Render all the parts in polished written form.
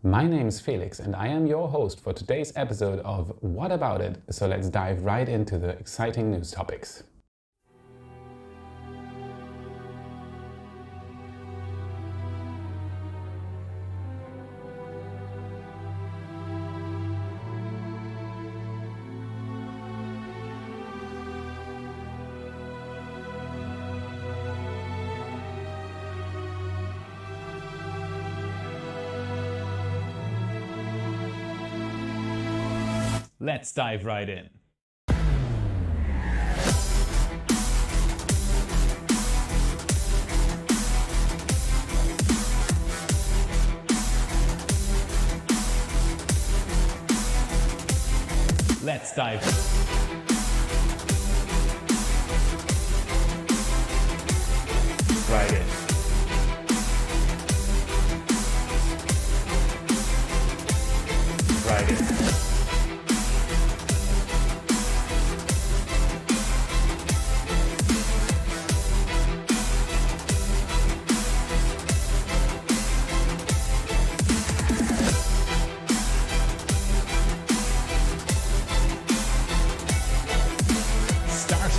My name is Felix and I am your host for today's episode of What About It? So let's dive right into the exciting news topics. Let's dive right in. Let's dive right in. Right in.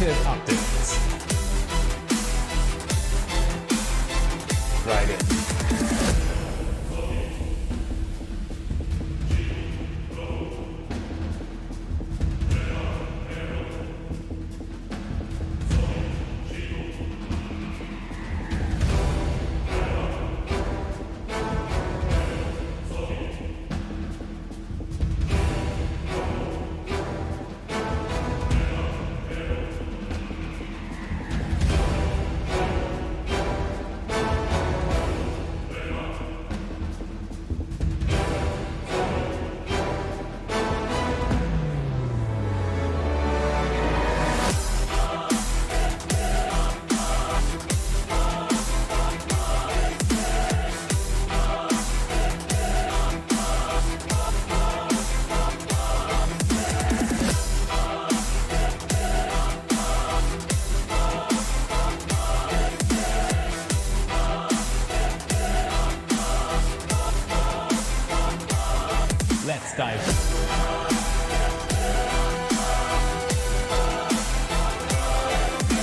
Updates. Right in. Let's dive.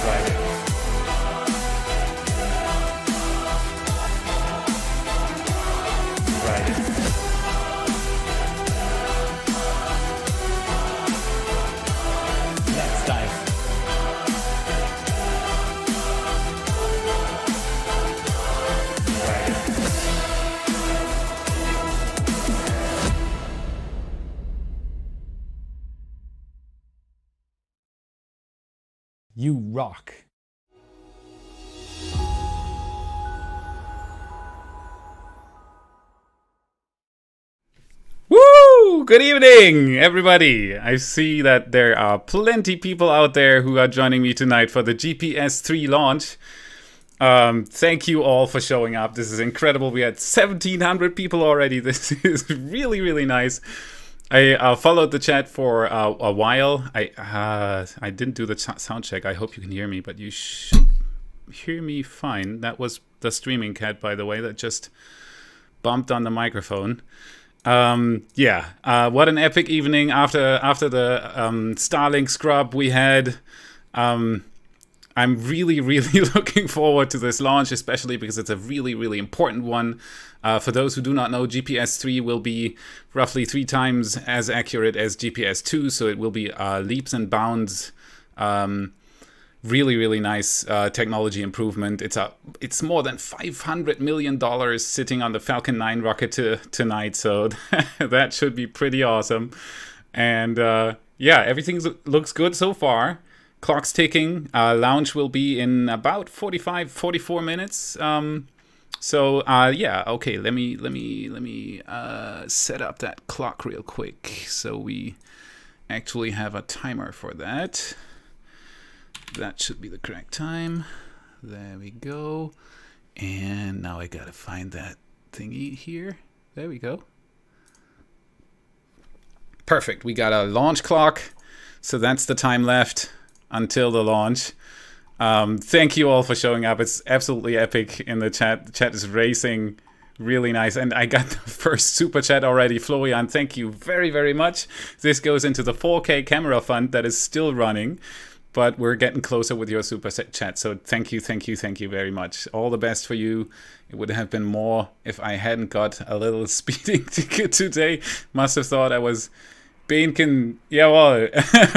Right in. Right in. Let's dive. Right in. You rock. Woo! Good evening, everybody. I see that there are plenty people out there who are joining me tonight for the GPS 3 launch. Thank you all for showing up. This is incredible. We had 1,700 people already. This is really, really nice. I followed the chat for a while. I didn't do the sound check. I hope you can hear me, but you should hear me fine. That was the streaming cat, by the way, that just bumped on the microphone. What an epic evening after the Starlink scrub we had. I'm really, really looking forward to this launch, especially because it's a really, really important one. For those who do not know, GPS 3 will be roughly 3 times as accurate as GPS 2, so it will be leaps and bounds. Really, really nice technology improvement. It's more than $500 million sitting on the Falcon 9 rocket tonight, so that should be pretty awesome. And everything looks good so far. Clock's ticking. Launch will be in about 44 minutes. Okay. Let me set up that clock real quick so we actually have a timer for that. That should be the correct time. There we go. And now I gotta find that thingy here. There we go. Perfect. We got a launch clock. So that's the time left until the launch. Thank you all for showing up. It's absolutely epic in the chat. The chat is racing Really nice. And I got the first super chat already. Florian, thank you very, very much. This goes into the 4K camera fund that is still running, but we're getting closer with your super chat. So thank you very much. All the best for you. It would have been more if I hadn't got a little speeding ticket today. Must have thought I was Behnken. Yeah, well,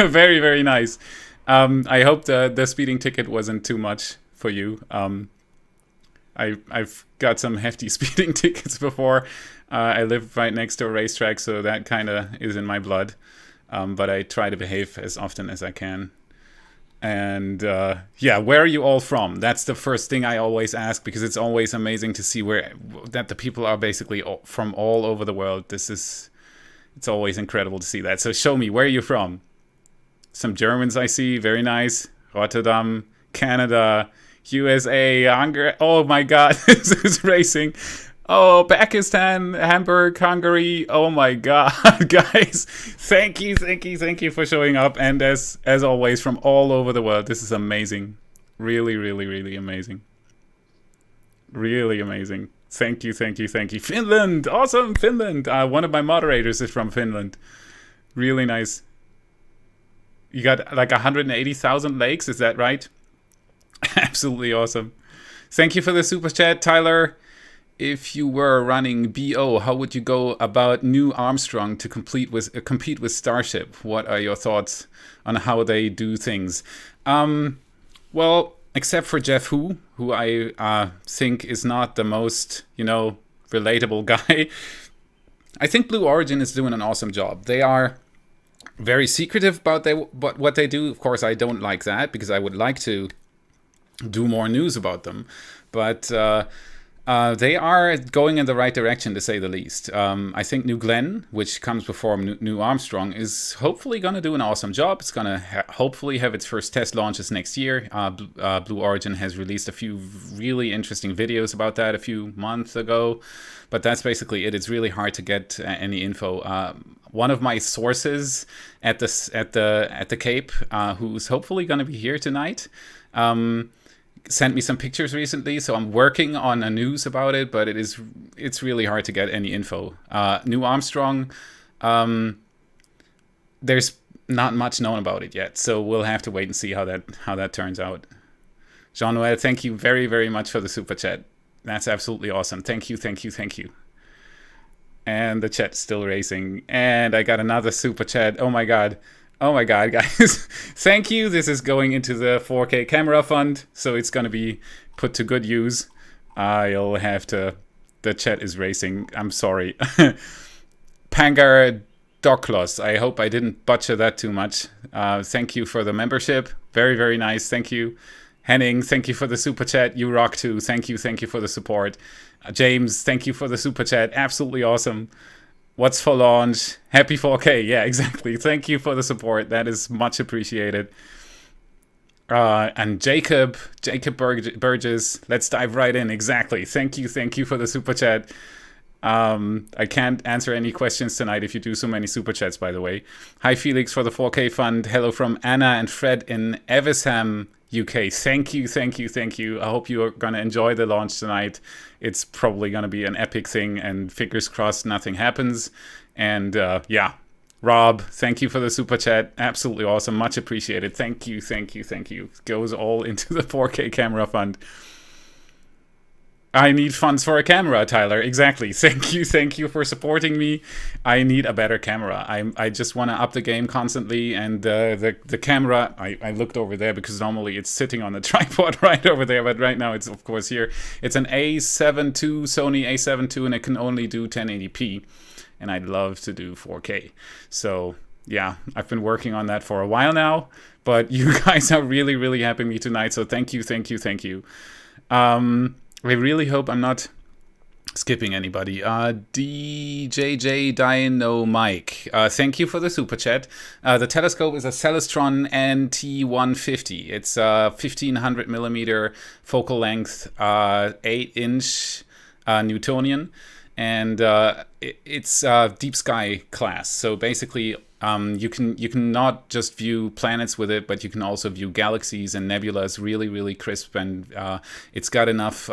very, very nice. I hope the speeding ticket wasn't too much for you. I've got some hefty speeding tickets before. I live right next to a racetrack, so that kind of is in my blood. But I try to behave as often as I can. And yeah, where are you all from? That's the first thing I always ask, because it's always amazing to see that the people are basically from all over the world. It's always incredible to see that. So show me, where are you from? Some Germans I see, very nice. Rotterdam, Canada, USA, Hungary. Oh my God, this is racing. Oh, Pakistan, Hamburg, Hungary. Oh my God, guys. Thank you for showing up. And as always, from all over the world, this is amazing. Really, really, really amazing. Really amazing. Thank you. Finland, awesome, Finland. One of my moderators is from Finland. Really nice. You got like 180,000 likes, is that right? Absolutely awesome. Thank you for the super chat, Tyler. If you were running BO, how would you go about New Armstrong to compete with Starship? What are your thoughts on how they do things? Well, except for Jeff who I think is not the most, relatable guy, I think Blue Origin is doing an awesome job. They are very secretive about what they do. Of course, I don't like that, because I would like to do more news about them. But they are going in the right direction, to say the least. I think New Glenn, which comes before New Armstrong, is hopefully going to do an awesome job. It's going to hopefully have its first test launches next year. Blue Origin has released a few really interesting videos about that a few months ago. But that's basically it. It's really hard to get any info. One of my sources at the Cape, who's hopefully going to be here tonight, sent me some pictures recently, so I'm working on a news about it, but it's really hard to get any info. New Armstrong, there's not much known about it yet, so we'll have to wait and see how that turns out. Jean-Noel, thank you very, very much for the super chat. That's absolutely awesome. Thank you. And the chat's still racing, and I got another super chat. Oh my god, guys. Thank you. This is going into the 4K camera fund, so it's going to be put to good use. You'll have to... The chat is racing. I'm sorry. Pangar Doklos. I hope I didn't butcher that too much. Thank you for the membership. Very, very nice. Thank you. Henning, thank you for the super chat. You rock too. Thank you for the support. James, thank you for the super chat. Absolutely awesome. What's for launch? Happy 4K. Yeah, exactly. Thank you for the support. That is much appreciated. And Jacob Burgess, let's dive right in. Exactly. Thank you for the super chat. I can't answer any questions tonight if you do so many super chats, by the way. Hi, Felix, for the 4K fund. Hello from Anna and Fred in Evesham, UK. Thank you. I hope you are going to enjoy the launch tonight. It's probably going to be an epic thing, and fingers crossed nothing happens. And yeah, Rob, thank you for the super chat. Absolutely awesome. Much appreciated. Thank you. It goes all into the 4K camera fund. I need funds for a camera, Tyler. Exactly. Thank you for supporting me. I need a better camera. I just want to up the game constantly, and the camera, I looked over there because normally it's sitting on the tripod right over there, but right now it's of course here. It's an A7 II, Sony A7 II, and it can only do 1080p, and I'd love to do 4K. So yeah, I've been working on that for a while now, but you guys are really, really helping me tonight, so thank you. I really hope I'm not skipping anybody. DJJ Dino Mike, thank you for the super chat. The telescope is a Celestron NT150. It's a 1500 millimeter focal length, 8-inch Newtonian, and it's deep sky class. So basically, you can not just view planets with it, but you can also view galaxies and nebulas really, really crisp, and it's got enough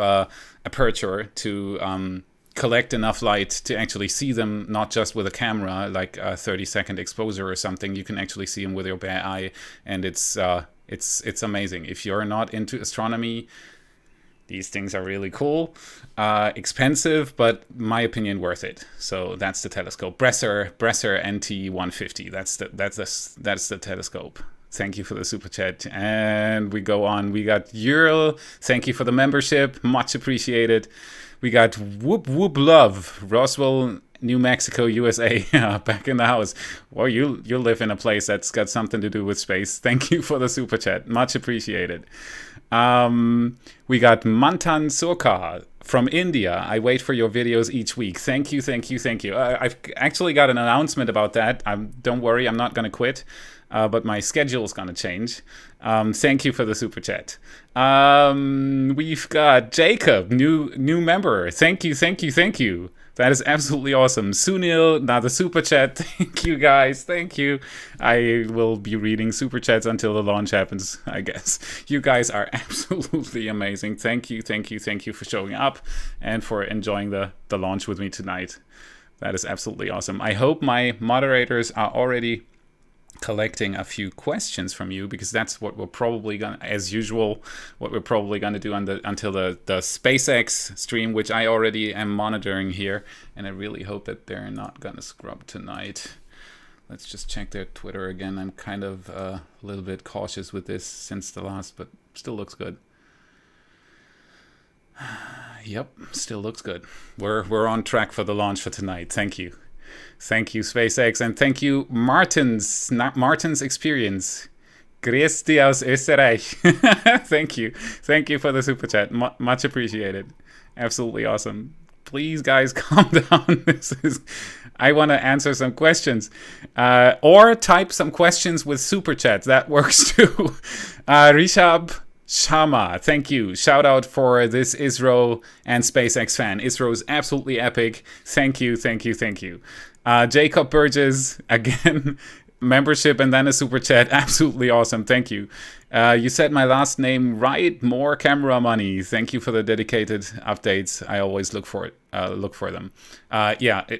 aperture to collect enough light to actually see them, not just with a camera, like a 30-second exposure or something. You can actually see them with your bare eye, and it's amazing. If you're not into astronomy, these things are really cool. Expensive, but my opinion worth it. So that's the telescope. Bresser NT150. That's the telescope. Thank you for the super chat. And we go on. We got Ural. Thank you for the membership. Much appreciated. We got Whoop Whoop Love. Roswell, New Mexico, USA. Back in the house. Well, you live in a place that's got something to do with space. Thank you for the super chat. Much appreciated. We got Mantan Surkar from India. I wait for your videos each week. Thank you. I've actually got an announcement about that. Don't worry, I'm not going to quit. But my schedule is going to change. Thank you for the super chat. We've got Jacob, new member. Thank you. That is absolutely awesome. Sunil, another super chat. Thank you, guys. Thank you. I will be reading super chats until the launch happens, I guess. You guys are absolutely amazing. Thank you for showing up and for enjoying the launch with me tonight. That is absolutely awesome. I hope my moderators are already collecting a few questions from you, because that's what we're probably gonna, as usual, what we're probably gonna do until the SpaceX stream, which I already am monitoring here, and I really hope that they're not gonna scrub tonight. Let's just check their Twitter again. I'm kind of a little bit cautious with this since the last, but still looks good. Yep, still looks good. We're on track for the launch for tonight. Thank you. Thank you, SpaceX, and thank you, Martin's Experience. Grüß dich aus Österreich. Thank you for the super chat. Much appreciated. Absolutely awesome. Please, guys, calm down. I want to answer some questions, or type some questions with super chats. That works too. Rishab Shama, thank you. Shout out for this ISRO and SpaceX fan. ISRO is absolutely epic. Thank you. Jacob Burgess, again, membership and then a super chat. Absolutely awesome. Thank you. You said my last name right. More camera money. Thank you for the dedicated updates. I always look for them.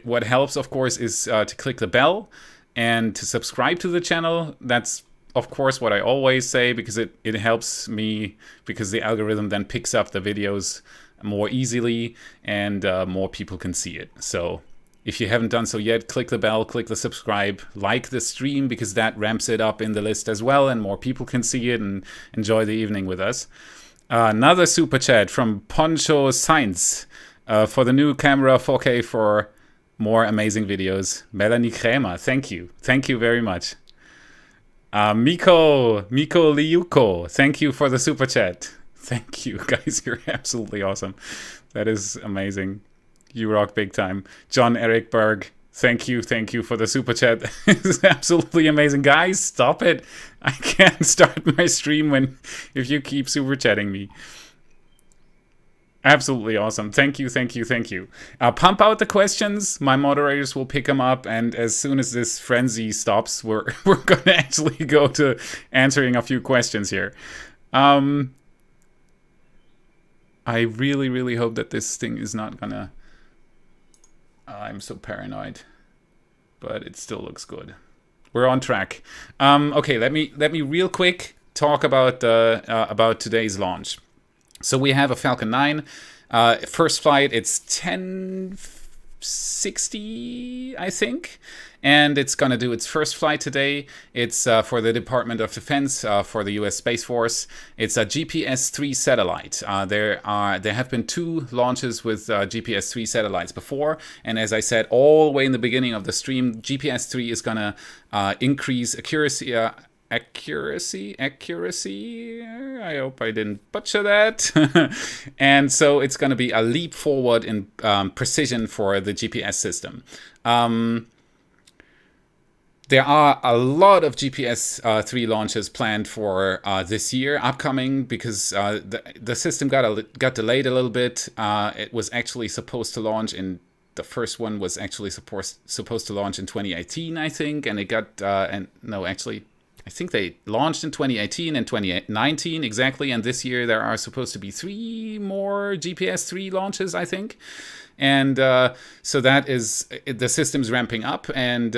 What helps, of course, is to click the bell and to subscribe to the channel. That's of course what I always say, because it helps me, because the algorithm then picks up the videos more easily and more people can see it. So if you haven't done so yet, click the bell, click the subscribe, like the stream, because that ramps it up in the list as well and more people can see it and enjoy the evening with us. Another super chat from Poncho Sainz for the new camera 4K for more amazing videos. Melanie Kremer, thank you very much. Miko Liuko, thank you for the super chat. Thank you, guys. You're absolutely awesome. That is amazing. You rock big time. John Eric Berg, thank you for the super chat. It's absolutely amazing. Guys, stop it. I can't start my stream if you keep super chatting me. Absolutely awesome. Thank you. Pump out the questions. My moderators will pick them up, and as soon as this frenzy stops, we're going to actually go to answering a few questions here. I really hope that this thing is not gonna... I'm so paranoid, but it still looks good. We're on track. Okay, let me real quick talk about today's launch. So we have a Falcon 9, first flight. It's 10:60, I think, and it's gonna do its first flight today. It's for the Department of Defense, for the U.S. Space Force. It's a GPS-3 satellite. There have been 2 launches with GPS-3 satellites before, and as I said all the way in the beginning of the stream, GPS-3 is gonna increase accuracy. Accuracy. I hope I didn't butcher that. And so it's going to be a leap forward in precision for the GPS system. There are a lot of GPS-3 launches planned for this year, upcoming, because the system got delayed a little bit. It was actually supposed to launch in... The first one was actually supposed to launch in 2018, I think, and it got... I think they launched in 2018 and 2019 exactly, and this year there are supposed to be 3 more GPS 3 launches, I think. And so that is, the system's ramping up, and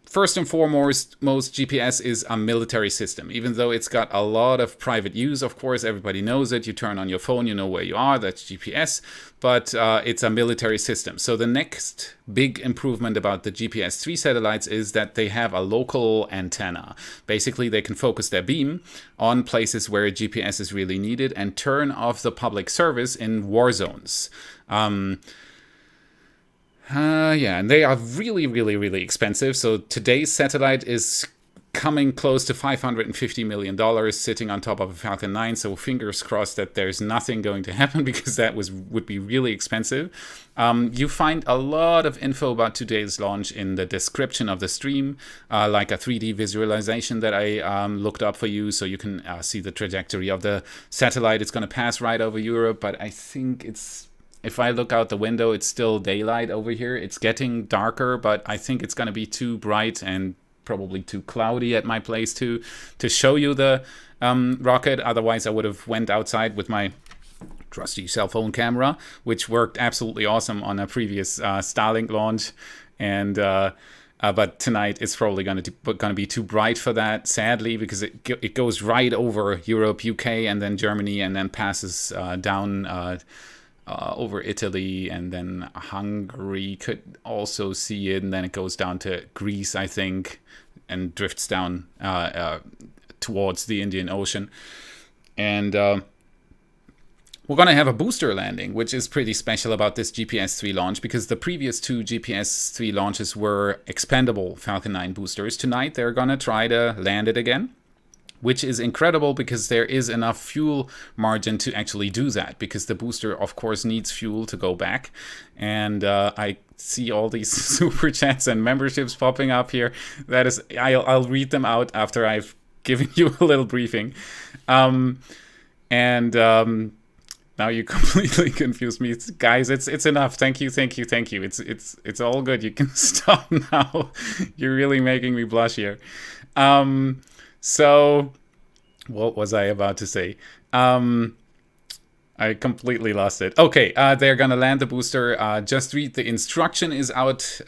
first and foremost, most GPS is a military system, even though it's got a lot of private use. Of course, everybody knows it. You turn on your phone, you know where you are. That's GPS. But it's a military system. So the next big improvement about the GPS 3 satellites is that they have a local antenna. Basically, they can focus their beam on places where GPS is really needed and turn off the public service in war zones. Yeah, and they are really, really, really expensive. So today's satellite is coming close to $550 million sitting on top of a Falcon 9. So fingers crossed that there's nothing going to happen, because that would be really expensive. You find a lot of info about today's launch in the description of the stream, like a 3D visualization that I looked up for you, so you can see the trajectory of the satellite. It's going to pass right over Europe, but I think if I look out the window, it's still daylight over here. It's getting darker, but I think it's going to be too bright and probably too cloudy at my place to show you the rocket. Otherwise, I would have went outside with my trusty cell phone camera, which worked absolutely awesome on a previous Starlink launch. And but tonight it's probably going to be too bright for that, sadly, because it goes right over Europe, UK, and then Germany, and then passes down over Italy, and then Hungary could also see it, and then it goes down to Greece, I think, and drifts down towards the Indian Ocean. And we're going to have a booster landing, which is pretty special about this GPS 3 launch, because the previous 2 GPS 3 launches were expendable Falcon 9 boosters. Tonight they're going to try to land it again, which is incredible because there is enough fuel margin to actually do that, because the booster, of course, needs fuel to go back. And I see all these super chats and memberships popping up here. That is, I'll read them out after I've given you a little briefing. Now you completely confused me. Guys, it's enough. Thank you. It's all good. You can stop now. You're really making me blush here. So, what was I about to say? I completely lost it. Okay, they're gonna land the booster. Just read the instruction is out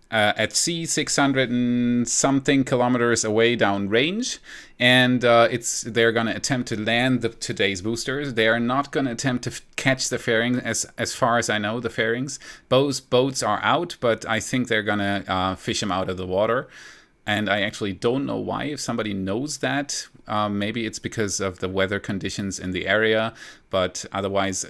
at sea, 600 and something kilometers away downrange, and they're gonna attempt to land today's boosters. They are not gonna attempt to catch the fairings, as far as I know. The fairings, both boats are out, but I think they're gonna fish them out of the water. And I actually don't know why. If somebody knows that, maybe it's because of the weather conditions in the area. But otherwise,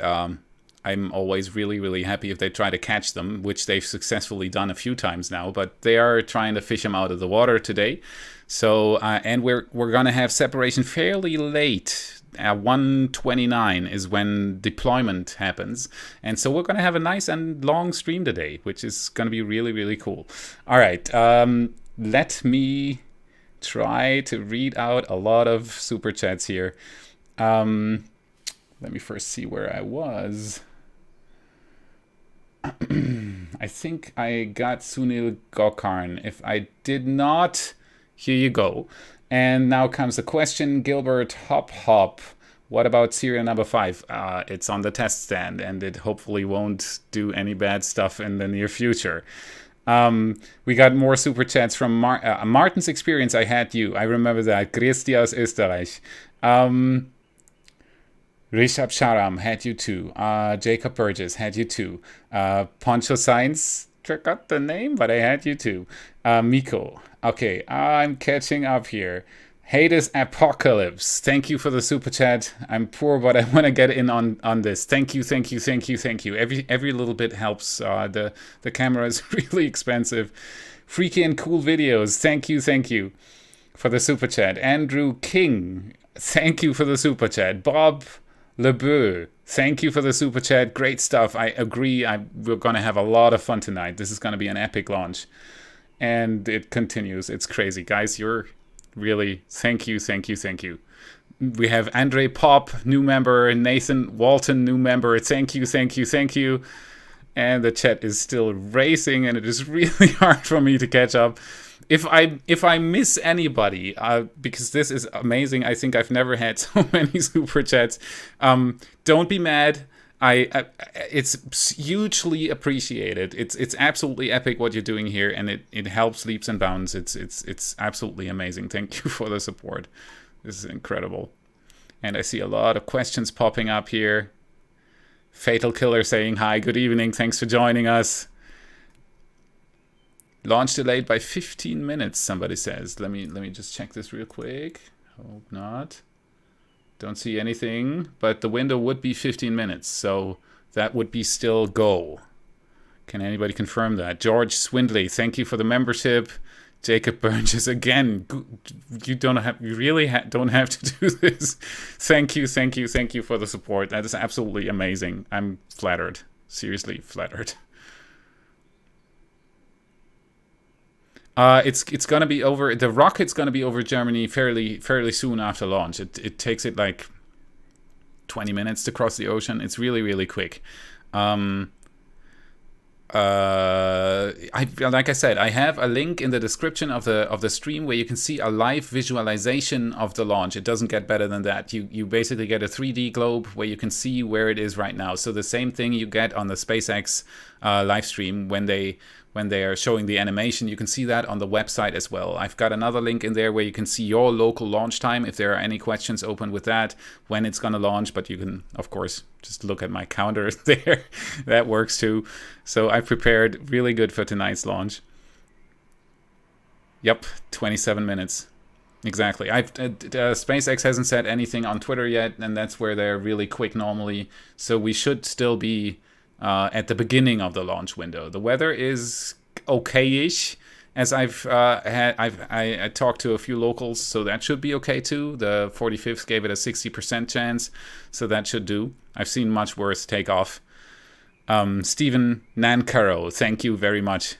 I'm always really, really happy if they try to catch them, which they've successfully done a few times now. But they are trying to fish them out of the water today. So, and we're going to have separation fairly late. 1:29 is when deployment happens. And so we're going to have a nice and long stream today, which is going to be really, really cool. All right. Let me try to read out a lot of super chats here. Let me first see where I was. I think I got Sunil Gokarn. If I did not, here you go. And now comes the question, Gilbert Hop. What about serial number 5? It's on the test stand, and it hopefully won't do any bad stuff in the near future. We got more super chats from Martin's experience. I had you. I remember that. Christi aus Österreich. Rishab Sharam had you too. Jacob Burgess had you too. Poncho Sainz, forgot the name, but I had you too. MECO. Okay, I'm catching up here. Hades Apocalypse, thank you for the super chat. I'm poor, but I want to get in on this. Thank you. Every little bit helps. The camera is really expensive. Freaky and cool videos. Thank you for the super chat. Andrew King, thank you for the super chat. Bob LeBeau, thank you for the super chat. Great stuff. I agree. We're going to have a lot of fun tonight. This is going to be an epic launch. And it continues. It's crazy. Guys, you're really, thank you. We have Andre Pop, new member, Nathan Walton, new member. Thank you. And the chat is still racing, and it is really hard for me to catch up. if I miss anybody, because this is amazing, I think I've never had so many super chats. Don't be mad. It's hugely appreciated. It's absolutely epic what you're doing here, and it helps leaps and bounds. It's absolutely amazing. Thank you for the support. This is incredible. And I see a lot of questions popping up here. Fatal Killer saying hi, good evening, thanks for joining us. Launch delayed by 15 minutes, somebody says. Let me just check this real quick. Hope not. Don't see anything, but the window would be 15 minutes, so that would be still go. Can anybody confirm that? George Swindley, thank you for the membership. Jacob Burgess again. You really don't have to do this. Thank you for the support. That is absolutely amazing. I'm flattered. Seriously flattered. It's gonna be over. The rocket's gonna be over Germany fairly soon after launch. It takes it like 20 minutes to cross the ocean. It's really quick. Like I said, I have a link in the description of the stream where you can see a live visualization of the launch. It doesn't get better than that. You basically get a 3D globe where you can see where it is right now. So the same thing you get on the SpaceX live stream when they are showing the animation. You can see that on the website as well. I've got another link in there where you can see your local launch time if there are any questions open with that, when it's going to launch. But you can, of course, just look at my counter there. That works too. So I prepared really good for tonight's launch. Yep, 27 minutes. Exactly. SpaceX hasn't said anything on Twitter yet, and that's where they're really quick normally. So we should still be at the beginning of the launch window. The weather is okay-ish, as I talked to a few locals, so that should be okay too. The 45th gave it a 60% chance, so that should do. I've seen much worse take off. Stephen Nancaro, thank you very much.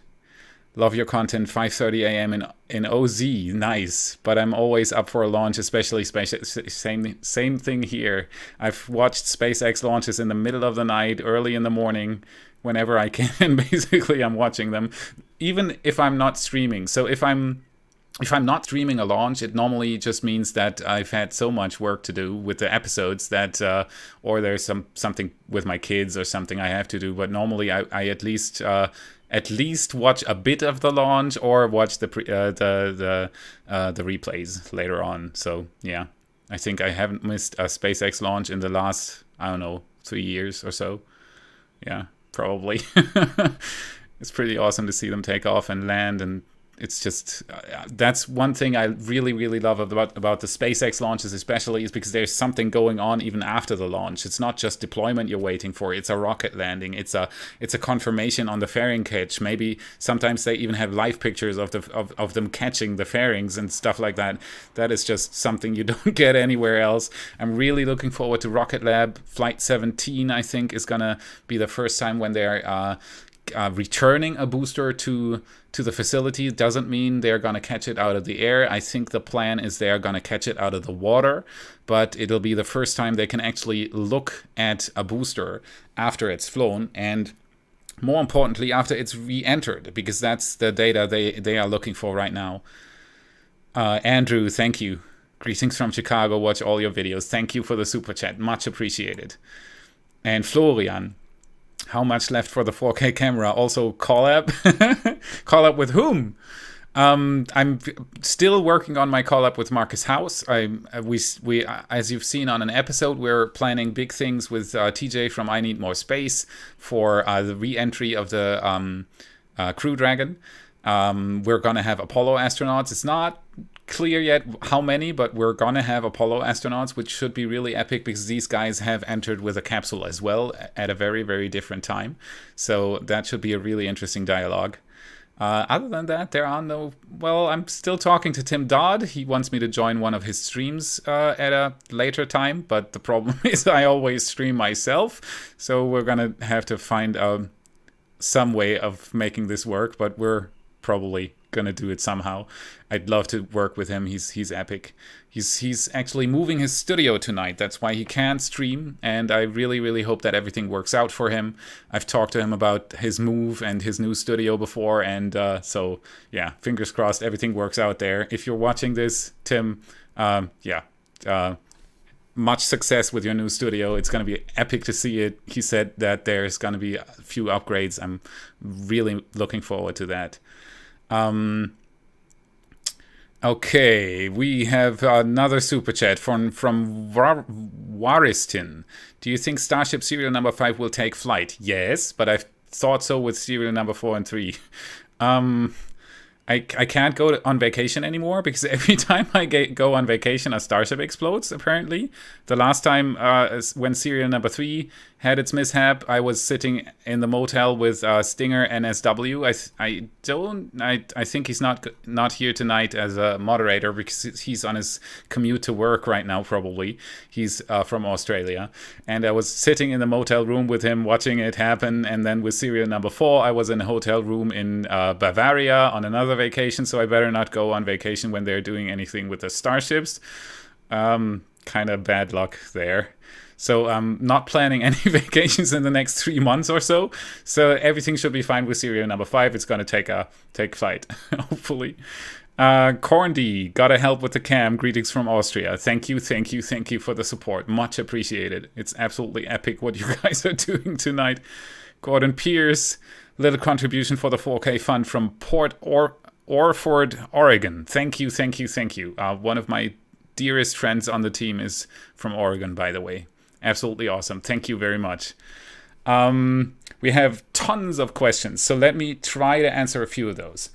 Love your content. 5:30 a.m. in OZ, nice. But I'm always up for a launch, especially same thing here. I've watched SpaceX launches in the middle of the night, early in the morning, whenever I can. Basically, I'm watching them, even if I'm not streaming. So if I'm not streaming a launch, it normally just means that I've had so much work to do with the episodes that, or there's something with my kids or something I have to do. But normally, I at least watch a bit of the launch or watch the replays later on. So yeah, I think I haven't missed a SpaceX launch in the last, I don't know, 3 years or so. Yeah, probably. It's pretty awesome to see them take off and land, and it's just that's one thing I really love about the SpaceX launches, especially, is because there's something going on even after the launch. It's not just deployment you're waiting for. It's a rocket landing. It's a confirmation on the fairing catch. Maybe sometimes they even have live pictures of them catching the fairings and stuff like that. That is just something you don't get anywhere else. I'm really looking forward to Rocket Lab. Flight 17, I think, is gonna be the first time when they're returning a booster to the facility. Doesn't mean they're going to catch it out of the air. I think the plan is they're going to catch it out of the water, but it'll be the first time they can actually look at a booster after it's flown, and more importantly, after it's re-entered, because that's the data they are looking for right now. Andrew, thank you. Greetings from Chicago. Watch all your videos. Thank you for the super chat. Much appreciated. And Florian, how much left for the 4K camera? Also collab? Collab with whom? I'm still working on my collab with Marcus House. We as you've seen on an episode, we're planning big things with TJ from I Need More Space for the re-entry of the Crew Dragon. We're gonna have Apollo astronauts. It's not clear yet how many, but we're gonna have Apollo astronauts, which should be really epic because these guys have entered with a capsule as well at a very different time. So that should be a really interesting dialogue. Other than that, there are no... Well, I'm still talking to Tim Dodd. He wants me to join one of his streams at a later time, but the problem is I always stream myself. So we're gonna have to find some way of making this work, but we're probably gonna do it somehow. I'd love to work with him. He's epic. He's actually moving his studio tonight. That's why he can't stream, and I really, really hope that everything works out for him. I've talked to him about his move and his new studio before, and so yeah, fingers crossed everything works out there. If you're watching this, Tim, much success with your new studio. It's going to be epic to see it. He said that there's going to be a few upgrades. I'm really looking forward to that. Okay, we have another super chat from Waristin. Do you think Starship serial number 5 will take flight? Yes, but I've thought so with serial number 4 and 3. I can't go on vacation anymore because every time I go on vacation, a Starship explodes, apparently. The last time when serial number 3 had its mishap, I was sitting in the motel with Stinger and SW. I think he's not here tonight as a moderator because he's on his commute to work right now, probably. He's from Australia. And I was sitting in the motel room with him watching it happen. And then with serial number 4, I was in a hotel room in Bavaria on another vacation, so I better not go on vacation when they're doing anything with the starships. Kind of bad luck there. So I'm not planning any vacations in the next 3 months or so. So everything should be fine with serial number 5. It's going to take flight, hopefully. Corndy, gotta help with the cam. Greetings from Austria. Thank you for the support. Much appreciated. It's absolutely epic what you guys are doing tonight. Gordon Pierce, little contribution for the 4K fund from Port Orford, Oregon. Thank you. One of my dearest friends on the team is from Oregon, by the way. Absolutely awesome. Thank you very much. We have tons of questions, so let me try to answer a few of those.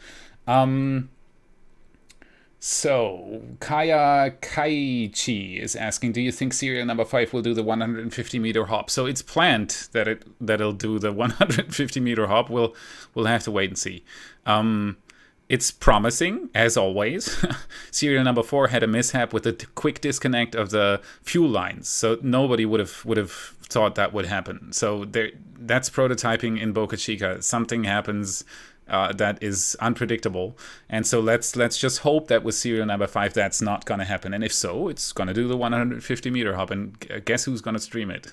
So Kaya Kaichi is asking, do you think serial number 5 will do the 150 meter hop? So it's planned that it'll do the 150 meter hop. We'll have to wait and see. It's promising, as always. Serial number 4 had a mishap with a quick disconnect of the fuel lines, so nobody would have thought that would happen. So that's prototyping in Boca Chica. Something happens that is unpredictable, and so let's just hope that with serial number 5 that's not going to happen. And if so, it's going to do the 150 meter hop, and guess who's going to stream it?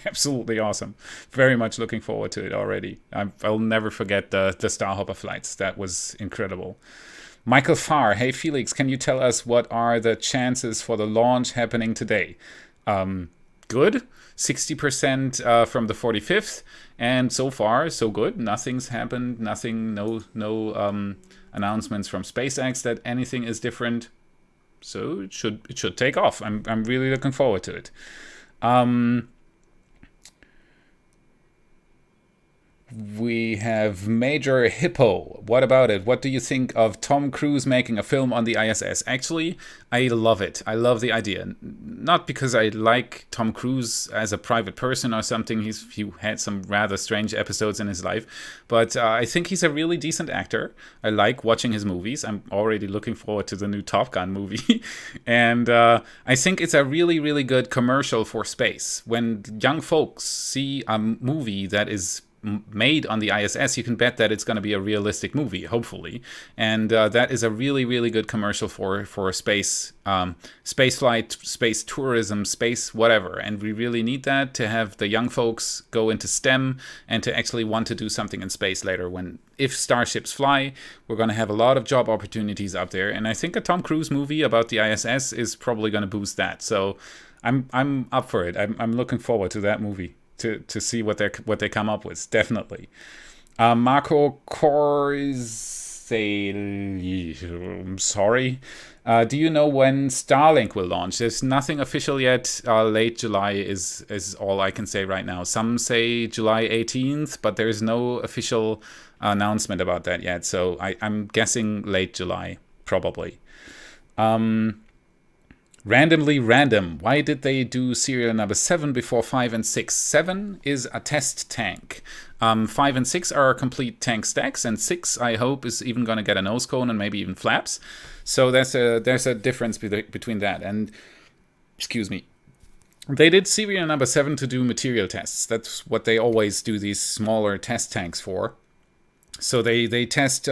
Absolutely awesome. Very much looking forward to it already. I'll never forget the Starhopper flights. That was incredible. Michael Farr, hey Felix, can you tell us what are the chances for the launch happening today? Good. 60% from the 45th, and so far so good. Nothing's happened. No announcements from SpaceX that anything is different. So it should take off. I'm really looking forward to it. We have Major Hippo. What about it? What do you think of Tom Cruise making a film on the ISS? Actually, I love it. I love the idea. Not because I like Tom Cruise as a private person or something. He had some rather strange episodes in his life. But I think he's a really decent actor. I like watching his movies. I'm already looking forward to the new Top Gun movie. And I think it's a really, really good commercial for space. When young folks see a movie that is made on the ISS, you can bet that it's going to be a realistic movie, hopefully. And that is a really, really good commercial for space, space flight, space tourism, space whatever. And we really need that to have the young folks go into STEM and to actually want to do something in space later. If starships fly, we're going to have a lot of job opportunities out there. And I think a Tom Cruise movie about the ISS is probably going to boost that. So I'm up for it. I'm looking forward to that movie. To see what they come up with, definitely. Marco Corzale, I'm sorry. Do you know when Starlink will launch? There's nothing official yet. Late July is all I can say right now. Some say July 18th, but there's no official announcement about that yet. So I'm guessing late July, probably. Randomly random. Why did they do serial number 7 before 5 and 6? 7 is a test tank. 5 and 6 are complete tank stacks, and 6, I hope, is even going to get a nose cone and maybe even flaps. So there's a difference between that. And, excuse me, they did serial number 7 to do material tests. That's what they always do these smaller test tanks for. So they test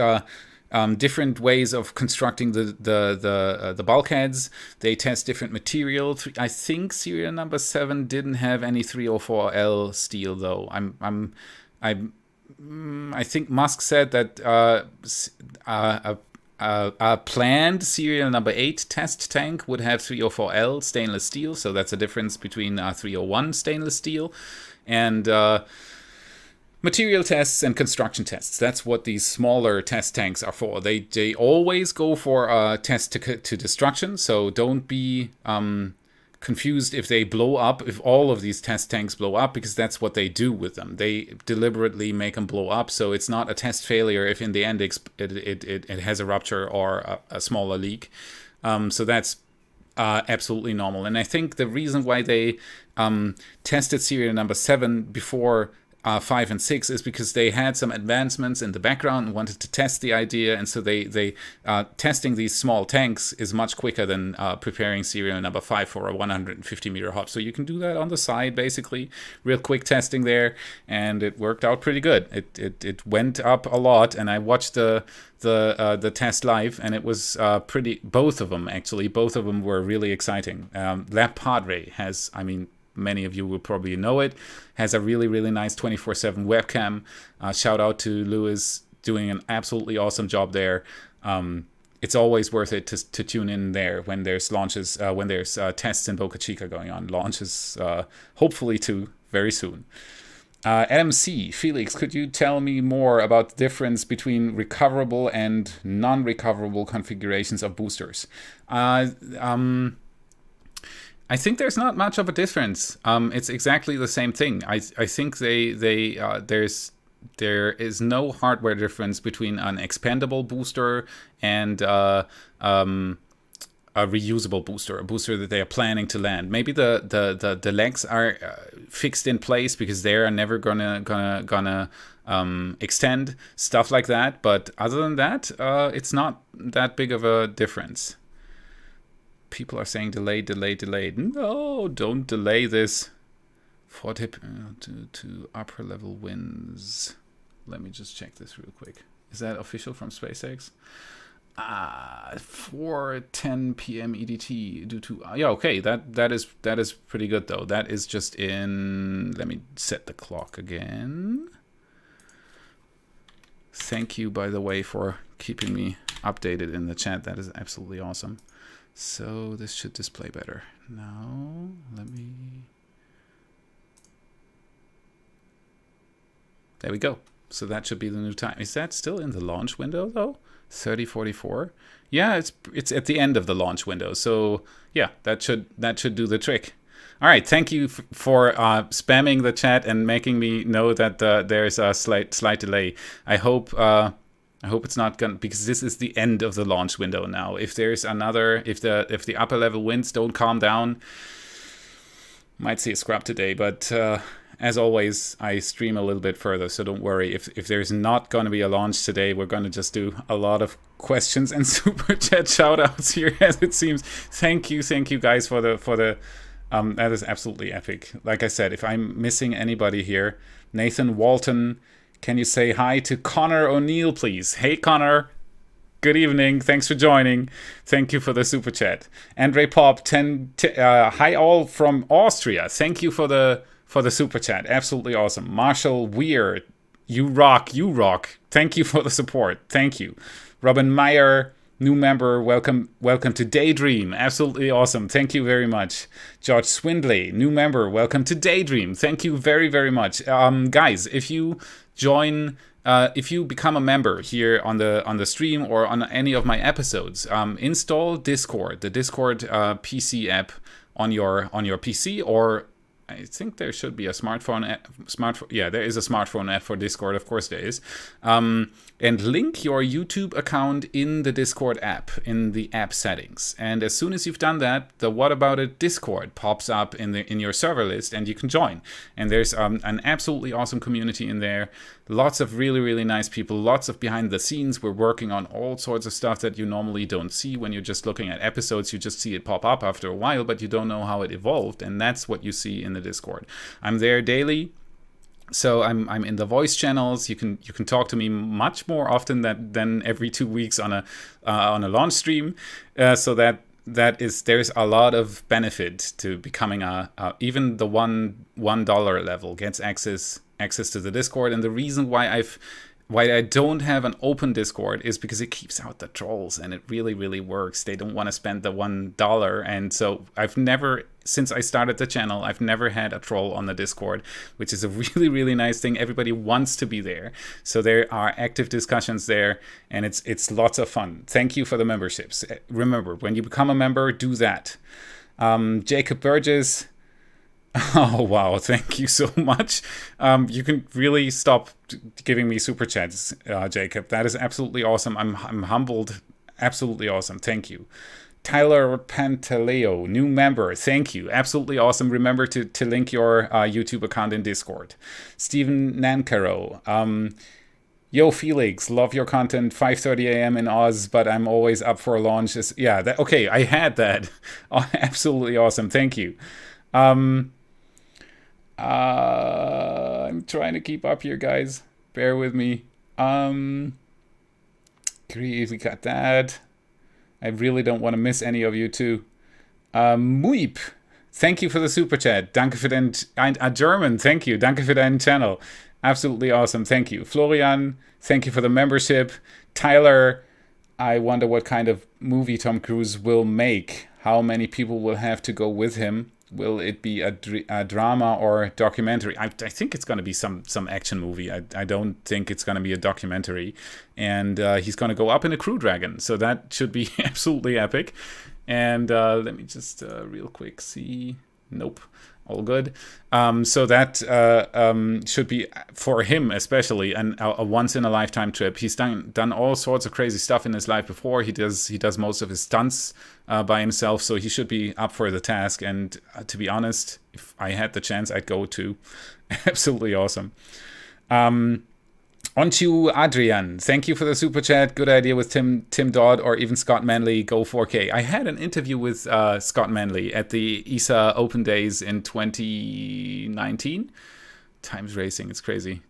different ways of constructing the bulkheads. They test different material. I think serial number 7 didn't have any 304L steel though. I think Musk said that a planned serial number 8 test tank would have 304L stainless steel. So that's a difference between 301 stainless steel and material tests and construction tests. That's what these smaller test tanks are for. They always go for a test to destruction. So don't be confused if they blow up, if all of these test tanks blow up, because that's what they do with them. They deliberately make them blow up. So it's not a test failure if in the end it has a rupture or a smaller leak. So that's absolutely normal. And I think the reason why they tested serial number 7 before 5 and 6 is because they had some advancements in the background and wanted to test the idea, and so they testing these small tanks is much quicker than preparing serial number 5 for a 150 meter hop. So you can do that on the side, basically, real quick testing there, and it worked out pretty good. It went up a lot, and I watched the test live, and it was pretty. Both of them were really exciting. Lab Padre has, many of you will probably know it, has a really, really nice 24/7 webcam. Shout out to Lewis, doing an absolutely awesome job there. It's always worth it to tune in there when there's launches, when there's tests in Boca Chica going on. Launches, hopefully too, very soon. Adam C. Felix, could you tell me more about the difference between recoverable and non-recoverable configurations of boosters? I think there's not much of a difference. It's exactly the same thing. I think there is no hardware difference between an expandable booster and a reusable booster, a booster that they are planning to land. Maybe the legs are fixed in place because they are never gonna extend, stuff like that. But other than that, it's not that big of a difference. People are saying delayed. No, don't delay this. 40 to upper level winds. Let me just check this real quick. Is that official from SpaceX? 4:10 p.m. EDT due to yeah, okay, that is pretty good though. That is just in. Let me set the clock again. Thank you, by the way, for keeping me updated in the chat. That is absolutely awesome. So this should display better. Now, let me... There we go. So that should be the new time. Is that still in the launch window though? 3044. Yeah, it's at the end of the launch window. So yeah, that should do the trick. All right, thank you for spamming the chat and making me know that there's a slight delay. I hope it's not gonna, because this is the end of the launch window now. If there's another, if the upper level winds don't calm down, might see a scrub today. But as always, I stream a little bit further, so don't worry. If there's not going to be a launch today, we're going to just do a lot of questions and super chat shoutouts here, as it seems. Thank you guys for the that is absolutely epic. Like I said, if I'm missing anybody here, Nathan Walton. Can you say hi to Connor O'Neill, please? Hey, Connor. Good evening. Thanks for joining. Thank you for the super chat. Andre Pop, hi all from Austria. Thank you for the super chat. Absolutely awesome. Marshall Weir, you rock. Thank you for the support. Thank you. Robin Meyer, new member. Welcome to Daydream. Absolutely awesome. Thank you very much. George Swindley, new member. Welcome to Daydream. Thank you very, very much. Guys, if you join, if you become a member here on the stream or on any of my episodes, install Discord, the Discord PC app on your PC, or I think there should be a smartphone app. Yeah, there is a smartphone app for Discord. Of course there is. And link your YouTube account in the Discord app, in the app settings. And as soon as you've done that, the What About It Discord pops up in your server list, and you can join. And there's an absolutely awesome community in there. Lots of really, really nice people. Lots of behind the scenes. We're working on all sorts of stuff that you normally don't see when you're just looking at episodes. You just see it pop up after a while, but you don't know how it evolved. And that's what you see in the Discord. I'm there daily. So I'm in the voice channels. You can talk to me much more often than every 2 weeks on a launch stream. So there's a lot of benefit to becoming even the $1 level gets access to the Discord. And the reason why I don't have an open Discord is because it keeps out the trolls, and it really, really works. They don't want to spend the $1. And so since I started the channel, I've never had a troll on the Discord, which is a really, really nice thing. Everybody wants to be there. So there are active discussions there, and it's lots of fun. Thank you for the memberships. Remember, when you become a member, do that. Jacob Burgess. Oh, wow. Thank you so much. You can really stop giving me super chats, Jacob. That is absolutely awesome. I'm humbled. Absolutely awesome. Thank you. Tyler Pantaleo, new member. Thank you. Absolutely awesome. Remember to link your YouTube account in Discord. Stephen Nancaro. Yo, Felix, love your content. 5:30 a.m. in Oz, but I'm always up for a launch. Okay, I had that. Oh, absolutely awesome. Thank you. I'm trying to keep up here, guys. Bear with me. We got that. I really don't want to miss any of you too. Muip, thank you for the super chat. Danke für den German. Thank you. Danke für deinen Channel. Absolutely awesome. Thank you. Florian, thank you for the membership. Tyler, I wonder what kind of movie Tom Cruise will make. How many people will have to go with him? Will it be a drama or documentary? I think it's going to be some action movie. I don't think it's going to be a documentary. And he's going to go up in a Crew Dragon. So that should be absolutely epic. And let me just real quick see. Nope. All good. So that should be, for him especially, a once-in-a-lifetime trip. He's done all sorts of crazy stuff in his life before. He does most of his stunts by himself, so he should be up for the task. And to be honest, if I had the chance, I'd go too. Absolutely awesome. On to Adrian. Thank you for the super chat. Good idea with Tim Dodd or even Scott Manley. Go 4K. I had an interview with Scott Manley at the ESA Open Days in 2019. Time's racing. It's crazy.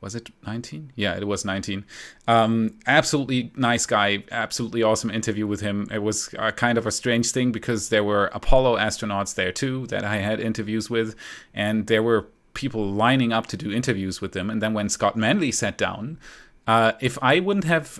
Was it 19? Yeah, it was 19. Absolutely nice guy. Absolutely awesome interview with him. It was kind of a strange thing because there were Apollo astronauts there too that I had interviews with, and there were people lining up to do interviews with them. And then when Scott Manley sat down, if I wouldn't have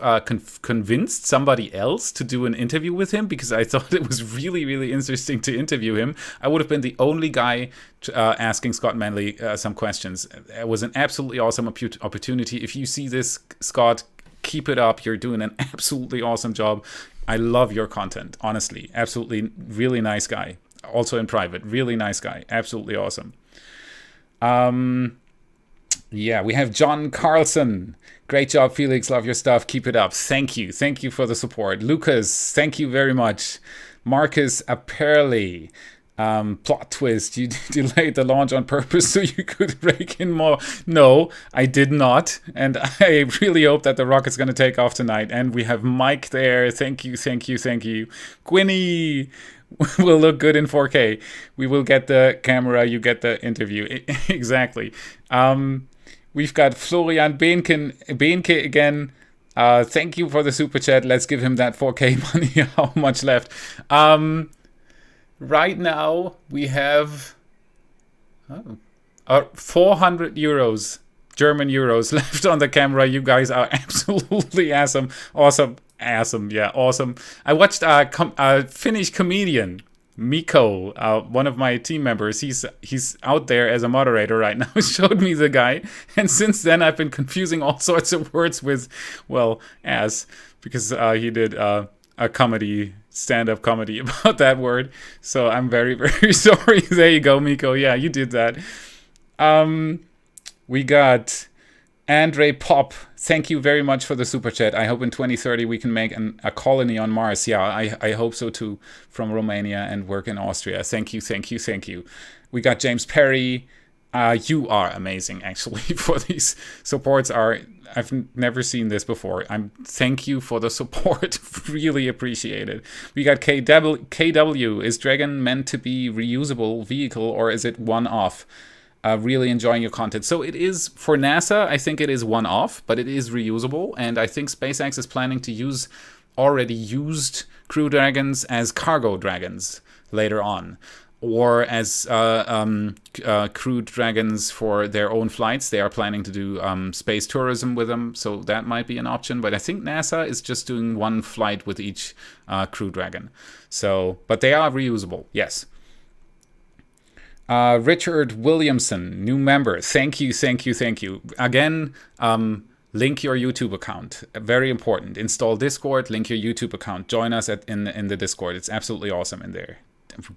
convinced somebody else to do an interview with him, because I thought it was really, really interesting to interview him, I would have been the only guy asking Scott Manley some questions. It was an absolutely awesome opportunity. If you see this, Scott, keep it up. You're doing an absolutely awesome job. I love your content, honestly. Absolutely, really nice guy. Also in private, really nice guy. Absolutely awesome. Yeah, we have John Carlson. Great job, Felix. Love your stuff. Keep it up. Thank you. Thank you for the support. Lucas, thank you very much. Marcus Apperley. Plot twist. You delayed the launch on purpose so you could rake in more. No, I did not. And I really hope that the rocket's going to take off tonight. And we have Mike there. Thank you, thank you, thank you. Gwynny will look good in 4K. We will get the camera, you get the interview. Exactly. We've got Florian Behnke again. Thank you for the super chat. Let's give him that 4K money. How much left? Right now we have 400 euros, German euros left on the camera. You guys are absolutely awesome. Awesome, yeah, awesome. I watched a Finnish comedian, MECO, one of my team members. He's out there as a moderator right now. He showed me the guy, and since then I've been confusing all sorts of words with, well, ass, because he did a comedy, stand-up comedy about that word. So I'm very, very sorry. There you go, MECO. Yeah, you did that. We got Andre Pop, thank you very much for the super chat. I hope in 2030 we can make a colony on Mars. Yeah, I hope so too, from Romania and work in Austria. Thank you, thank you, thank you. We got James Perry. You are amazing, actually, for these supports. I've never seen this before. Thank you for the support. Really appreciate it. We got KW. Is Dragon meant to be reusable vehicle or is it one-off? Really enjoying your content. So it is, for NASA, I think it is one-off, but it is reusable. And I think SpaceX is planning to use already used Crew Dragons as cargo dragons later on, or as Crew Dragons for their own flights. They are planning to do space tourism with them, so that might be an option. But I think NASA is just doing one flight with each Crew Dragon. So, but they are reusable, yes. Richard Williamson, new member. Thank you, thank you, thank you. Again, link your YouTube account. Very important. Install Discord, link your YouTube account. Join us in the Discord. It's absolutely awesome in there.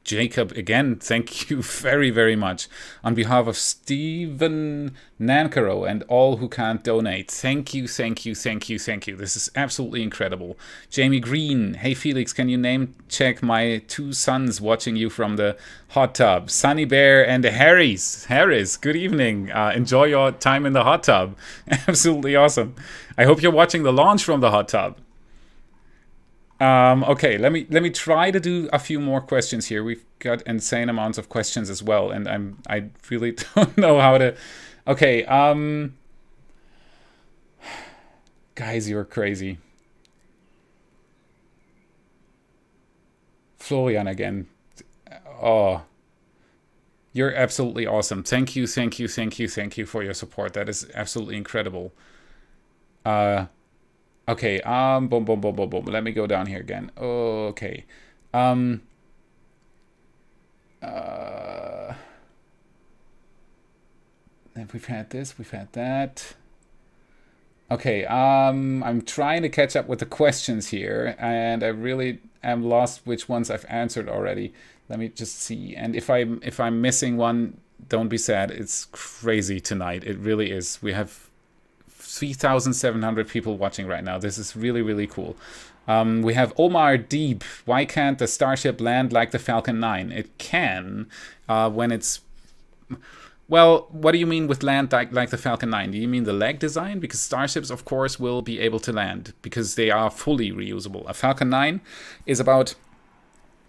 Jacob, again, thank you very, very much. On behalf of Stephen Nankaro and all who can't donate, thank you, thank you, thank you, thank you. This is absolutely incredible. Jamie Green, hey Felix, can you name check my two sons watching you from the hot tub? Sunny Bear and Harris, good evening. Enjoy your time in the hot tub. Absolutely awesome. I hope you're watching the launch from the hot tub. Okay, let me try to do a few more questions here. We've got insane amounts of questions as well, and I really don't know how to. Okay, guys, you're crazy. Florian again. Oh, you're absolutely awesome. Thank you, thank you, thank you, thank you for your support. That is absolutely incredible. Okay, boom, boom, boom, boom, boom. Let me go down here again. Okay. We've had this, we've had that. Okay, I'm trying to catch up with the questions here, and I really am lost which ones I've answered already. Let me just see. And if I'm missing one, don't be sad. It's crazy tonight. It really is. We have 3,700 people watching right now. This is really, really cool. We have Omar Deeb. Why can't the Starship land like the Falcon 9? It can when it's... Well, what do you mean with land like the Falcon 9? Do you mean the leg design? Because Starships, of course, will be able to land because they are fully reusable. A Falcon 9 is about...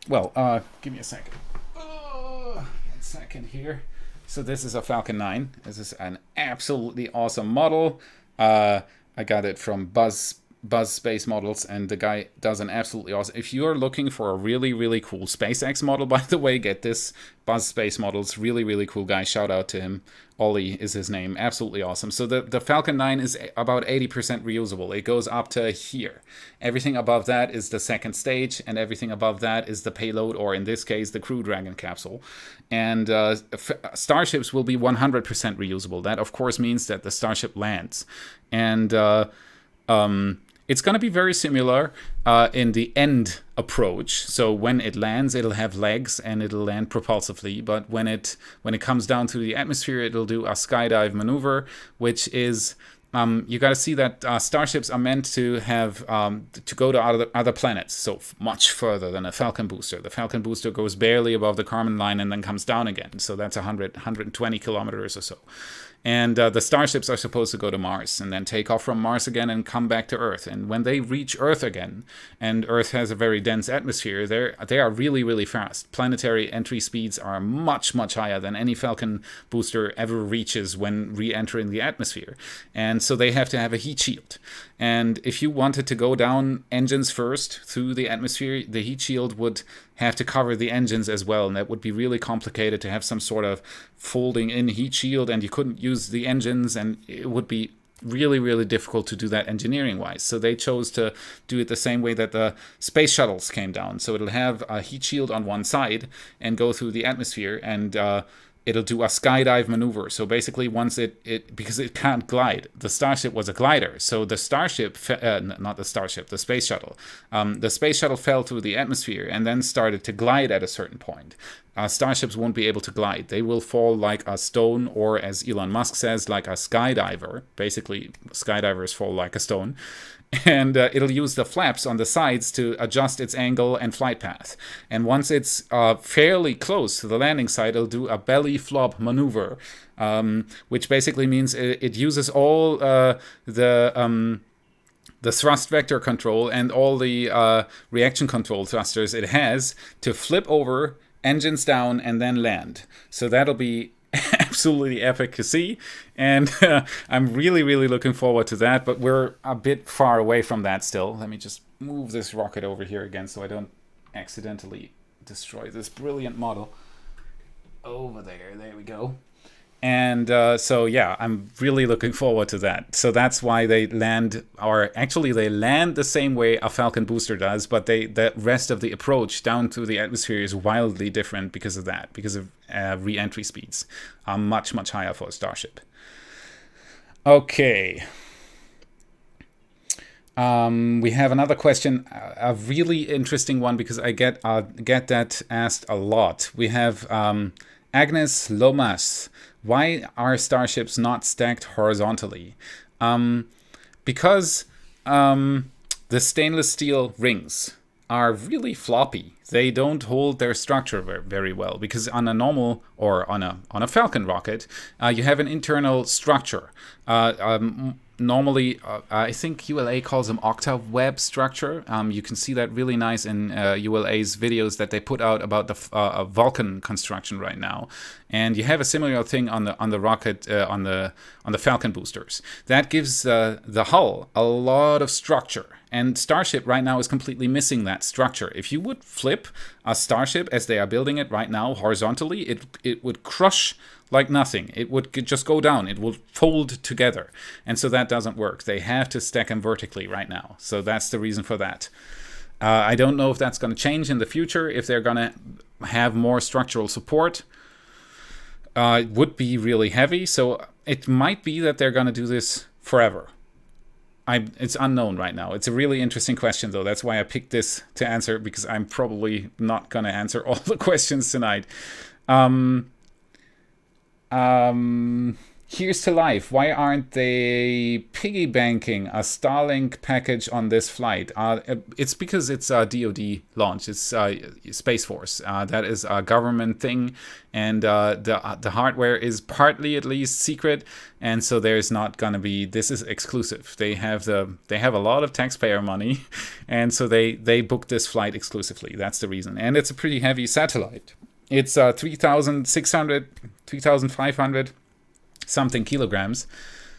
Well, give me a second. 1 second here. So this is a Falcon 9. This is an absolutely awesome model. I got it from Buzz Space Models, and the guy does an absolutely awesome... If you're looking for a really, really cool SpaceX model, by the way, get this. Buzz Space Models, really, really cool guy. Shout out to him. Ollie is his name. Absolutely awesome. So the Falcon 9 is about 80% reusable. It goes up to here. Everything above that is the second stage, and everything above that is the payload, or in this case, the Crew Dragon capsule. And Starships will be 100% reusable. That, of course, means that the Starship lands. And it's going to be very similar in the end approach. So when it lands, it'll have legs and it'll land propulsively. But when it comes down through the atmosphere, it'll do a skydive maneuver, which is you got to see that starships are meant to have to go to other planets, so much further than a Falcon booster. The Falcon booster goes barely above the Kármán line and then comes down again. So that's 120 kilometers or so. And the starships are supposed to go to Mars and then take off from Mars again and come back to Earth. And when they reach Earth again, and Earth has a very dense atmosphere, they are really, really fast. Planetary entry speeds are much, much higher than any Falcon booster ever reaches when re-entering the atmosphere. And so they have to have a heat shield. And if you wanted to go down engines first through the atmosphere, the heat shield would have to cover the engines as well, and that would be really complicated to have some sort of folding in heat shield, and you couldn't use the engines, and it would be really, really difficult to do that engineering wise. So they chose to do it the same way that the space shuttles came down. So it'll have a heat shield on one side and go through the atmosphere, and it'll do a skydive maneuver. So basically, once because it can't glide, the Starship was a glider. So the Starship, the Space Shuttle. The Space Shuttle fell through the atmosphere and then started to glide at a certain point. Starships won't be able to glide. They will fall like a stone, or as Elon Musk says, like a skydiver. Basically, skydivers fall like a stone. And it'll use the flaps on the sides to adjust its angle and flight path. And once it's fairly close to the landing site, it'll do a belly flop maneuver, which basically means it uses all the thrust vector control and all the reaction control thrusters it has to flip over, engines down, and then land. So that'll be absolutely epic to see. And I'm really, really looking forward to that. But we're a bit far away from that still. Let me just move this rocket over here again so I don't accidentally destroy this brilliant model. Over there. There we go. And so, yeah, I'm really looking forward to that. So that's why they land, or actually they land the same way a Falcon booster does, but the rest of the approach down to the atmosphere is wildly different because of that, because of re-entry speeds are much, much higher for a Starship. Okay. We have another question, a really interesting one, because I get that asked a lot. We have Agnes Lomas. Why are starships not stacked horizontally? Because the stainless steel rings are really floppy. They don't hold their structure very well, because on a normal, or on a Falcon rocket, you have an internal structure. Normally, I think ULA calls them octave web structure. You can see that really nice in ULA's videos that they put out about the Vulcan construction right now. And you have a similar thing on the rocket on the Falcon boosters. That gives the hull a lot of structure. And Starship right now is completely missing that structure. If you would flip a Starship as they are building it right now horizontally, it would crush like nothing. It would just go down. It will fold together. And so that doesn't work. They have to stack them vertically right now. So that's the reason for that. I don't know if that's going to change in the future, if they're going to have more structural support. It would be really heavy. So it might be that they're going to do this forever. It's unknown right now. It's a really interesting question, though. That's why I picked this to answer, because I'm probably not going to answer all the questions tonight. Here's to life. Why aren't they piggy banking a Starlink package on this flight? It's because it's a DoD launch. It's Space Force. That is a government thing, and the hardware is partly, at least, secret. And so there's not gonna be. This is exclusive. They have a lot of taxpayer money, and so they booked this flight exclusively. That's the reason. And it's a pretty heavy satellite. It's 3,600, 3,500 something kilograms.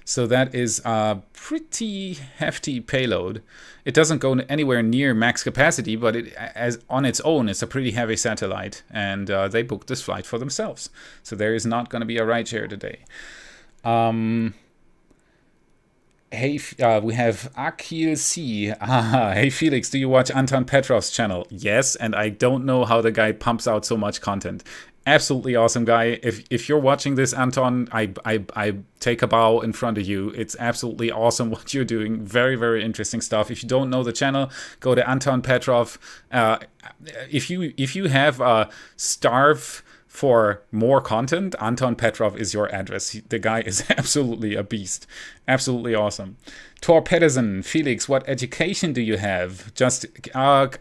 So that is a pretty hefty payload. It doesn't go anywhere near max capacity, but as on its own, it's a pretty heavy satellite. And they booked this flight for themselves. So there is not going to be a ride share today. Hey, we have Akil C. Hey, Felix, do you watch Anton Petrov's channel? Yes, and I don't know how the guy pumps out so much content. Absolutely awesome guy. If you're watching this, Anton, I take a bow in front of you. It's absolutely awesome what you're doing. Very, very interesting stuff. If you don't know the channel, go to Anton Petrov. If you have a starve for more content, Anton Petrov is your address. The guy is absolutely a beast. Absolutely awesome. Tor Pedersen, Felix, what education do you have? Just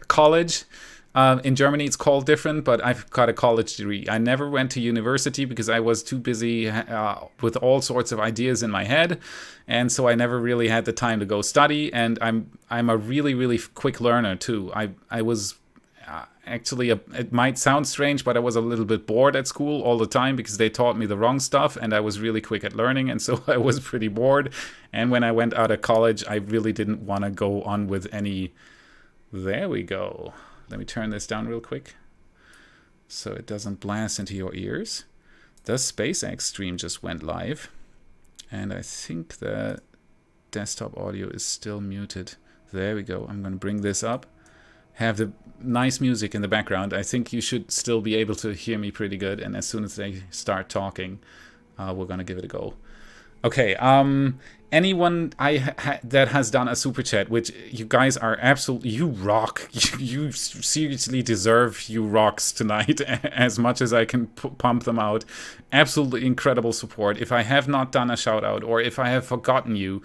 college. In Germany, it's called different, but I've got a college degree. I never went to university because I was too busy with all sorts of ideas in my head, and so I never really had the time to go study. And I'm a really, really quick learner too. I was actually, it might sound strange, but I was a little bit bored at school all the time because they taught me the wrong stuff, and I was really quick at learning, and so I was pretty bored. And when I went out of college, I really didn't want to go on with any. There we go. Let me turn this down real quick so it doesn't blast into your ears. The SpaceX stream just went live, and I think the desktop audio is still muted. There we go. I'm going to bring this up. Have the nice music in the background. I think you should still be able to hear me pretty good, and as soon as they start talking, we're going to give it a go. Okay, anyone that has done a super chat, which you guys are absolutely, you rock. You seriously deserve you rocks tonight as much as I can pump them out. Absolutely incredible support. If I have not done a shout out, or if I have forgotten you,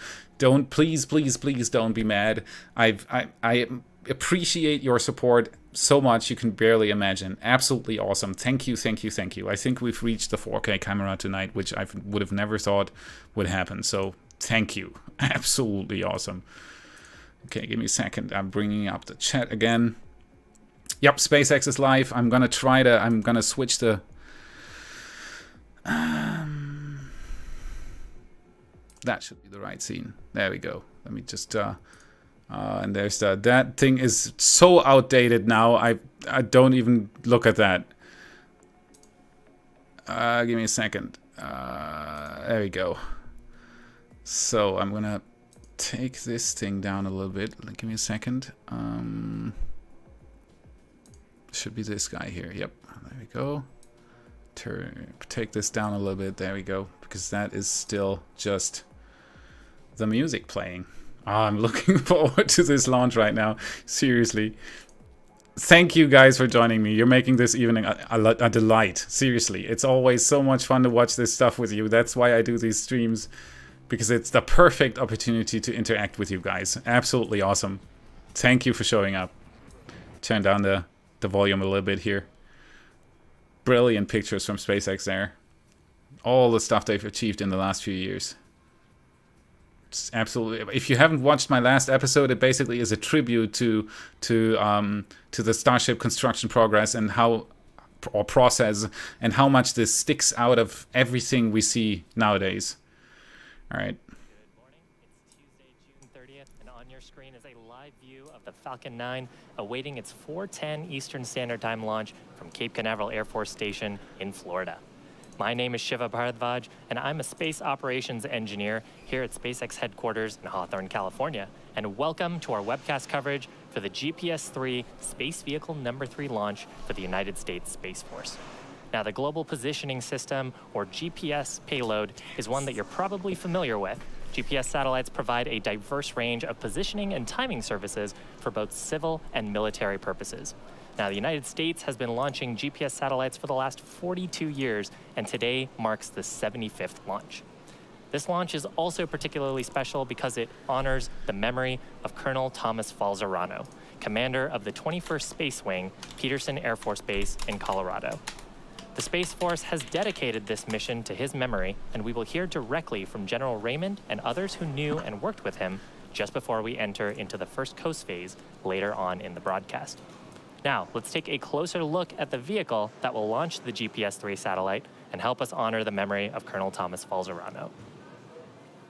please don't be mad. I appreciate your support so much you can barely imagine. Absolutely awesome. Thank you. I think we've reached the 4K camera tonight, which I would have never thought would happen. So thank you. Absolutely awesome. Okay, give me a second. I'm bringing up the chat again. Yep, SpaceX is live. I'm gonna switch the That should be the right scene. There we go. Let me just and there's that thing is so outdated now. I don't even look at that. Give me a second. There we go. So I'm gonna take this thing down a little bit. Give me a second. Should be this guy here. Yep. There we go. Take this down a little bit. There we go. Because that is still just the music playing. I'm looking forward to this launch right now. Seriously. Thank you guys for joining me. You're making this evening a delight. Seriously. It's always so much fun to watch this stuff with you. That's why I do these streams. Because it's the perfect opportunity to interact with you guys. Absolutely awesome. Thank you for showing up. Turn down the volume a little bit here. Brilliant pictures from SpaceX there. All the stuff they've achieved in the last few years. It's absolutely. If you haven't watched my last episode, it basically is a tribute to the Starship construction progress and process and how much this sticks out of everything we see nowadays. All right. Good morning. It's Tuesday, June 30th, and on your screen is a live view of the Falcon 9 awaiting its 4:10 Eastern Standard Time launch from Cape Canaveral Air Force Station in Florida. My name is Shiva Bharadwaj, and I'm a space operations engineer here at SpaceX headquarters in Hawthorne, California. And welcome to our webcast coverage for the GPS-3 Space Vehicle number 3 launch for the United States Space Force. Now, the Global Positioning System, or GPS payload, is one that you're probably familiar with. GPS satellites provide a diverse range of positioning and timing services for both civil and military purposes. Now, the United States has been launching GPS satellites for the last 42 years, and today marks the 75th launch. This launch is also particularly special because it honors the memory of Colonel Thomas Falzarano, commander of the 21st Space Wing, Peterson Air Force Base in Colorado. The Space Force has dedicated this mission to his memory, and we will hear directly from General Raymond and others who knew and worked with him just before we enter into the first coast phase later on in the broadcast. Now, let's take a closer look at the vehicle that will launch the GPS-3 satellite and help us honor the memory of Colonel Thomas Falzarano.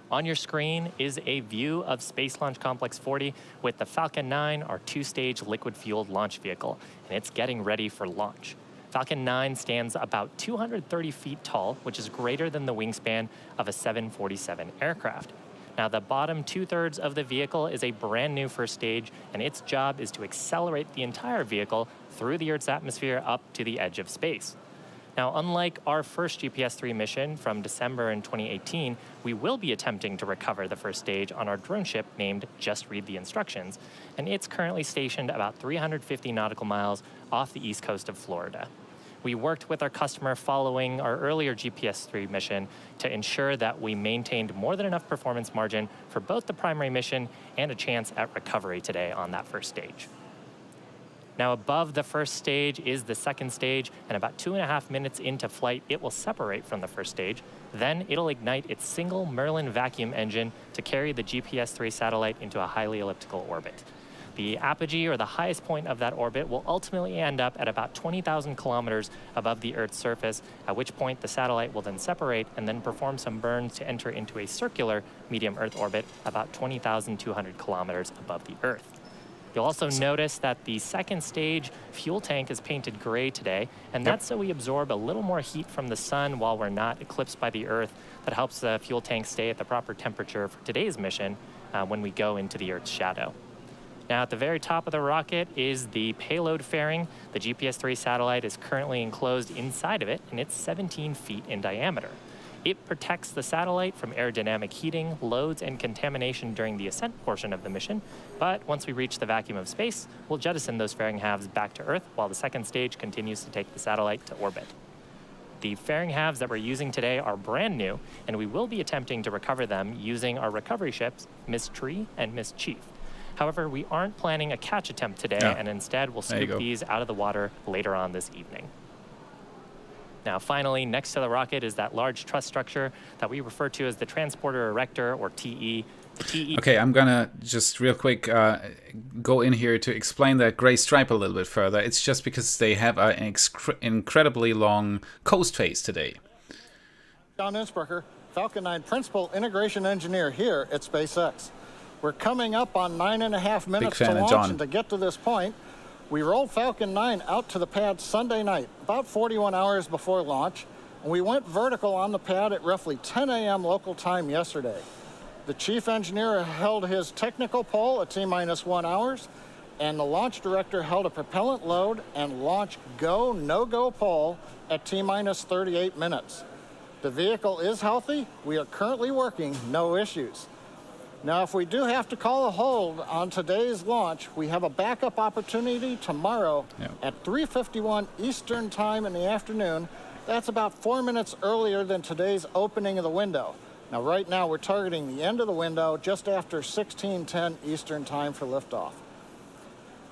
On your screen is a view of Space Launch Complex 40 with the Falcon 9, our 2-stage liquid-fueled launch vehicle, and it's getting ready for launch. Falcon 9 stands about 230 feet tall, which is greater than the wingspan of a 747 aircraft. Now, the bottom 2/3 of the vehicle is a brand new first stage, and its job is to accelerate the entire vehicle through the Earth's atmosphere up to the edge of space. Now, unlike our first GPS-3 mission from December in 2018, we will be attempting to recover the first stage on our drone ship named Just Read the Instructions, and it's currently stationed about 350 nautical miles off the east coast of Florida. We worked with our customer following our earlier GPS-3 mission to ensure that we maintained more than enough performance margin for both the primary mission and a chance at recovery today on that first stage. Now, above the first stage is the second stage, and about 2.5 minutes into flight, it will separate from the first stage. Then it'll ignite its single Merlin vacuum engine to carry the GPS-3 satellite into a highly elliptical orbit. The apogee, or the highest point of that orbit, will ultimately end up at about 20,000 kilometers above the Earth's surface, at which point the satellite will then separate and then perform some burns to enter into a circular medium Earth orbit about 20,200 kilometers above the Earth. You'll also notice that the second stage fuel tank is painted gray today, and that's so we absorb a little more heat from the sun while we're not eclipsed by the Earth. That helps the fuel tank stay at the proper temperature for today's mission when we go into the Earth's shadow. Now, at the very top of the rocket is the payload fairing. The GPS-3 satellite is currently enclosed inside of it, and it's 17 feet in diameter. It protects the satellite from aerodynamic heating, loads, and contamination during the ascent portion of the mission. But once we reach the vacuum of space, we'll jettison those fairing halves back to Earth while the second stage continues to take the satellite to orbit. The fairing halves that we're using today are brand new, and we will be attempting to recover them using our recovery ships, Miss Tree and Miss Chief. However, we aren't planning a catch attempt today, and instead we'll scoop these out of the water later on this evening. Now, finally, next to the rocket is that large truss structure that we refer to as the Transporter Erector, or TE. Okay, I'm gonna just real quick go in here to explain that gray stripe a little bit further. It's just because they have an incredibly long coast phase today. John Innsbrucker, Falcon 9 Principal Integration Engineer here at SpaceX. We're coming up on 9.5 minutes to launch, and to get to this point, we rolled Falcon 9 out to the pad Sunday night, about 41 hours before launch, and we went vertical on the pad at roughly 10 a.m. local time yesterday. The chief engineer held his technical poll at T-minus 1 hours, and the launch director held a propellant load and launch go, no-go poll at T-minus 38 minutes. The vehicle is healthy. We are currently working, no issues. Now, if we do have to call a hold on today's launch, we have a backup opportunity tomorrow at 3:51 Eastern time in the afternoon. That's about 4 minutes earlier than today's opening of the window. Now, right now, we're targeting the end of the window just after 16:10 Eastern time for liftoff.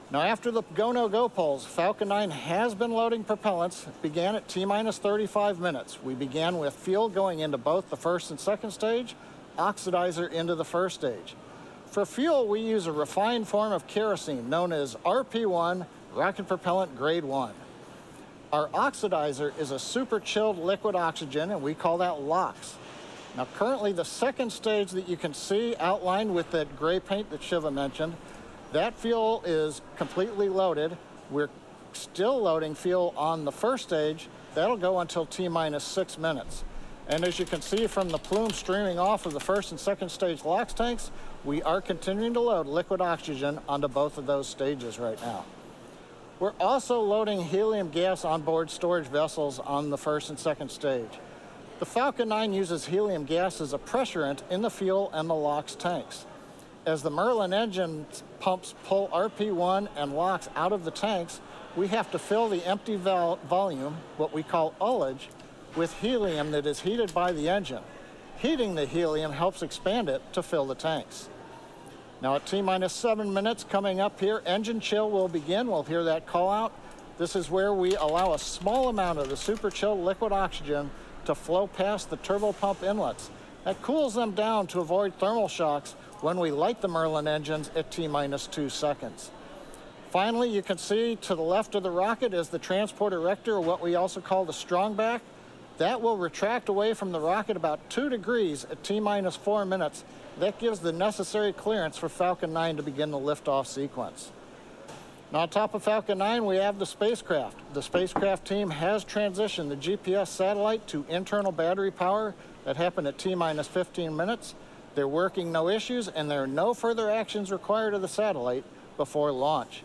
Now, after the go-no-go polls, Falcon 9 has been loading propellants, began at T-minus 35 minutes. We began with fuel going into both the first and second stage, oxidizer into the first stage. For fuel, we use a refined form of kerosene known as RP1, rocket propellant grade 1. Our oxidizer is a super chilled liquid oxygen, and we call that LOX. Now, currently, the second stage that you can see outlined with that gray paint that Shiva mentioned, that fuel is completely loaded. We're still loading fuel on the first stage. That'll go until T-minus 6 minutes. And as you can see from the plume streaming off of the first and second stage LOX tanks, we are continuing to load liquid oxygen onto both of those stages right now. We're also loading helium gas on board storage vessels on the first and second stage. The Falcon 9 uses helium gas as a pressurant in the fuel and the LOX tanks. As the Merlin engine pumps pull RP1 and LOX out of the tanks, we have to fill the empty volume, what we call ullage, with helium that is heated by the engine. Heating the helium helps expand it to fill the tanks. Now at T-minus 7 minutes coming up here, engine chill will begin. We'll hear that call out. This is where we allow a small amount of the super chilled liquid oxygen to flow past the turbopump inlets. That cools them down to avoid thermal shocks when we light the Merlin engines at T-minus 2 seconds. Finally, you can see to the left of the rocket is the transport erector, or what we also call the strongback. That will retract away from the rocket about 2 degrees at T-minus 4 minutes. That gives the necessary clearance for Falcon 9 to begin the liftoff sequence. Now on top of Falcon 9, we have the spacecraft. The spacecraft team has transitioned the GPS satellite to internal battery power. That happened at T-minus 15 minutes. They're working no issues, and there are no further actions required of the satellite before launch.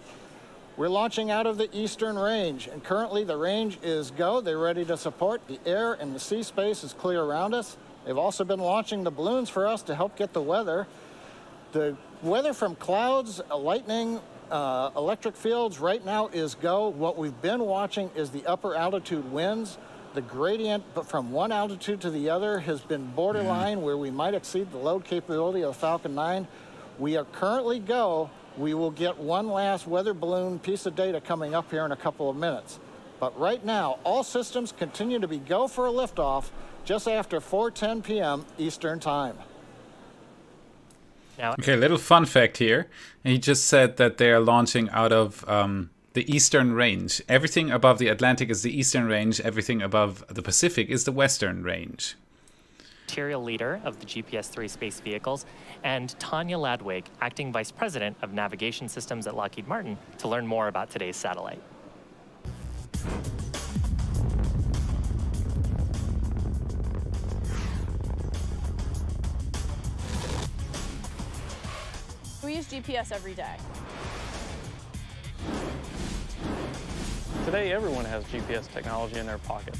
We're launching out of the eastern range, and currently the range is go. They're ready to support. The air and the sea space is clear around us. They've also been launching the balloons for us to help get the weather. The weather from clouds, lightning, electric fields right now is go. What we've been watching is the upper altitude winds. The gradient from one altitude to the other has been borderline where we might exceed the load capability of the Falcon 9. We are currently go. We will get one last weather balloon piece of data coming up here in a couple of minutes. But right now, all systems continue to be go for a liftoff just after 4:10 p.m. Eastern Time. Now, okay, little fun fact here. He just said that they are launching out of the eastern range. Everything above the Atlantic is the eastern range. Everything above the Pacific is the western range. Material leader of the GPS III space vehicles, and Tanya Ladwig, acting vice president of navigation systems at Lockheed Martin, to learn more about today's satellite. We use GPS every day. Today, everyone has GPS technology in their pocket.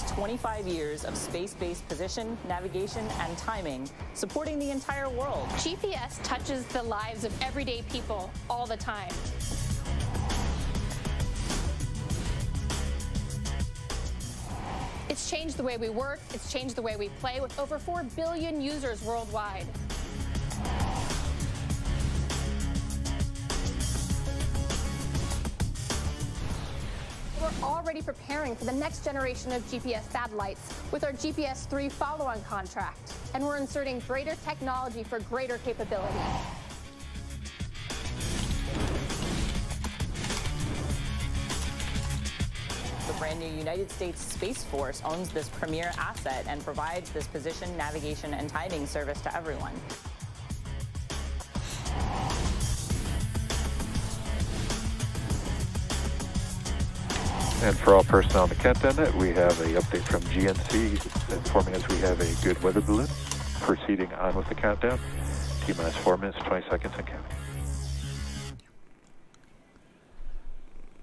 It's 25 years of space-based position, navigation, and timing, supporting the entire world. GPS touches the lives of everyday people all the time. It's changed the way we work, it's changed the way we play, with over 4 billion users worldwide. We're already preparing for the next generation of GPS satellites with our GPS III follow-on contract, and we're inserting greater technology for greater capability. The brand new United States Space Force owns this premier asset and provides this position, navigation, and timing service to everyone. And for all personnel on the countdown net, we have an update from GNC informing us we have a good weather balloon. Proceeding on with the countdown. T-minus 4 minutes, 20 seconds and counting.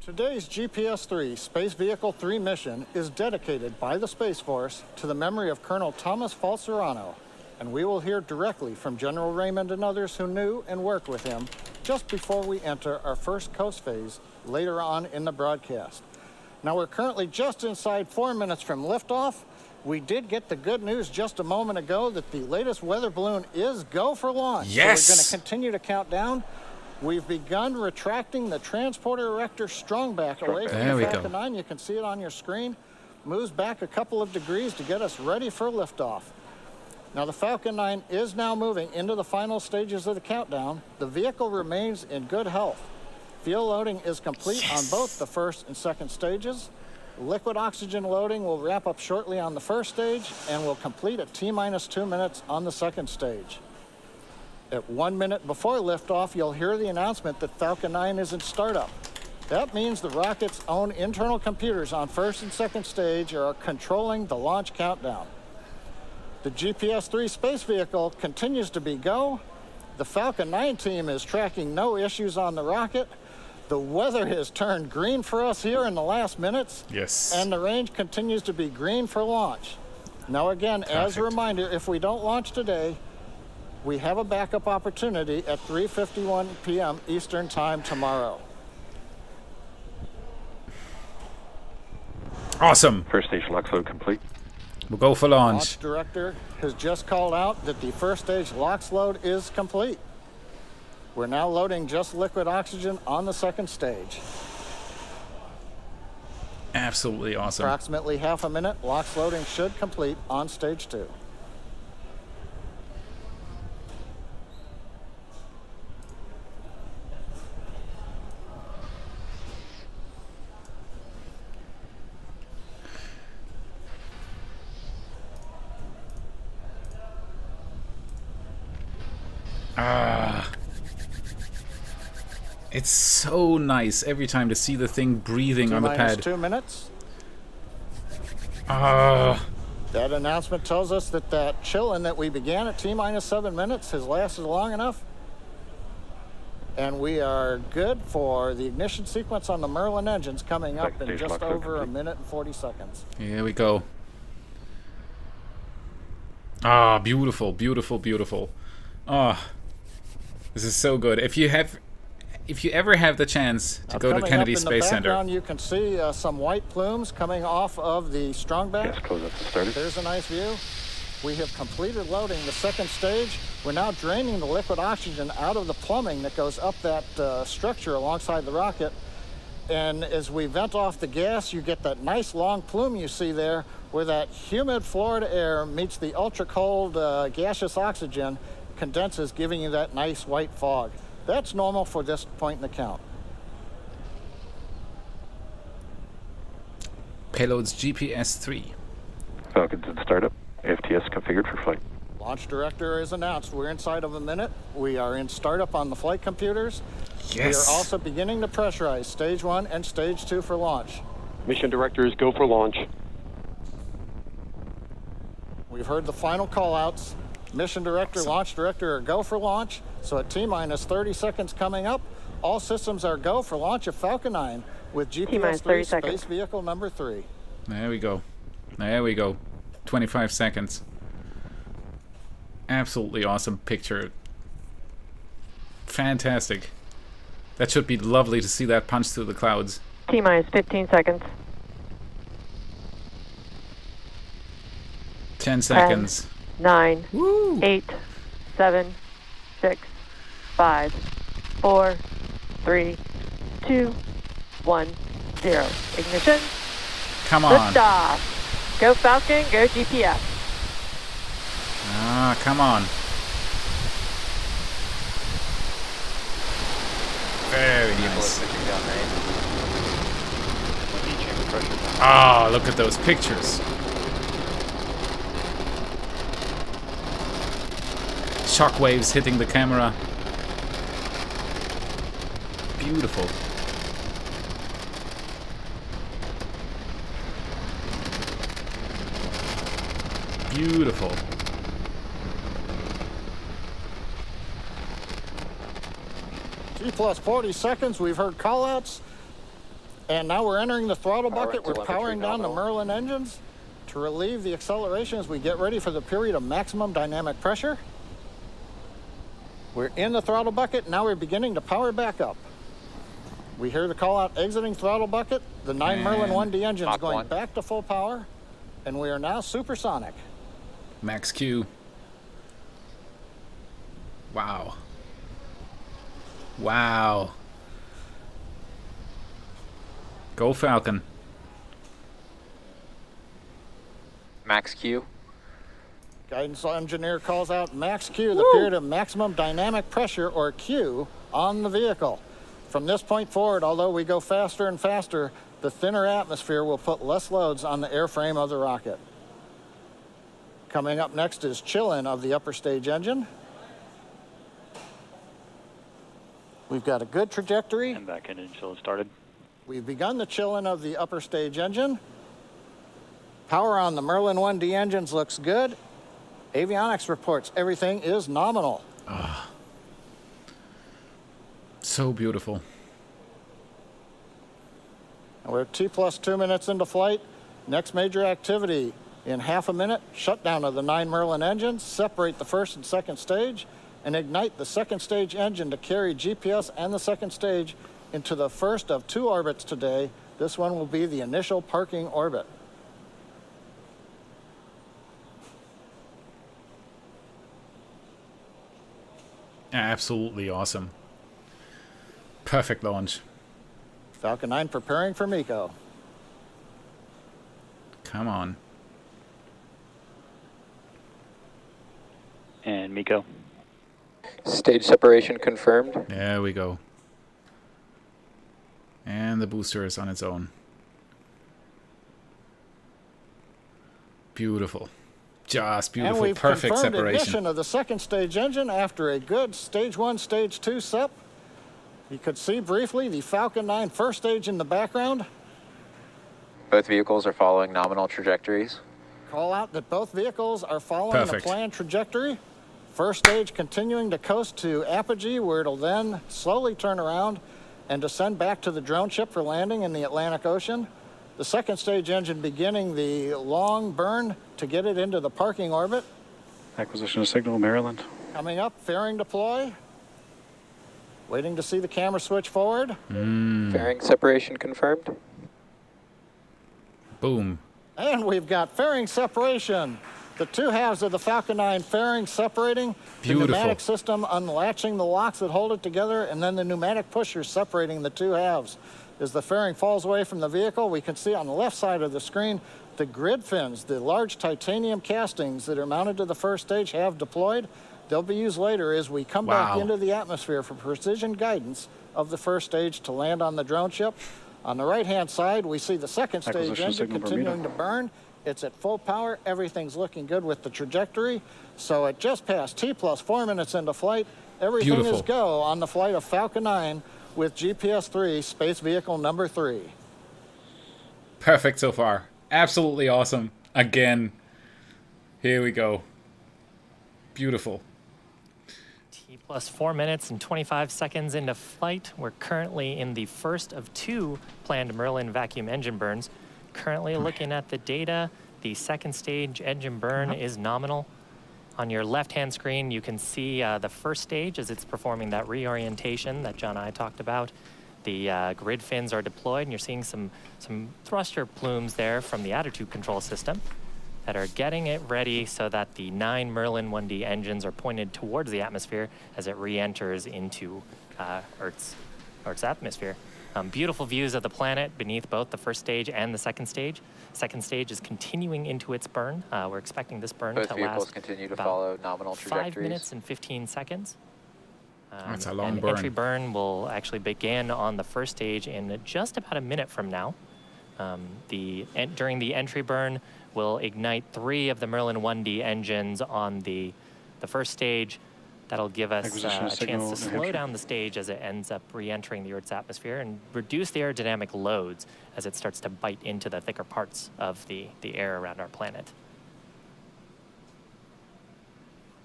Today's GPS-3 Space Vehicle 3 mission is dedicated by the Space Force to the memory of Colonel Thomas Falcerano, and we will hear directly from General Raymond and others who knew and worked with him just before we enter our first coast phase later on in the broadcast. Now, we're currently just inside 4 minutes from liftoff. We did get the good news just a moment ago that the latest weather balloon is go for launch. Yes! So we're going to continue to count down. We've begun retracting the transporter erector strongback away from the Falcon 9. You can see it on your screen. Moves back a couple of degrees to get us ready for liftoff. Now, the Falcon 9 is now moving into the final stages of the countdown. The vehicle remains in good health. Fuel loading is complete on both the first and second stages. Liquid oxygen loading will wrap up shortly on the first stage and will complete at T-minus 2 minutes on the second stage. At 1 minute before liftoff, you'll hear the announcement that Falcon 9 is in startup. That means the rocket's own internal computers on first and second stage are controlling the launch countdown. The GPS-3 space vehicle continues to be go. The Falcon 9 team is tracking no issues on the rocket. The weather has turned green for us here in the last minutes. Yes. And the range continues to be green for launch. Now again, as a reminder, if we don't launch today, we have a backup opportunity at 3:51 p.m. Eastern Time tomorrow. Awesome. First stage LOX load complete. We'll go for launch. Launch Director has just called out that the first stage LOX load is complete. We're now loading just liquid oxygen on the second stage. Absolutely awesome. Approximately half a minute, LOX loading should complete on stage 2. It's so nice every time to see the thing breathing on the pad. 2 minutes. Ah. That announcement tells us that that chilling that we began at T-minus 7 minutes has lasted long enough. And we are good for the ignition sequence on the Merlin engines coming up in just over a minute and 40 seconds. Here we go. Ah, beautiful, beautiful, beautiful. Ah, this is so good. If you ever have the chance to go to Kennedy Space Center. In the background, you can see some white plumes coming off of the strongback. Yes, close up the starter. There's a nice view. We have completed loading the second stage. We're now draining the liquid oxygen out of the plumbing that goes up that structure alongside the rocket. And as we vent off the gas, you get that nice long plume you see there where that humid Florida air meets the ultra-cold gaseous oxygen, condenses, giving you that nice white fog. That's normal for this point in the count. Payload's GPS-3. Falcon's in startup. FTS configured for flight. Launch Director is announced. We're inside of a minute. We are in startup on the flight computers. Yes. We are also beginning to pressurize stage 1 and stage 2 for launch. Mission Director is go for launch. We've heard the final call-outs. Mission Director, Launch Director are go for launch. So at T-minus 30 seconds coming up, all systems are go for launch of Falcon 9 with GPS-3 Space Vehicle number 3. There we go. There we go. 25 seconds. Absolutely awesome picture. Fantastic. That should be lovely to see that punch through the clouds. T-minus 15 seconds. 10 seconds. 9, 8, 7, 6, 5, 4, 3, 2, 1, 0. Ignition. Come on. Liftoff. Go Falcon, go GPS. Ah, come on. Very nice. pressure. Ah, look at those pictures. Shockwaves hitting the camera. Beautiful. Beautiful. T plus 40 seconds, we've heard callouts, and now we're entering the throttle bucket. We're powering down the Merlin engines to relieve the acceleration as we get ready for the period of maximum dynamic pressure. We're in the throttle bucket, now we're beginning to power back up. We hear the call out exiting throttle bucket, the 9 Merlin 1D engines going back to full power, and we are now supersonic. Max Q. Wow. Wow. Go Falcon. Max Q. Guidance engineer calls out max Q, the period of maximum dynamic pressure, or Q, on the vehicle. From this point forward, although we go faster and faster, the thinner atmosphere will put less loads on the airframe of the rocket. Coming up next is chill-in of the upper stage engine. We've got a good trajectory. And back engine chill started. We've begun the chill-in of the upper stage engine. Power on the Merlin 1D engines looks good. Avionics reports everything is nominal. Ah. So beautiful. And we're T plus 2 minutes into flight. Next major activity in half a minute, shutdown of the 9 Merlin engines, separate the first and second stage, and ignite the second stage engine to carry GPS and the second stage into the first of 2 orbits today. This one will be the initial parking orbit. Absolutely awesome. Perfect launch. Falcon 9 preparing for MECO. Come on. And MECO. Stage separation confirmed. There we go. And the booster is on its own. Beautiful. Just beautiful. And we've Perfect confirmed separation. ignition of the second stage engine after a good stage 1, stage 2 SEP. You could see briefly the Falcon 9 first stage in the background. Both vehicles are following nominal trajectories. Call out that both vehicles are following a planned trajectory. First stage continuing to coast to apogee, where it'll then slowly turn around and descend back to the drone ship for landing in the Atlantic Ocean. The second stage engine beginning the long burn to get it into the parking orbit. Acquisition of signal, Maryland. Coming up, fairing deploy. Waiting to see the camera switch forward. Fairing separation confirmed. Boom. And we've got fairing separation. The 2 halves of the Falcon 9 fairing separating. Beautiful. The pneumatic system unlatching the locks that hold it together, and then the pneumatic pushers separating the 2 halves. As the fairing falls away from the vehicle, we can see on the left side of the screen the grid fins, the large titanium castings that are mounted to the first stage, have deployed. They'll be used later as we come back into the atmosphere for precision guidance of the first stage to land on the drone ship. On the right-hand side, we see the second stage engine continuing to burn. It's at full power. Everything's looking good with the trajectory. So at just past T plus 4 minutes into flight, everything is go on the flight of Falcon 9 with GPS 3, space vehicle number 3. Perfect so far. Absolutely awesome. Again. Here we go. Beautiful. T plus 4 minutes and 25 seconds into flight. We're currently in the first of 2 planned Merlin vacuum engine burns. Currently looking at the data, the second stage engine burn is nominal. On your left-hand screen, you can see the first stage as it's performing that reorientation that John and I talked about. The grid fins are deployed, and you're seeing some thruster plumes there from the attitude control system that are getting it ready so that the 9 Merlin 1D engines are pointed towards the atmosphere as it re-enters into Earth's atmosphere. Beautiful views of the planet beneath both the first stage and the second stage. Second stage is continuing into its burn. We're expecting this burn Both to vehicles last continue to about follow nominal 5 trajectories. minutes and 15 seconds. That's a long and burn. Entry burn will actually begin on the first stage in just about a minute from now. During the entry burn, we'll ignite 3 of the Merlin 1D engines on the first stage. That'll give us a chance to slow down the stage as it ends up re-entering the Earth's atmosphere and reduce the aerodynamic loads as it starts to bite into the thicker parts of the air around our planet.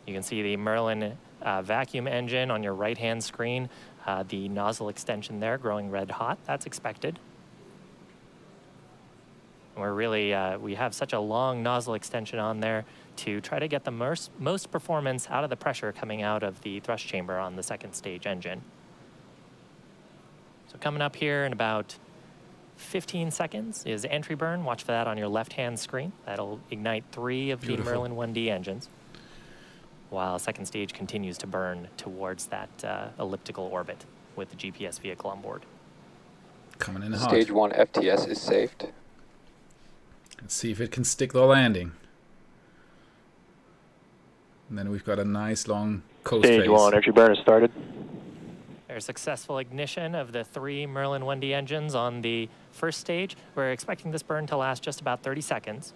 You can see the Merlin vacuum engine on your right-hand screen, the nozzle extension there growing red hot. That's expected. We're really, we have such a long nozzle extension on there to try to get the most performance out of the pressure coming out of the thrust chamber on the second stage engine. So coming up here in about 15 seconds is entry burn. Watch for that on your left-hand screen. That'll ignite 3 of the Merlin 1D engines, while second stage continues to burn towards that elliptical orbit with the GPS vehicle on board. Coming in hot. Stage 1 FTS is saved. Let's see if it can stick the landing. And then we've got a nice long coast phase. Stage 1 entry burn has started. There's successful ignition of the 3 Merlin 1D engines on the first stage. We're expecting this burn to last just about 30 seconds.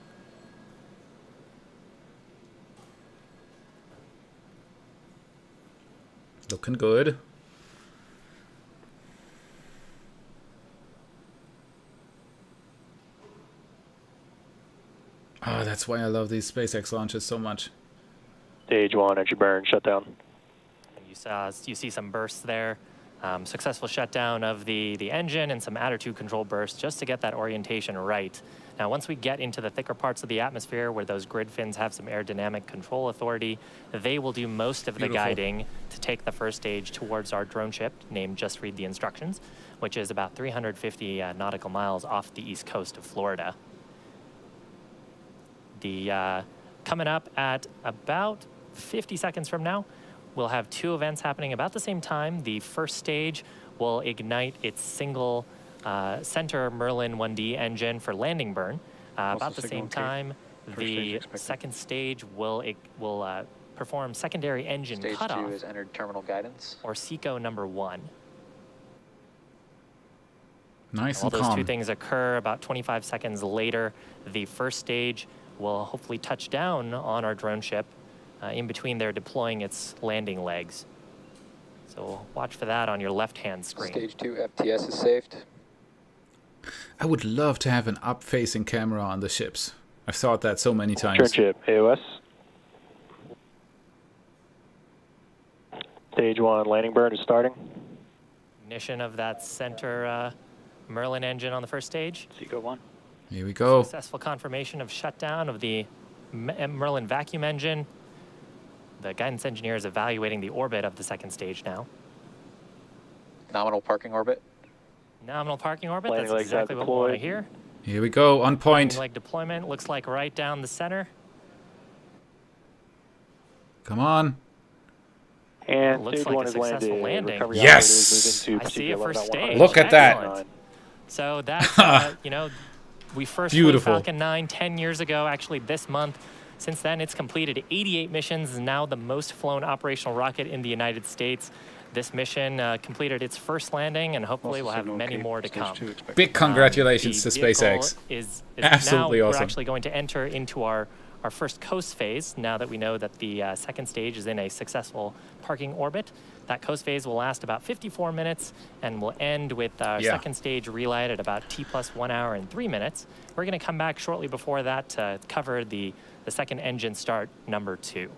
Looking good. Oh, that's why I love these SpaceX launches so much. Stage 1 entry burn shutdown. You see some bursts there. Successful shutdown of the engine and some attitude control bursts just to get that orientation right. Now, once we get into the thicker parts of the atmosphere where those grid fins have some aerodynamic control authority, they will do most of the guiding to take the first stage towards our drone ship, named Just Read the Instructions, which is about 350 nautical miles off the east coast of Florida. Coming up at about 50 seconds from now, we'll have 2 events happening about the same time. The first stage will ignite its single center Merlin 1D engine for landing burn. About the same time, the second stage will perform secondary engine cutoff. Stage 2 has entered terminal guidance. Or SECO number 1. Nice and calm. All those 2 things occur about 25 seconds later. The first stage will hopefully touch down on our drone ship. In between, they're deploying its landing legs. So watch for that on your left-hand screen. Stage 2 FTS is saved. I would love to have an up-facing camera on the ships. I've thought that so many times. Drone ship AOS. Stage 1 landing burn is starting. Ignition of that center Merlin engine on the first stage. SECO 1. Here we go. Successful confirmation of shutdown of the Merlin vacuum engine. The guidance engineer is evaluating the orbit of the second stage now. Nominal parking orbit. Nominal parking orbit. Landing That's exactly what we want to hear. Here we go, on point. Landing leg deployment looks like right down the center. Come on. And looks stage like 1 a is successful landed. landing. Yes! I see it first stage. Look at that. So that's, you know, we first flew Falcon 9 10 years ago, actually this month. Since then, it's completed 88 missions, and now the most flown operational rocket in the United States. This mission completed its first landing, and hopefully we'll have many more to come. Big congratulations to SpaceX. Absolutely now awesome. We're actually going to enter into our first coast phase now that we know that the second stage is in a successful parking orbit. That coast phase will last about 54 minutes and will end with our second stage relight at about T+1 hour and 3 minutes. We're going to come back shortly before that to cover the second engine start number 2.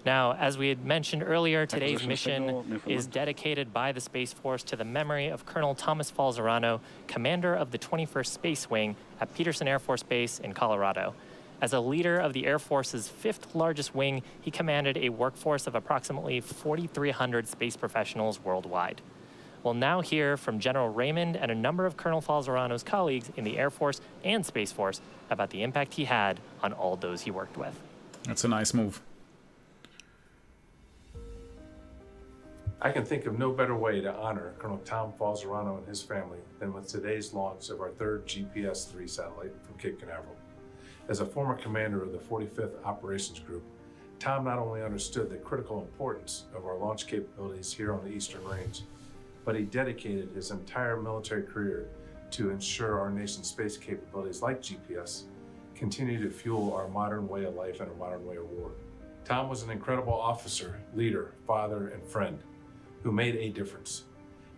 Now, as we had mentioned earlier, today's mission is dedicated by the Space Force to the memory of Colonel Thomas Falzerano, commander of the 21st Space Wing at Peterson Air Force Base in Colorado. As a leader of the Air Force's 5th largest wing, he commanded a workforce of approximately 4,300 space professionals worldwide. We'll now hear from General Raymond and a number of Colonel Falzerano's colleagues in the Air Force and Space Force about the impact he had on all those he worked with. That's a nice move. I can think of no better way to honor Colonel Tom Falzerano and his family than with today's launch of our 3rd GPS-3 satellite from Cape Canaveral. As a former commander of the 45th Operations Group, Tom not only understood the critical importance of our launch capabilities here on the Eastern Range, but he dedicated his entire military career to ensure our nation's space capabilities like GPS continue to fuel our modern way of life and our modern way of war. Tom was an incredible officer, leader, father, and friend who made a difference.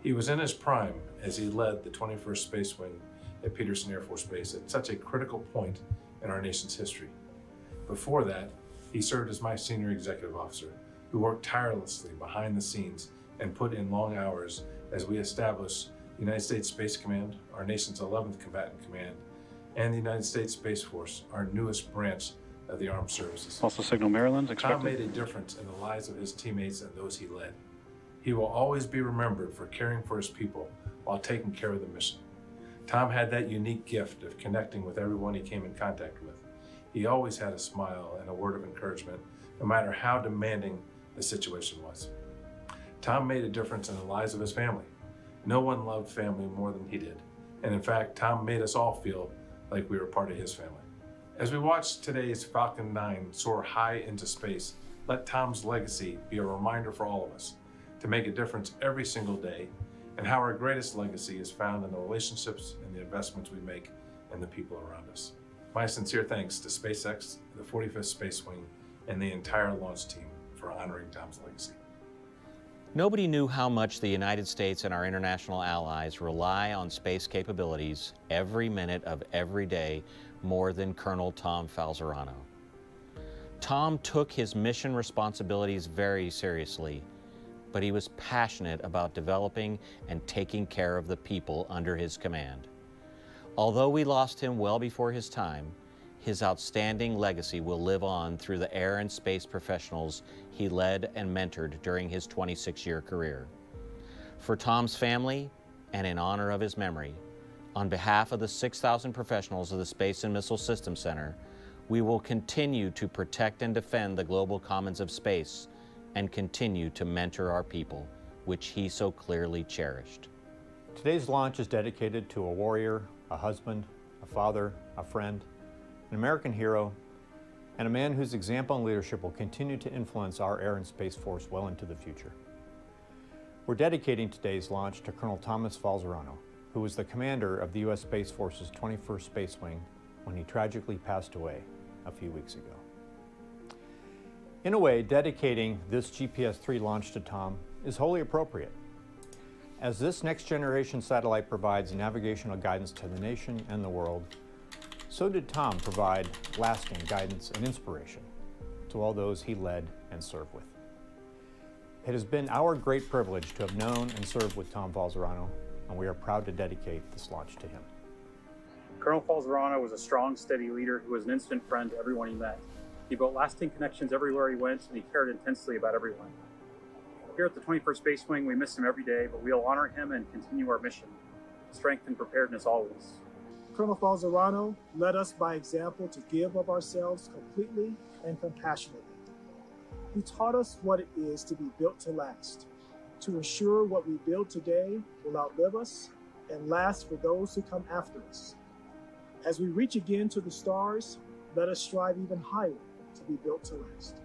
He was in his prime as he led the 21st Space Wing at Peterson Air Force Base at such a critical point in our nation's history. Before that, he served as my senior executive officer, who worked tirelessly behind the scenes and put in long hours as we established the United States Space Command, our nation's 11th Combatant Command, and the United States Space Force, our newest branch of the armed services. Also signal Maryland's expected. Tom made a difference in the lives of his teammates and those he led. He will always be remembered for caring for his people while taking care of the mission. Tom had that unique gift of connecting with everyone he came in contact with. He always had a smile and a word of encouragement, no matter how demanding the situation was. Tom made a difference in the lives of his family. No one loved family more than he did. And in fact, Tom made us all feel like we were part of his family. As we watch today's Falcon 9 soar high into space, let Tom's legacy be a reminder for all of us to make a difference every single day, and how our greatest legacy is found in the relationships and the investments we make in the people around us. My sincere thanks to SpaceX, the 45th Space Wing, and the entire launch team for honoring Tom's legacy. Nobody knew how much the United States and our international allies rely on space capabilities every minute of every day more than Colonel Tom Falzarano. Tom took his mission responsibilities very seriously, but he was passionate about developing and taking care of the people under his command. Although we lost him well before his time, his outstanding legacy will live on through the air and space professionals he led and mentored during his 26-year career. For Tom's family, and in honor of his memory, on behalf of the 6,000 professionals of the Space and Missile Systems Center, we will continue to protect and defend the global commons of space and continue to mentor our people, which he so clearly cherished. Today's launch is dedicated to a warrior, a husband, a father, a friend, an American hero, and a man whose example and leadership will continue to influence our Air and Space Force well into the future. We're dedicating today's launch to Colonel Thomas Falzarano, who was the commander of the U.S. Space Force's 21st Space Wing when he tragically passed away a few weeks ago. In a way, dedicating this GPS-3 launch to Tom is wholly appropriate, as this next-generation satellite provides navigational guidance to the nation and the world. So did Tom provide lasting guidance and inspiration to all those he led and served with. It has been our great privilege to have known and served with Tom Falzarano, and we are proud to dedicate this launch to him. Colonel Falzarano was a strong, steady leader who was an instant friend to everyone he met. He built lasting connections everywhere he went, and he cared intensely about everyone. Here at the 21st Space Wing, we miss him every day, but we'll honor him and continue our mission. Strength and preparedness always. Colonel Falzarano led us by example to give of ourselves completely and compassionately. He taught us what it is to be built to last, to ensure what we build today will outlive us and last for those who come after us. As we reach again to the stars, let us strive even higher to be built to last.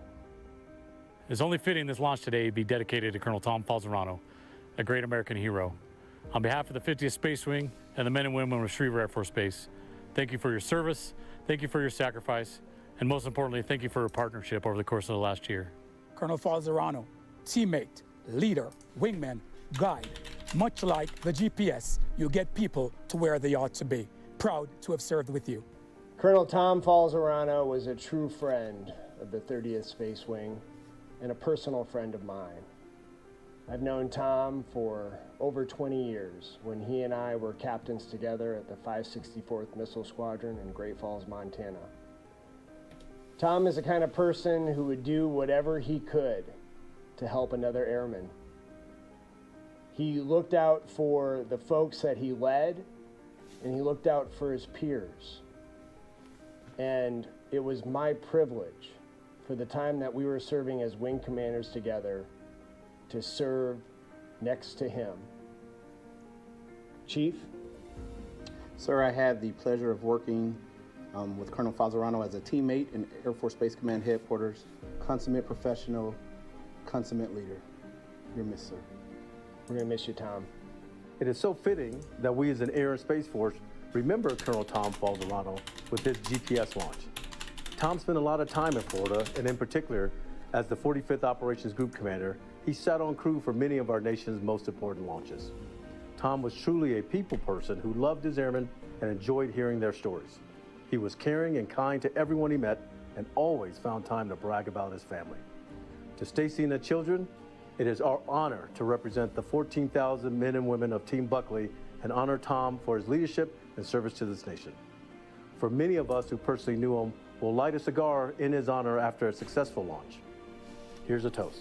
It's only fitting this launch today be dedicated to Colonel Tom Falzarano, a great American hero. On behalf of the 50th Space Wing and the men and women of Schriever Air Force Base, thank you for your service, thank you for your sacrifice, and most importantly, thank you for your partnership over the course of the last year. Colonel Falzarano, teammate, leader, wingman, guide. Much like the GPS, you get people to where they ought to be. Proud to have served with you. Colonel Tom Falzarano was a true friend of the 30th Space Wing and a personal friend of mine. I've known Tom for over 20 years when he and I were captains together at the 564th Missile Squadron in Great Falls, Montana. Tom is the kind of person who would do whatever he could to help another airman. He looked out for the folks that he led, and he looked out for his peers. And it was my privilege for the time that we were serving as wing commanders together to serve next to him. Chief? Sir, I had the pleasure of working with Colonel Falzarano as a teammate in Air Force Space Command headquarters. Consummate professional, consummate leader. You're missed, sir. We're gonna miss you, Tom. It is so fitting that we as an Air and Space Force remember Colonel Tom Falzarano with his GPS launch. Tom spent a lot of time in Florida, and in particular, as the 45th Operations Group Commander, he sat on crew for many of our nation's most important launches. Tom was truly a people person who loved his airmen and enjoyed hearing their stories. He was caring and kind to everyone he met and always found time to brag about his family. To Stacy and the children, it is our honor to represent the 14,000 men and women of Team Buckley and honor Tom for his leadership and service to this nation. For many of us who personally knew him, we'll light a cigar in his honor after a successful launch. Here's a toast.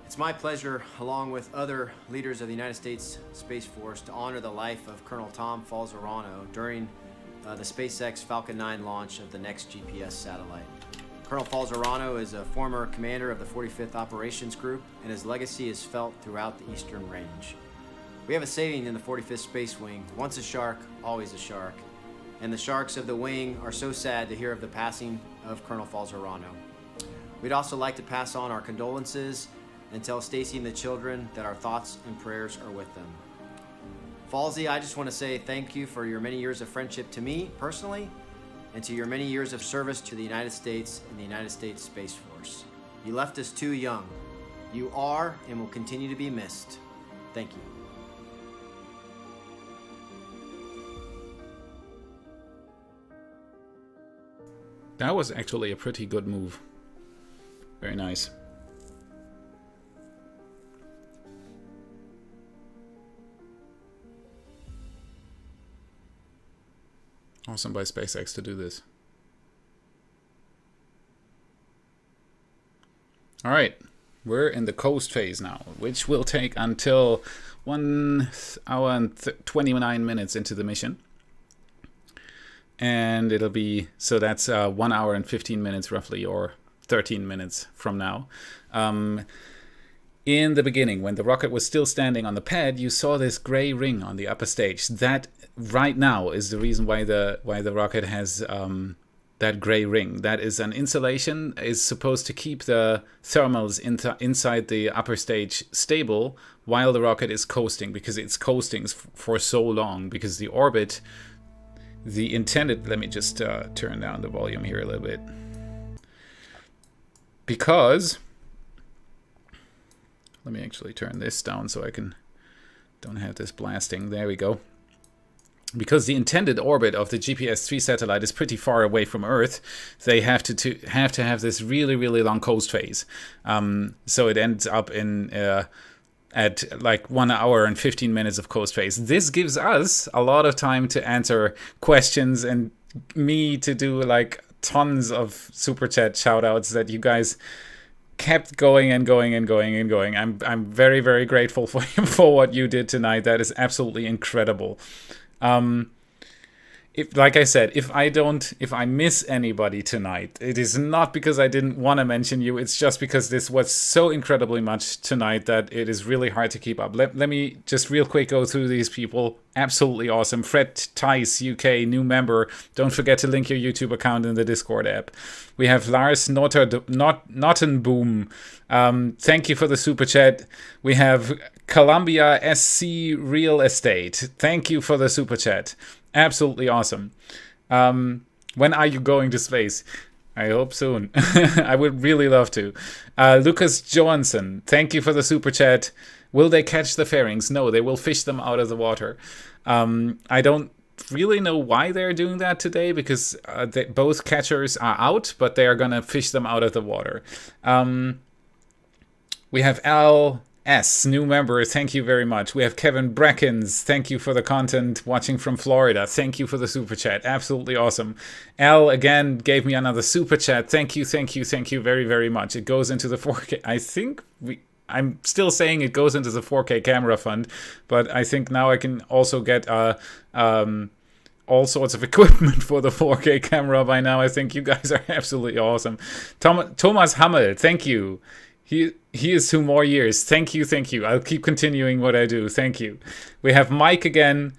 It's my pleasure, along with other leaders of the United States Space Force, to honor the life of Colonel Tom Falzarano during the SpaceX Falcon 9 launch of the next GPS satellite. Colonel Falzarano is a former commander of the 45th Operations Group, and his legacy is felt throughout the Eastern Range. We have a saying in the 45th Space Wing: once a shark, always a shark. And the sharks of the wing are so sad to hear of the passing of Colonel Falzarano. We'd also like to pass on our condolences and tell Stacy and the children that our thoughts and prayers are with them. Falsey, I just want to say thank you for your many years of friendship to me personally, and to your many years of service to the United States and the United States Space Force. You left us too young. You are and will continue to be missed. Thank you. That was actually a pretty good move. Very nice. Awesome by SpaceX to do this. All right, we're in the coast phase now, which will take until 1 hour and 29 minutes into the mission. And it'll be, so that's 1 hour and 15 minutes roughly, or 13 minutes from now. In the beginning, when the rocket was still standing on the pad, you saw this gray ring on the upper stage. That right now is the reason why the rocket has that gray ring. That is an insulation, is supposed to keep the thermals inside the upper stage stable while the rocket is coasting, because it's coasting for so long, because the orbit, the intended, let me just turn down the volume here a little bit. Because, let me actually turn this down so I don't have this blasting. There we go. Because the intended orbit of the GPS-3 satellite is pretty far away from Earth, they have to have this really, really long coast phase. So it ends up in at like 1 hour and 15 minutes of coast phase. This gives us a lot of time to answer questions and me to do like tons of super chat shoutouts that you guys kept going and going and going and going. I'm very, very grateful for what you did tonight. That is absolutely incredible. Like I said, if I miss anybody tonight, it is not because I didn't want to mention you. It's just because this was so incredibly much tonight that it is really hard to keep up. Let me just real quick go through these people. Absolutely awesome. Fred Tice, UK, new member. Don't forget to link your YouTube account in the Discord app. We have Lars Nottenboom. Thank you for the super chat. We have Columbia SC Real Estate. Thank you for the super chat. Absolutely awesome. When are you going to space? I hope soon. I would really love to. Lucas Johansson, thank you for the super chat. Will they catch the fairings? No, they will fish them out of the water. I don't really know why they're doing that today, because both catchers are out, but they are going to fish them out of the water. We have Al S, new member, thank you very much. We have Kevin Brackens, thank you for the content, watching from Florida. Thank you for the super chat, absolutely awesome. Al again gave me another super chat. Thank you very, very much. It goes into the 4K. I think I'm still saying it goes into the 4K camera fund, but I think now I can also get all sorts of equipment for the 4K camera by now. I think you guys are absolutely awesome. Thomas Hammel, thank you. He is 2 more years. Thank you. I'll keep continuing what I do. Thank you. We have Mike again.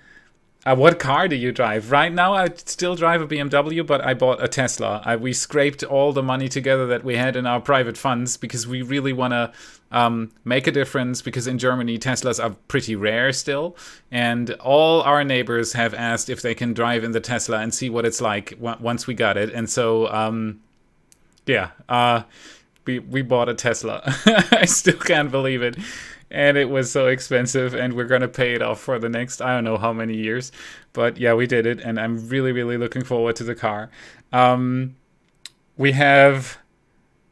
What car do you drive? Right now, I still drive a BMW, but I bought a Tesla. We scraped all the money together that we had in our private funds because we really want to make a difference, because in Germany Teslas are pretty rare still, and all our neighbors have asked if they can drive in the Tesla and see what it's like once we got it. And so we bought a Tesla. I still can't believe it, and it was so expensive, and we're gonna pay it off for the next I don't know how many years, but yeah, we did it, and I'm really looking forward to the car. We have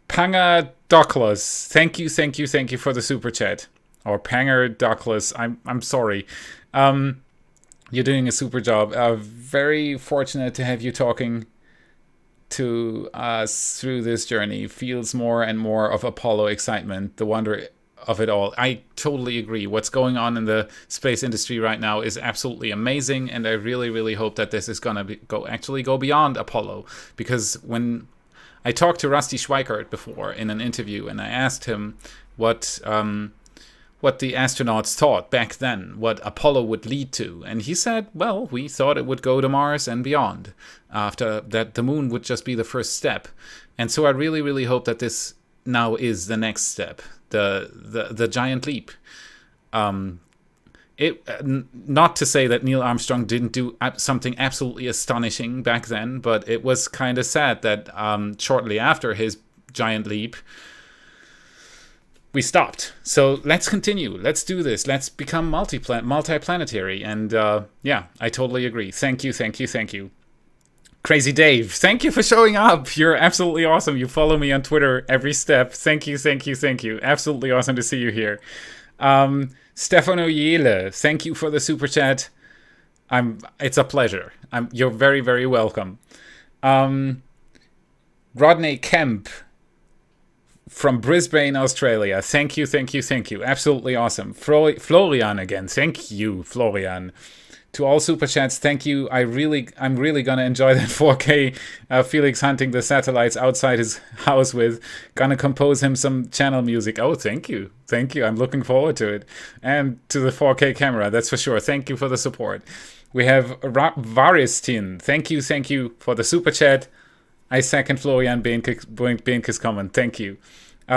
Panger Douglas. Thank you for the super chat. Or Panger Douglas. I'm sorry. You're doing a super job. Very fortunate to have you talking to us through this journey. Feels more and more of Apollo excitement, the wonder of it all. I totally agree. What's going on in the space industry right now is absolutely amazing, and I really hope that this is gonna go beyond Apollo, because when I talked to Rusty Schweikert before in an interview, and I asked him what the astronauts thought back then, what Apollo would lead to. And he said, well, we thought it would go to Mars and beyond. After that, the moon would just be the first step. And so I really hope that this now is the next step, the giant leap. Not to say that Neil Armstrong didn't do something absolutely astonishing back then, but it was kind of sad that shortly after his giant leap, we stopped. So let's continue. Let's do this. Let's become multiplanetary. And yeah, I totally agree. Thank you. Crazy Dave, thank you for showing up. You're absolutely awesome. You follow me on Twitter every step. Thank you. Absolutely awesome to see you here. Stefano Yele, thank you for the super chat. It's a pleasure. You're very welcome. Rodney Kemp from Brisbane, Australia. Thank you. Absolutely awesome. Florian again. Thank you, Florian. To all super chats, thank you. I'm really gonna enjoy that 4K Felix hunting the satellites outside his house with. Gonna compose him some channel music. Oh, thank you. I'm looking forward to it. And to the 4K camera, that's for sure. Thank you for the support. We have Varistin. Thank you for the super chat. I second Florian Behnke's comment. Thank you.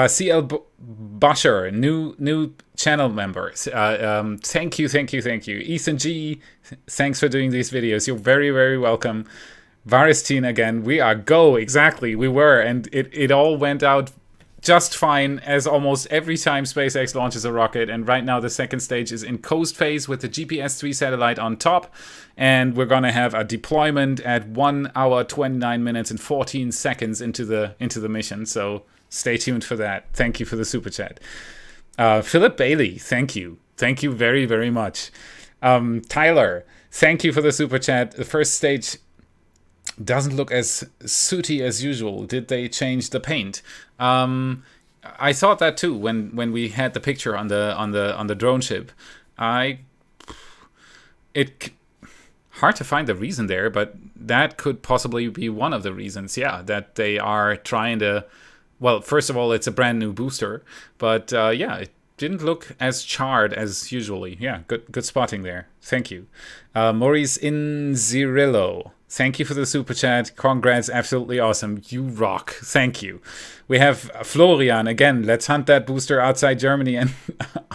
CL Busher, new channel member. Thank you. Ethan G, thanks for doing these videos. You're very welcome. Varistin again. We are go. Exactly. We were. And it all went out just fine, as almost every time SpaceX launches a rocket. And right now the second stage is in coast phase with the GPS-3 satellite on top. And we're going to have a deployment at 1 hour, 29 minutes and 14 seconds into the mission. So stay tuned for that. Thank you for the super chat. Philip Bailey, thank you. Thank you very much. Tyler, thank you for the super chat. The first stage doesn't look as sooty as usual. Did they change the paint? I thought that too when we had the picture on the drone ship. Hard to find the reason there, but that could possibly be one of the reasons. Yeah, that they are trying to. Well, first of all, it's a brand new booster, but yeah, it didn't look as charred as usually. Yeah, good spotting there. Thank you. Maurice Inzirillo, thank you for the super chat. Congrats, absolutely awesome. You rock. Thank you. We have Florian again. Let's hunt that booster outside Germany and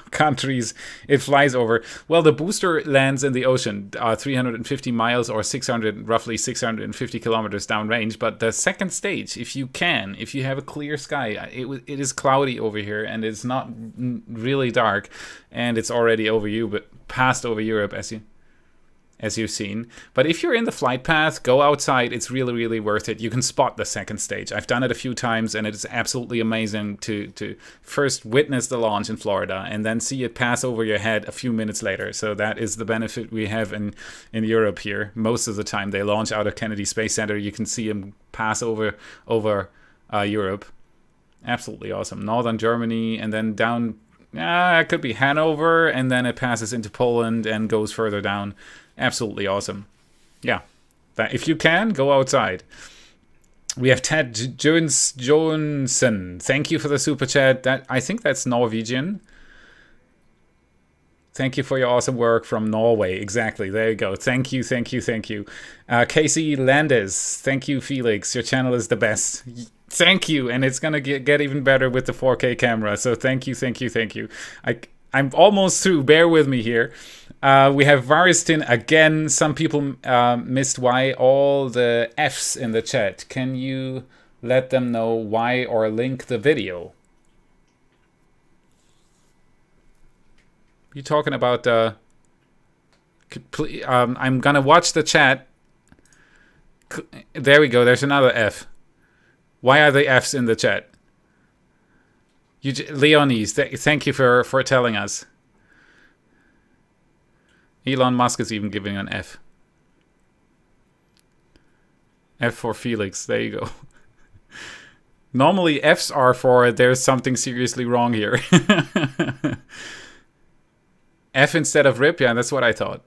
countries it flies over. Well, the booster lands in the ocean, 350 miles or roughly 650 kilometers downrange. But the second stage, if you have a clear sky, it is cloudy over here and it's not really dark, and it's already passed over Europe as you've seen. But if you're in the flight path, go outside. It's really worth it. You can spot the second stage. I've done it a few times, and it is absolutely amazing to first witness the launch in Florida and then see it pass over your head a few minutes later. So that is the benefit we have in Europe here. Most of the time they launch out of Kennedy Space Center. You can see them pass over Europe. Absolutely awesome. Northern Germany, and then down, it could be Hanover, and then it passes into Poland and goes further down. Absolutely awesome. Yeah. If you can, go outside. We have Ted Johnson. Thank you for the super chat. I think that's Norwegian. Thank you for your awesome work from Norway. Exactly. There you go. Thank you. Casey Landis. Thank you, Felix. Your channel is the best. Thank you, and it's gonna get even better with the 4K camera. So thank you. I'm almost through. Bear with me here. We have Varistin again. Some people missed why all the F's in the chat. Can you let them know why or link the video? You talking about? I'm gonna watch the chat. There we go. There's another F. Why are the F's in the chat? Leonis, thank you for telling us. Elon Musk is even giving an F. F for Felix. There you go. Normally F's are for there's something seriously wrong here. F instead of RIP? Yeah, that's what I thought.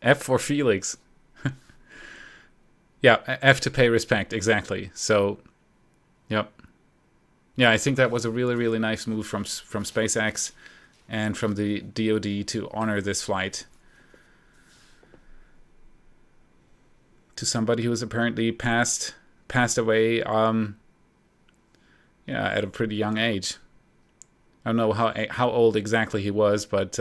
F for Felix. Yeah, F to pay respect, exactly. So, yep. Yeah, I think that was a really, really nice move from SpaceX and from the DoD to honor this flight to somebody who was apparently passed away, yeah, at a pretty young age. I don't know how old exactly he was, but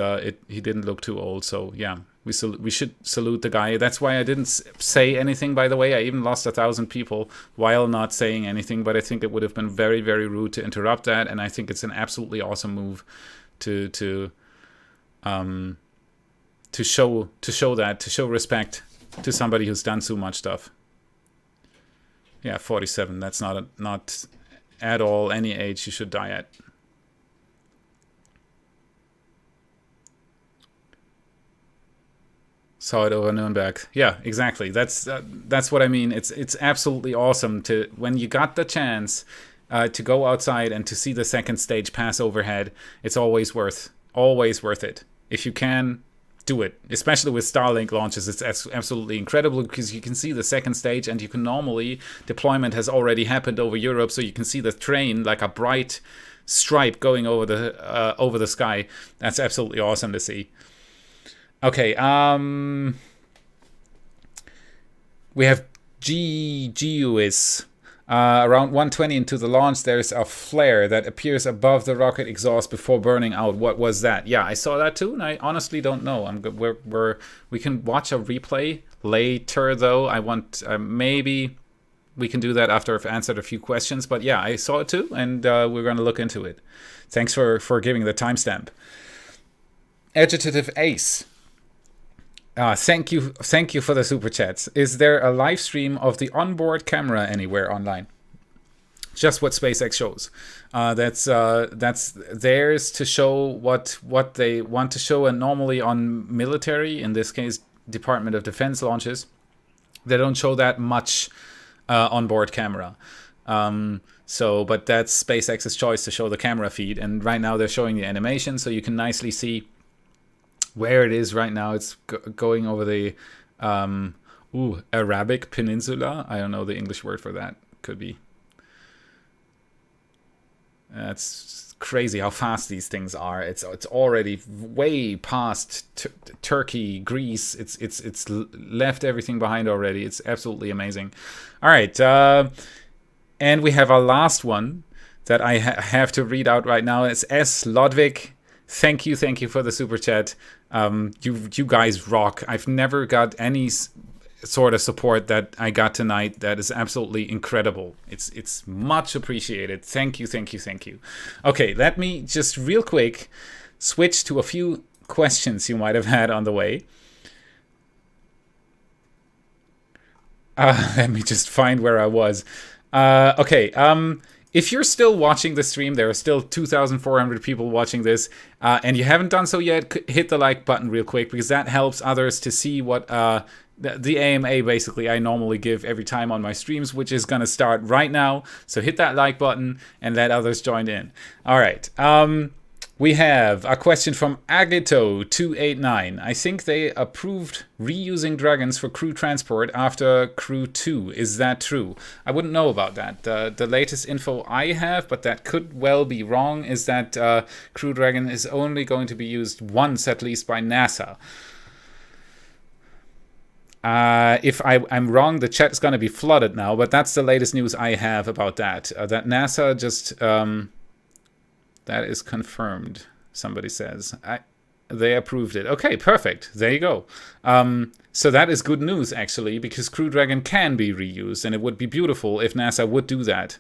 he didn't look too old. So yeah, we should salute the guy. That's why I didn't say anything, by the way. I even lost 1,000 people while not saying anything, but I think it would have been very, very rude to interrupt that, and I think it's an absolutely awesome move to show respect to somebody who's done so much stuff. Yeah, 47. That's not at all any age you should die at. Saw it over Nuremberg. Yeah, exactly. That's what I mean. It's absolutely awesome to when you got the chance to go outside and to see the second stage pass overhead. It's always worth it. If you can, do it. Especially with Starlink launches, it's absolutely incredible because you can see the second stage, and you can normally deployment has already happened over Europe, so you can see the train like a bright stripe going over the sky. That's absolutely awesome to see. Okay, we have GUIS. Around 120 into the launch, there's a flare that appears above the rocket exhaust before burning out. What was that? Yeah, I saw that too, and I honestly don't know. We can watch a replay later, though. I want maybe we can do that after I've answered a few questions. But yeah, I saw it too, and we're going to look into it. Thanks for giving the timestamp. Adjective Ace. Thank you for the super chats. Is there a live stream of the onboard camera anywhere online? Just what SpaceX shows. That's theirs to show what they want to show, and normally on military, in this case Department of Defense launches, they don't show that much onboard camera. But that's SpaceX's choice to show the camera feed, and right now they're showing the animation, so you can nicely see where it is right now. It's going over the Arabic Peninsula. I don't know the English word for that. Could be. It's crazy how fast these things are. It's already way past Turkey, Greece. It's left everything behind already. It's absolutely amazing. All right, and we have our last one that I have to read out right now. It's S. Lodvig. Thank you for the super chat. You guys rock. I've never got any sort of support that I got tonight. That is absolutely incredible. It's much appreciated. Thank you. Okay, let me just real quick switch to a few questions you might have had on the way. Let me just find where I was. Okay. If you're still watching the stream, there are still 2,400 people watching this, and you haven't done so yet, hit the like button real quick, because that helps others to see what the AMA basically I normally give every time on my streams, which is going to start right now. So hit that like button and let others join in. All right. We have a question from Agito289. I think they approved reusing Dragons for crew transport after Crew 2. Is that true? I wouldn't know about that. The latest info I have, but that could well be wrong, is that Crew Dragon is only going to be used once, at least by NASA. If I'm wrong, the chat is going to be flooded now, but that's the latest news I have about that. That NASA just... that is confirmed, somebody says. They approved it. Okay, perfect. There you go. So that is good news, actually, because Crew Dragon can be reused, and it would be beautiful if NASA would do that.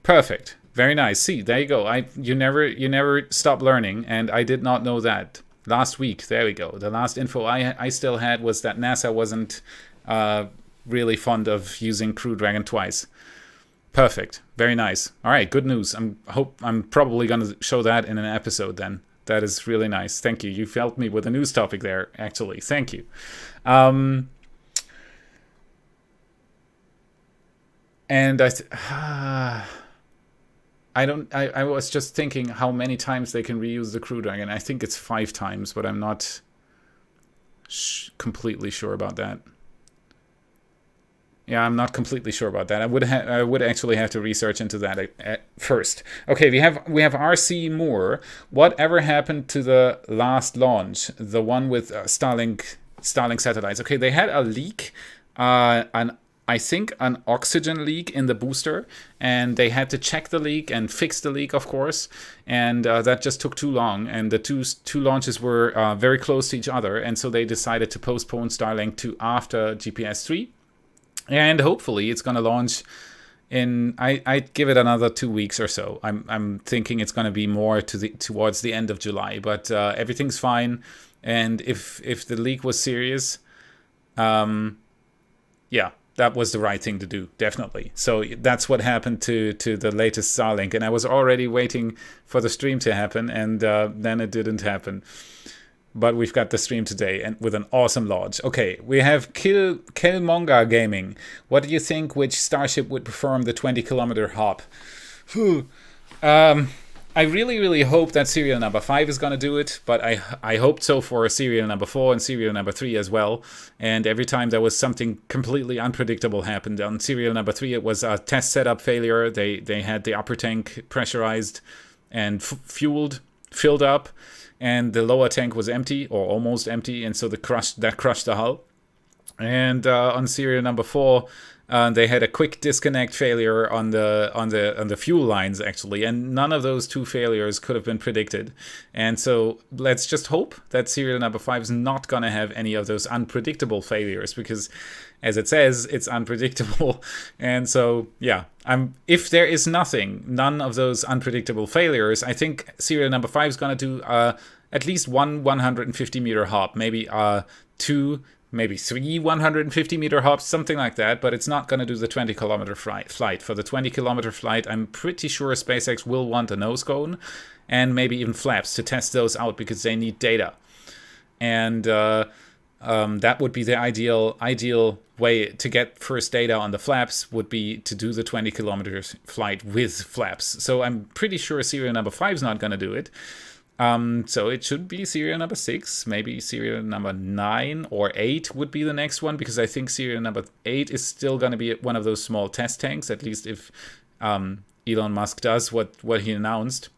Perfect. Very nice. See, there you go. You never stop learning, and I did not know that. Last week, there we go. The last info I still had was that NASA wasn't really fond of using Crew Dragon twice. Perfect. Very nice. All right, good news. I'm probably going to show that in an episode then. That is really nice. Thank you. You've helped me with a news topic there, actually. Thank you. And I was just thinking how many times they can reuse the Crew Dragon. I think it's 5 times, but I'm not completely sure about that. Yeah, I'm not completely sure about that. I would actually have to research into that first. Okay, we have RC Moore. Whatever happened to the last launch, the one with Starlink satellites? Okay, they had a leak, I think an oxygen leak in the booster, and they had to check the leak and fix the leak, of course, and that just took too long, and the two launches were very close to each other, and so they decided to postpone Starlink to after GPS 3, and hopefully it's going to launch in, I'd give it another 2 weeks or so. I'm thinking it's going to be more towards the end of July, but everything's fine, and if the leak was serious, yeah, that was the right thing to do, definitely. So that's what happened to the latest Starlink. And I was already waiting for the stream to happen, and then it didn't happen. But we've got the stream today, and with an awesome launch. Okay, we have Killmonger Gaming. What do you think, which Starship would perform the 20-kilometer hop? I really, really hope that serial number 5 is going to do it, but I hoped so for serial number 4 and serial number 3 as well. And every time there was something completely unpredictable happened. On serial number 3, it was a test setup failure. They had the upper tank pressurized and filled up, and the lower tank was empty or almost empty, and so that crushed the hull. And on serial number 4, they had a quick disconnect failure on the fuel lines, actually, and none of those 2 failures could have been predicted. And so let's just hope that serial number 5 is not going to have any of those unpredictable failures, because, as it says, it's unpredictable. And so, yeah, if there is none of those unpredictable failures, I think serial number 5 is going to do at least one 150-meter hop, maybe 2. Maybe 3 150-meter hops, something like that, but it's not going to do the 20-kilometer flight. For the 20-kilometer flight, I'm pretty sure SpaceX will want a nose cone and maybe even flaps to test those out, because they need data. And that would be the ideal way to get first data on the flaps, would be to do the 20-kilometer flight with flaps. So I'm pretty sure serial number 5 is not going to do it. So it should be serial number 6, maybe serial number 9 or 8 would be the next one, because I think serial number 8 is still going to be one of those small test tanks, at least if Elon Musk does what he announced.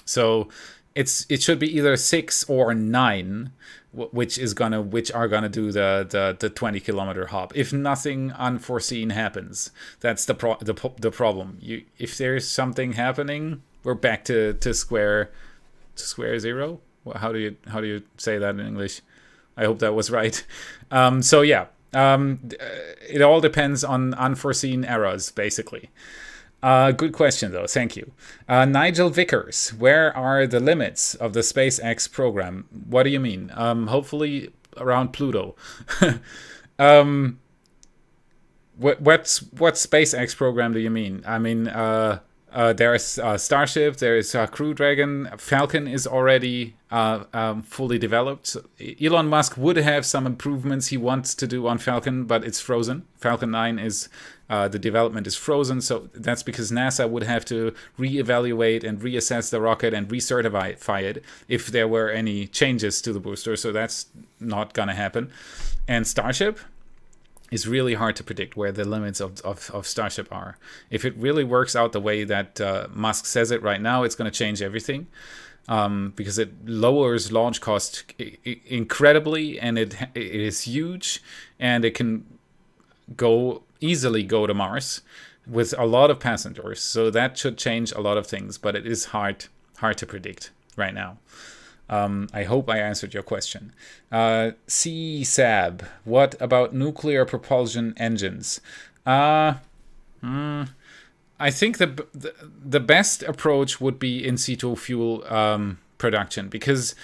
So it should be either 6 or 9, which are gonna do the 20-kilometer hop, if nothing unforeseen happens. That's the problem. If there's something happening, we're back to square zero. Well, how do you say that in English? I hope that was right. So yeah, it all depends on unforeseen errors, basically. Good question, though. Thank you. Nigel Vickers, where are the limits of the SpaceX program? What do you mean? Hopefully around Pluto. What SpaceX program do you mean? I mean, there is Starship, there is Crew Dragon, Falcon is already fully developed. So Elon Musk would have some improvements he wants to do on Falcon, but it's frozen. Falcon 9 is, the development is frozen, so that's because NASA would have to reevaluate and reassess the rocket and recertify it if there were any changes to the booster, so that's not gonna happen. And Starship? is really hard to predict where the limits of Starship are. If it really works out the way that Musk says it right now, it's going to change everything, because it lowers launch cost incredibly, and it is huge, and it can easily go to Mars with a lot of passengers. So that should change a lot of things, but it is hard to predict right now. I hope I answered your question. CSAB, what about nuclear propulsion engines? I think the best approach would be in situ fuel production, because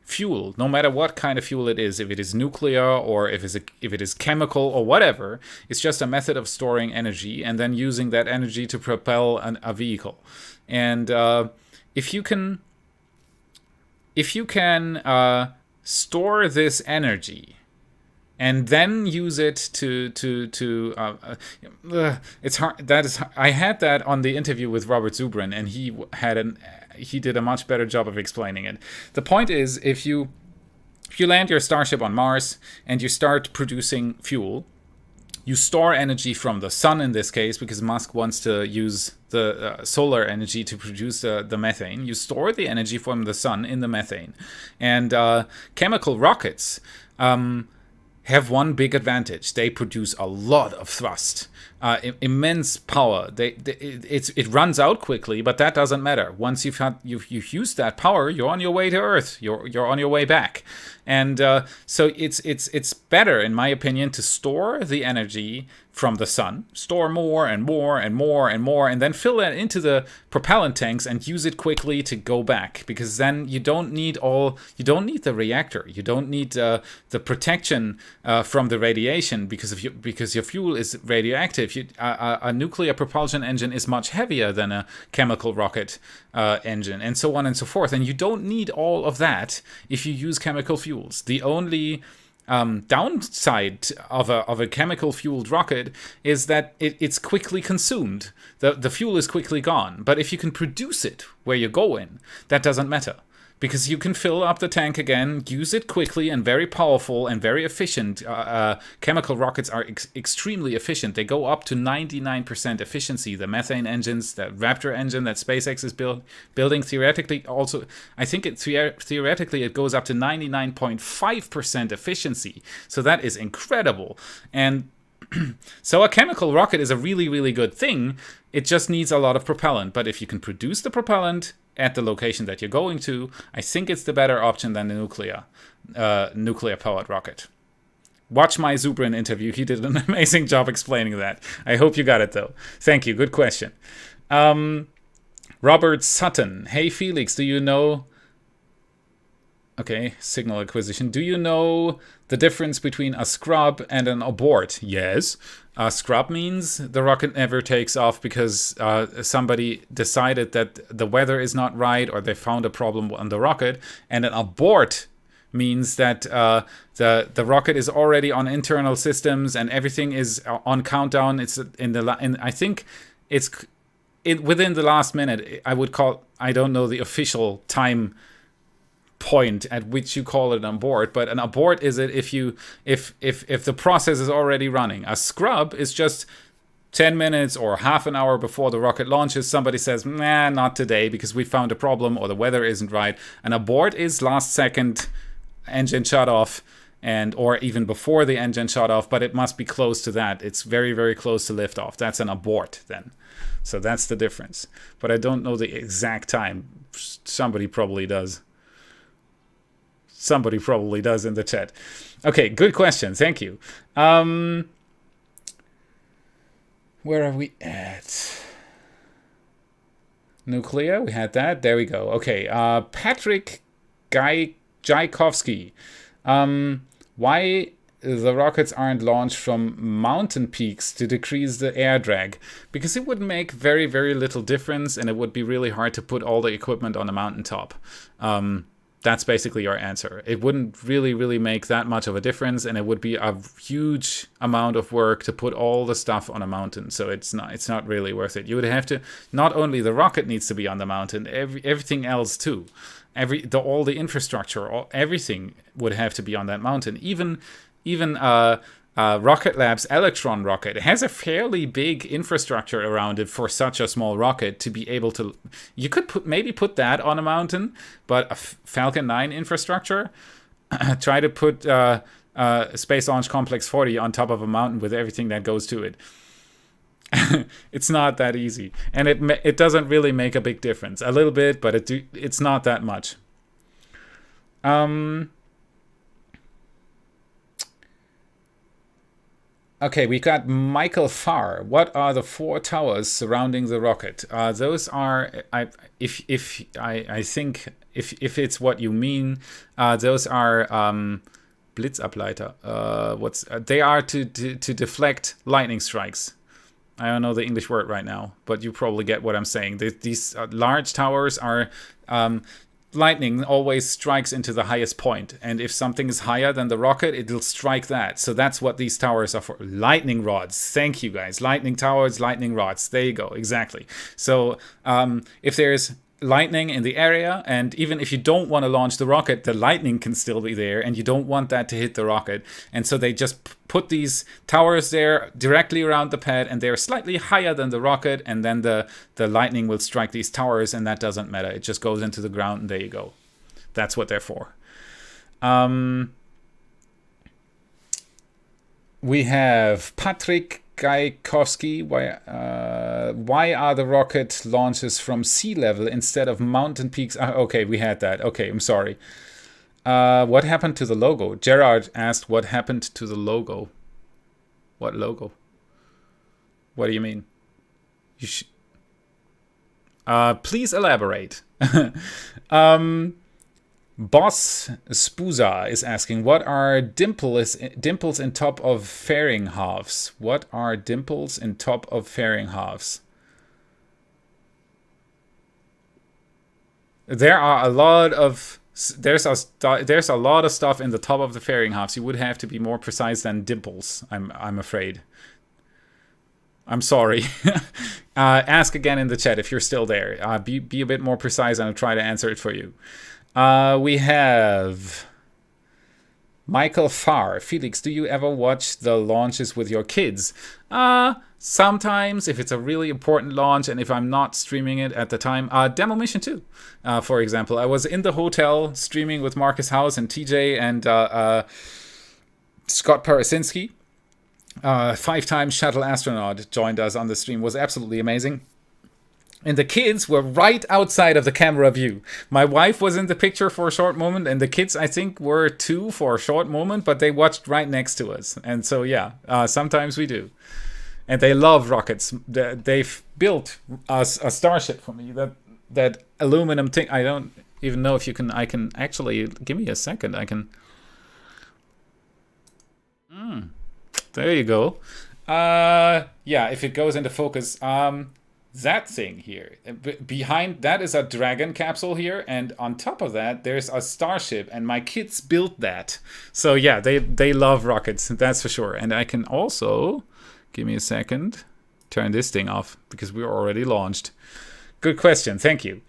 fuel, no matter what kind of fuel it is, if it is nuclear or if it is chemical or whatever, it's just a method of storing energy and then using that energy to propel a vehicle. And if you can store this energy and then use it it's hard. I had that on the interview with Robert Zubrin, and he did a much better job of explaining it. The point is, if you land your Starship on Mars and you start producing fuel, you store energy from the sun in this case, because Musk wants to use the solar energy to produce the methane. You store the energy from the sun in the methane. And chemical rockets have one big advantage. They produce a lot of thrust, immense power. It runs out quickly, but that doesn't matter. Once you've used that power, you're on your way to Earth. You're on your way back. And so it's better, in my opinion, to store the energy from the sun, store more and more and more and more, and then fill that into the propellant tanks and use it quickly to go back. Because then you don't need the reactor, you don't need the protection from the radiation, because your fuel is radioactive. A nuclear propulsion engine is much heavier than a chemical rocket engine, and so on and so forth. And you don't need all of that if you use chemical fuels. The only downside of a chemical fueled rocket is that it's quickly consumed. The fuel is quickly gone. But if you can produce it where you're going, that doesn't matter, because you can fill up the tank again, use it quickly and very powerful and very efficient. Chemical rockets are extremely efficient. They go up to 99% efficiency. The methane engines, the Raptor engine that SpaceX is building, theoretically also, I think theoretically it goes up to 99.5% efficiency. So that is incredible. And so a chemical rocket is a really, really good thing. It just needs a lot of propellant. But if you can produce the propellant at the location that you're going to, I think it's the better option than the nuclear-powered rocket. Watch my Zubrin interview. He did an amazing job explaining that. I hope you got it, though. Thank you. Good question. Robert Sutton. Hey, Felix, do you know... Okay, signal acquisition. Do you know the difference between a scrub and an abort? Yes. A scrub means the rocket never takes off because somebody decided that the weather is not right, or they found a problem on the rocket. And an abort means that the rocket is already on internal systems and everything is on countdown. It's I think it's within the last minute. I don't know the official time point at which you call it an abort, but an abort is it if the process is already running. A scrub is just 10 minutes or half an hour before the rocket launches. Somebody says, nah, not today because we found a problem or the weather isn't right. An abort is last second engine shut off, or even before the engine shut off, but it must be close to that. It's very, very close to liftoff. That's an abort then. So that's the difference. But I don't know the exact time. Somebody probably does. Somebody probably does in the chat. Okay, good question. Thank you. Where are we at? Nuclear, we had that. There we go. Okay, Patrick Jaikovsky. Why the rockets aren't launched from mountain peaks to decrease the air drag? Because it would make very, very little difference, and it would be really hard to put all the equipment on a mountaintop. That's basically your answer. It wouldn't really, really make that much of a difference, and it would be a huge amount of work to put all the stuff on a mountain. So it's not really worth it. You would have to, not only the rocket needs to be on the mountain, everything else too. All the infrastructure, everything would have to be on that mountain. Even Rocket Lab's Electron rocket. It has a fairly big infrastructure around it for such a small rocket to be able to... You could maybe put that on a mountain, but a Falcon 9 infrastructure? Try to put Space Launch Complex 40 on top of a mountain with everything that goes to it. It's not that easy. And it doesn't really make a big difference. A little bit, but it's not that much. Okay, we got Michael Farr. What are the 4 towers surrounding the rocket? Those are, I think, if it's what you mean, those are Blitzableiter. They are to deflect lightning strikes. I don't know the English word right now, but you probably get what I'm saying. These large towers are... lightning always strikes into the highest point, and if something is higher than the rocket, it'll strike that. So that's what these towers are for. Lightning rods. Thank you, guys. Lightning towers, lightning rods. There you go. Exactly. So if there's lightning in the area, and even if you don't want to launch the rocket, the lightning can still be there, and you don't want that to hit the rocket. And so they just put these towers there directly around the pad, and they're slightly higher than the rocket, and then the lightning will strike these towers, and that doesn't matter. It just goes into the ground, and there you go. That's what they're for. We have Patrick Gajkowski. Why are the rocket launches from sea level instead of mountain peaks? Okay, we had that. Okay, I'm sorry. What happened to the logo? Gerard asked what happened to the logo. What logo? What do you mean? Please elaborate. Boss Spooza is asking, what are dimples in top of fairing halves? What are dimples in top of fairing halves? There are a lot of... There's a lot of stuff in the top of the fairing halves. You would have to be more precise than dimples, I'm afraid. I'm sorry. Ask again in the chat if you're still there. Be a bit more precise and I'll try to answer it for you. We have Michael Farr. Felix, do you ever watch the launches with your kids? Sometimes, if it's a really important launch and if I'm not streaming it at the time. Demo Mission 2, for example. I was in the hotel streaming with Marcus House and TJ and Scott Parasinski. 5-time shuttle astronaut joined us on the stream. Was absolutely amazing. And the kids were right outside of the camera view. My wife was in the picture for a short moment, and the kids, I think, were 2 for a short moment, but they watched right next to us. And so, yeah, sometimes we do. And they love rockets. They've built a Starship for me. That aluminum thing. I don't even know if you can... I can actually... Give me a second. I can... There you go. Yeah, if it goes into focus... that thing here, behind that is a Dragon capsule here, and on top of that there's a Starship, and my kids built that. So yeah, they love rockets, that's for sure. And I can also, give me a second, turn this thing off because we're already launched. Good question, thank you.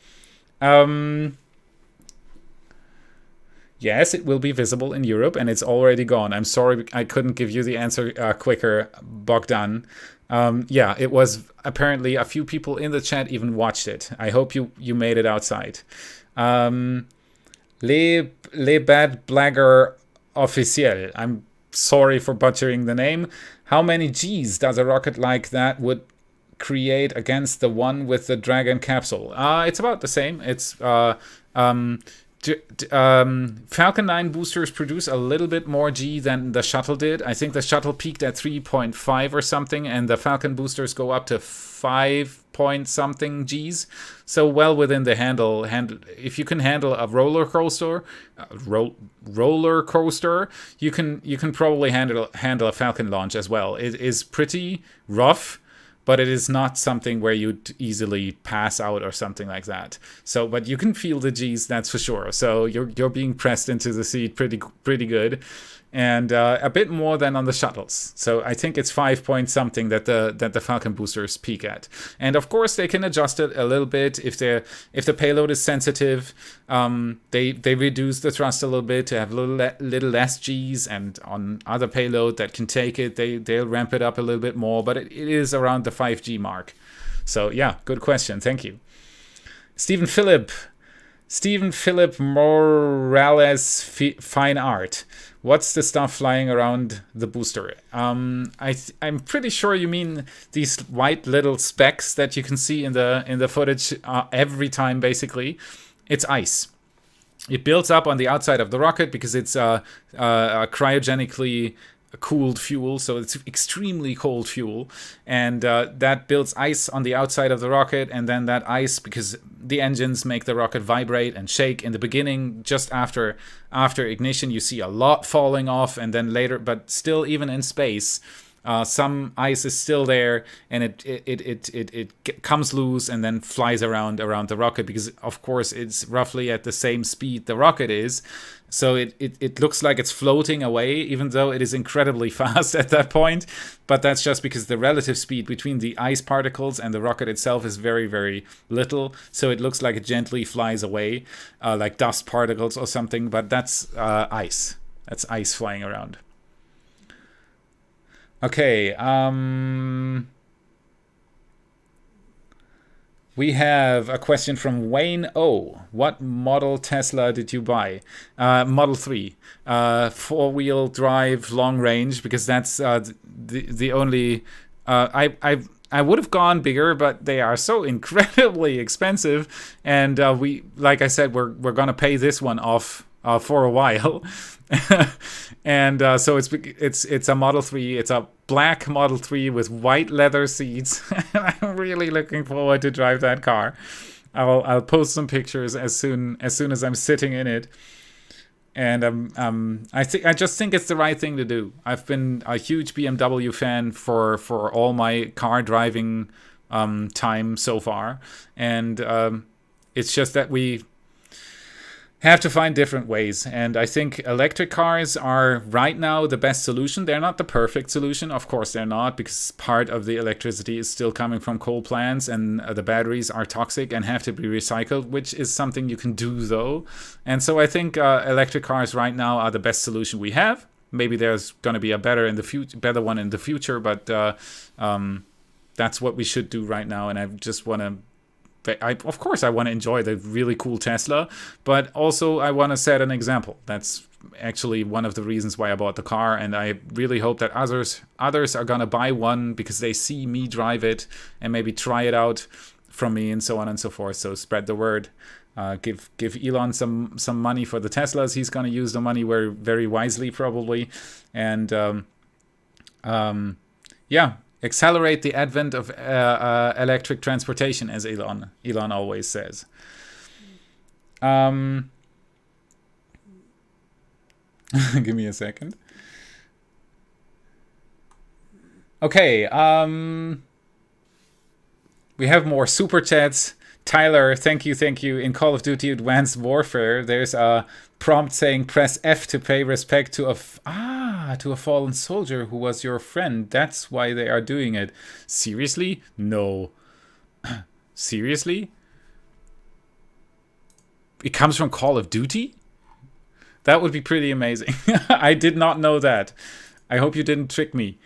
Yes, it will be visible in Europe, and it's already gone. I'm sorry I couldn't give you the answer quicker, Bogdan. Yeah, it was apparently a few people in the chat even watched it. I hope you made it outside. Le Bad Blagger Officiel. I'm sorry for butchering the name. How many G's does a rocket like that would create against the one with the Dragon capsule? It's about the same. It's Falcon 9 boosters produce a little bit more G than the shuttle did. I think the shuttle peaked at 3.5 or something, and the Falcon boosters go up to 5 point something Gs. So well within the handle. If you can handle a roller coaster, you can probably handle a Falcon launch as well. It is pretty rough, but it is not something where you'd easily pass out or something like that. So, but you can feel the G's, that's for sure. So you're being pressed into the seat pretty good. and a bit more than on the shuttles. So I think it's 5 point something that the Falcon boosters peak at. And of course they can adjust it a little bit if the payload is sensitive. They reduce the thrust a little bit to have a little less G's, and on other payload that can take it, they'll ramp it up a little bit more. But it is around the 5G mark. So yeah, good question. Thank you, Stephen Phillip Morales, Fine Art. What's the stuff flying around the booster? I'm pretty sure you mean these white little specks that you can see in the footage every time. Basically, it's ice. It builds up on the outside of the rocket because it's cryogenically cooled fuel, so it's extremely cold fuel, and that builds ice on the outside of the rocket, and then that ice, because the engines make the rocket vibrate and shake in the beginning, just after ignition you see a lot falling off, and then later, but still even in space some ice is still there, and it comes loose and then flies around the rocket, because of course it's roughly at the same speed the rocket is. So it looks like it's floating away, even though it is incredibly fast at that point. But that's just because the relative speed between the ice particles and the rocket itself is very, very little. So it looks like it gently flies away, like dust particles or something. But that's ice. That's ice flying around. Okay. We have a question from Wayne O. What model Tesla did you buy? Model 3. 4-wheel drive, long range, because that's the only... I would have gone bigger, but they are so incredibly expensive. And we, like I said, we're going to pay this one off for a while. And so it's a Model 3. It's a black Model 3 with white leather seats. I'm really looking forward to drive that car. I'll post some pictures as soon as I'm sitting in it. And I just think it's the right thing to do. I've been a huge BMW fan for all my car driving time so far, and it's just that we have to find different ways. And I think electric cars are right now the best solution. They're not the perfect solution. Of course they're not, because part of the electricity is still coming from coal plants, and the batteries are toxic and have to be recycled, which is something you can do though. And so I think electric cars right now are the best solution we have. Maybe there's going to be a better one in the future, but that's what we should do right now. And I just want to of course, I want to enjoy the really cool Tesla, but also I want to set an example. That's actually one of the reasons why I bought the car, and I really hope that others are going to buy one because they see me drive it and maybe try it out from me, and so on and so forth. So spread the word. Give Elon some money for the Teslas. He's going to use the money very wisely, probably. And yeah. Accelerate the advent of electric transportation, as Elon always says. Give me a second. Okay. We have more super chats. Tyler, thank you. In Call of Duty Advanced Warfare, there's a prompt saying press F to pay respect to a fallen soldier who was your friend. That's why they are doing it. Seriously? No. Seriously? It comes from Call of Duty? That would be pretty amazing. I did not know that. I hope you didn't trick me.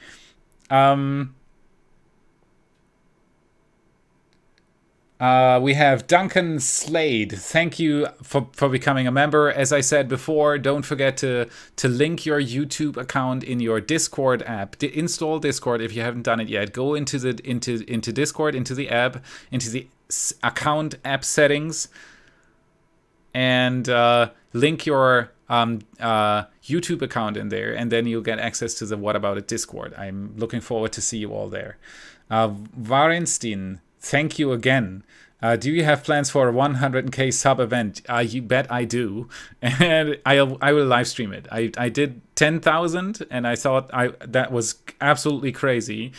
We have Duncan Slade. Thank you for becoming a member. As I said before, don't forget to link your YouTube account in your Discord app. Install Discord if you haven't done it yet. Go into Discord, into the app, into the account app settings, and link your YouTube account in there, and then you'll get access to the What About It Discord. I'm looking forward to see you all there. Varenstein, thank you again. Do you have plans for a 100K sub event? You bet I do. And I will live stream it. I did 10,000 and I thought that was absolutely crazy.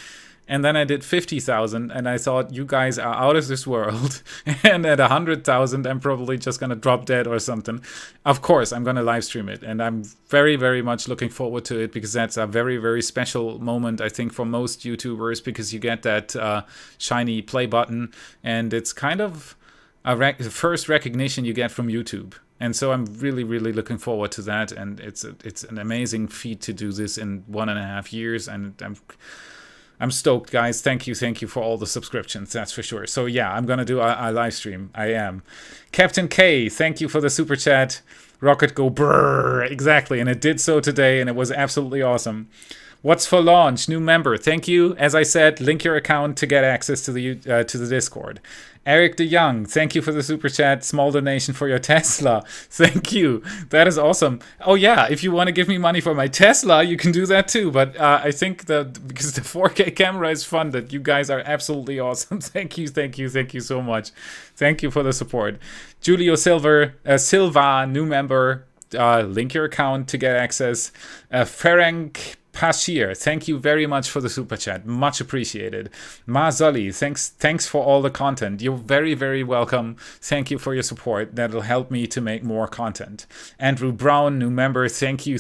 and then I did 50,000, and I thought, you guys are out of this world. And at 100,000, I'm probably just gonna drop dead or something. Of course, I'm gonna live stream it, and I'm very, very much looking forward to it, because that's a very, very special moment, I think, for most YouTubers, because you get that shiny play button, and it's kind of the first recognition you get from YouTube. And so I'm really, really looking forward to that, and it's an amazing feat to do this in 1.5 years, and I'm stoked, guys. Thank you for all the subscriptions, that's for sure. So yeah, I'm gonna do a live stream. I am. Captain K, thank you for the super chat. Rocket go brrr, exactly, and it did so today, and it was absolutely awesome. What's for launch? New member. Thank you. As I said, link your account to get access to the Discord. Eric De Young, thank you for the super chat. Small donation for your Tesla. Thank you. That is awesome. Oh yeah, if you want to give me money for my Tesla, you can do that too. But I think that because the 4K camera is funded, you guys are absolutely awesome. Thank you so much. Thank you for the support. Julio Silva, new member. Link your account to get access. Ferenc Pashir, thank you very much for the super chat. Much appreciated. Ma Zoli, thanks for all the content. You're very, very welcome. Thank you for your support. That'll help me to make more content. Andrew Brown, new member, thank you.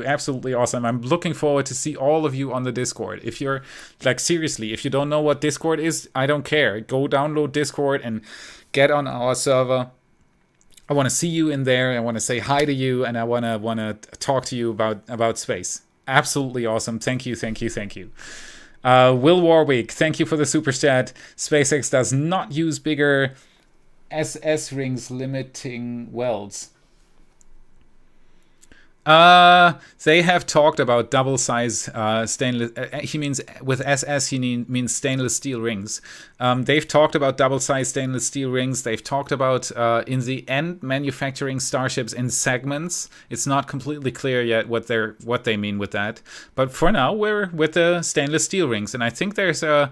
Absolutely awesome. I'm looking forward to see all of you on the Discord. If you're, like, seriously, if you don't know what Discord is, I don't care. Go download Discord and get on our server. I want to see you in there. I want to say hi to you, and I want to talk to you about space. Absolutely awesome. Thank you. Will Warwick, thank you for the super chat. SpaceX does not use bigger SS rings limiting welds. They have talked about double size stainless. He means with SS. He means stainless steel rings. They've talked about double size stainless steel rings. They've talked about in the end manufacturing starships in segments. It's not completely clear yet what they mean with that. But for now, we're with the stainless steel rings, and I think there's a.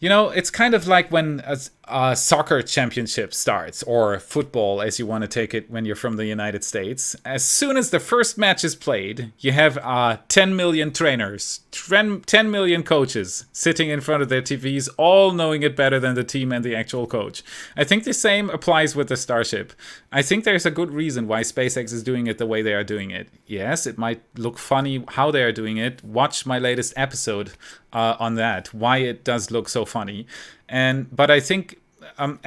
You know, it's kind of like when a soccer championship starts, or football, as you want to take it when you're from the United States. As soon as the first match is played, you have 10 million trainers, 10 million coaches sitting in front of their TVs, all knowing it better than the team and the actual coach. I think the same applies with the Starship. I think there's a good reason why SpaceX is doing it the way they are doing it. Yes, it might look funny how they are doing it. Watch my latest episode on that, why it does look so funny. But I think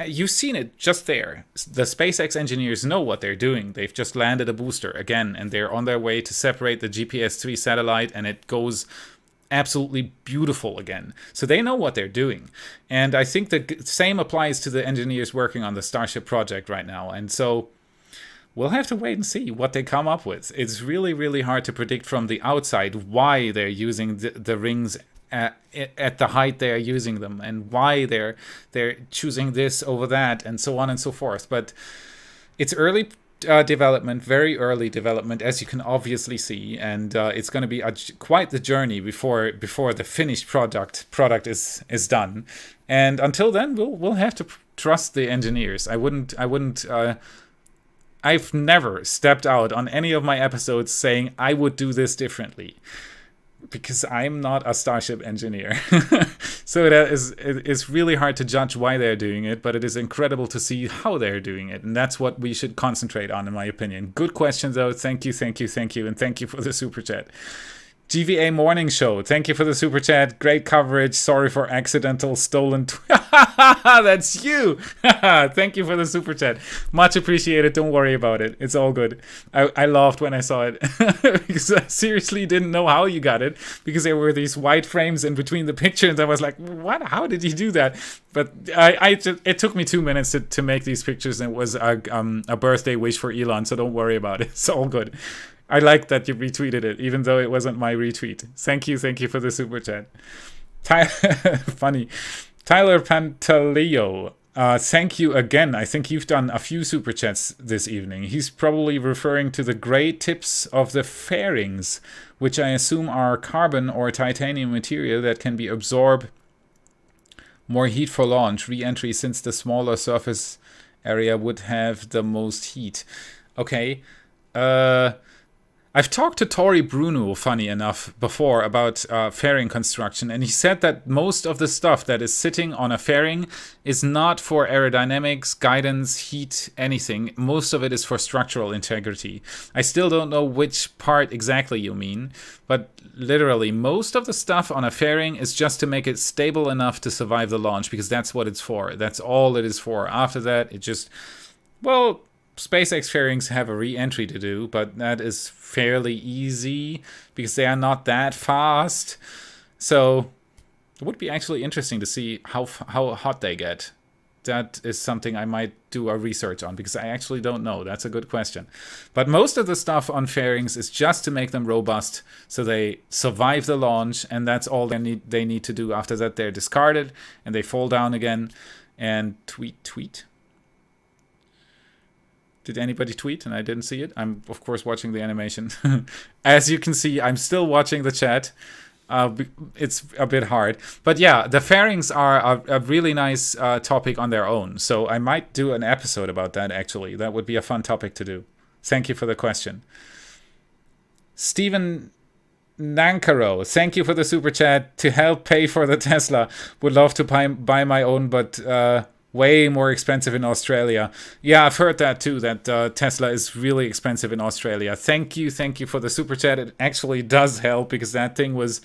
you've seen it just there. The SpaceX engineers know what they're doing. They've just landed a booster again, and they're on their way to separate the GPS-3 satellite, and it goes absolutely beautiful again. So they know what they're doing. And I think the same applies to the engineers working on the Starship project right now. And so we'll have to wait and see what they come up with. It's really, really hard to predict from the outside why they're using the rings at the height they are using them, and why they're choosing this over that, and so on and so forth. But it's early development, very early development, as you can obviously see, and it's going to be quite the journey before the finished product is done. And until then, we'll have to trust the engineers. I've never stepped out on any of my episodes saying I would do this differently, because I'm not a Starship engineer. So it's really hard to judge why they're doing it, but it is incredible to see how they're doing it. And that's what we should concentrate on, in my opinion. Good question, though. Thank you. And thank you for the super chat. GVA Morning Show, thank you for the super chat. Great coverage. Sorry for accidental stolen. That's you. Thank you for the super chat. Much appreciated. Don't worry about it. It's all good. I laughed when I saw it because I seriously didn't know how you got it, because there were these white frames in between the pictures. I was like, what? How did you do that? But it took me 2 minutes to make these pictures, and it was a birthday wish for Elon. So don't worry about it. It's all good. I like that you retweeted it, even though it wasn't my retweet. Thank you for the super chat. Funny. Tyler Pantaleo, thank you again. I think you've done a few super chats this evening. He's probably referring to the gray tips of the fairings, which I assume are carbon or titanium material that can be absorb more heat for launch, re-entry, since the smaller surface area would have the most heat. Okay. I've talked to Tori Bruno, funny enough, before about fairing construction, and he said that most of the stuff that is sitting on a fairing is not for aerodynamics, guidance, heat, anything. Most of it is for structural integrity. I still don't know which part exactly you mean, but literally most of the stuff on a fairing is just to make it stable enough to survive the launch, because that's what it's for. That's all it is for. After that, it just, well, SpaceX fairings have a re-entry to do, but that is fairly easy because they are not that fast. So it would be actually interesting to see how hot they get. That is something I might do a research on, because I actually don't know. That's a good question. But most of the stuff on fairings is just to make them robust so they survive the launch, and that's all they need to do. After that, they're discarded and they fall down again. And tweet. Did anybody tweet and I didn't see it? I'm, of course, watching the animation. As you can see, I'm still watching the chat. It's a bit hard. But yeah, the fairings are a really nice topic on their own. So I might do an episode about that, actually. That would be a fun topic to do. Thank you for the question. Stephen Nankaro, thank you for the super chat. To help pay for the Tesla. Would love to buy my own, but way more expensive in Australia. Yeah, I've heard that too, that Tesla is really expensive in Australia. Thank you for the super chat. It actually does help, because that thing was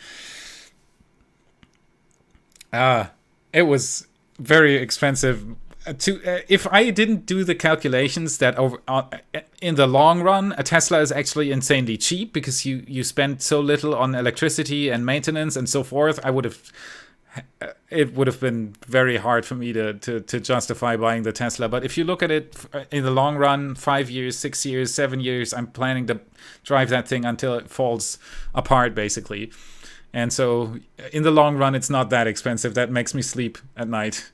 it was very expensive. If I didn't do the calculations that in the long run, a Tesla is actually insanely cheap, because you spend so little on electricity and maintenance and so forth. It would have been very hard for me to justify buying the Tesla. But if you look at it in the long run, 5 years, 6 years, 7 years, I'm planning to drive that thing until it falls apart, basically. And so in the long run, it's not that expensive. That makes me sleep at night,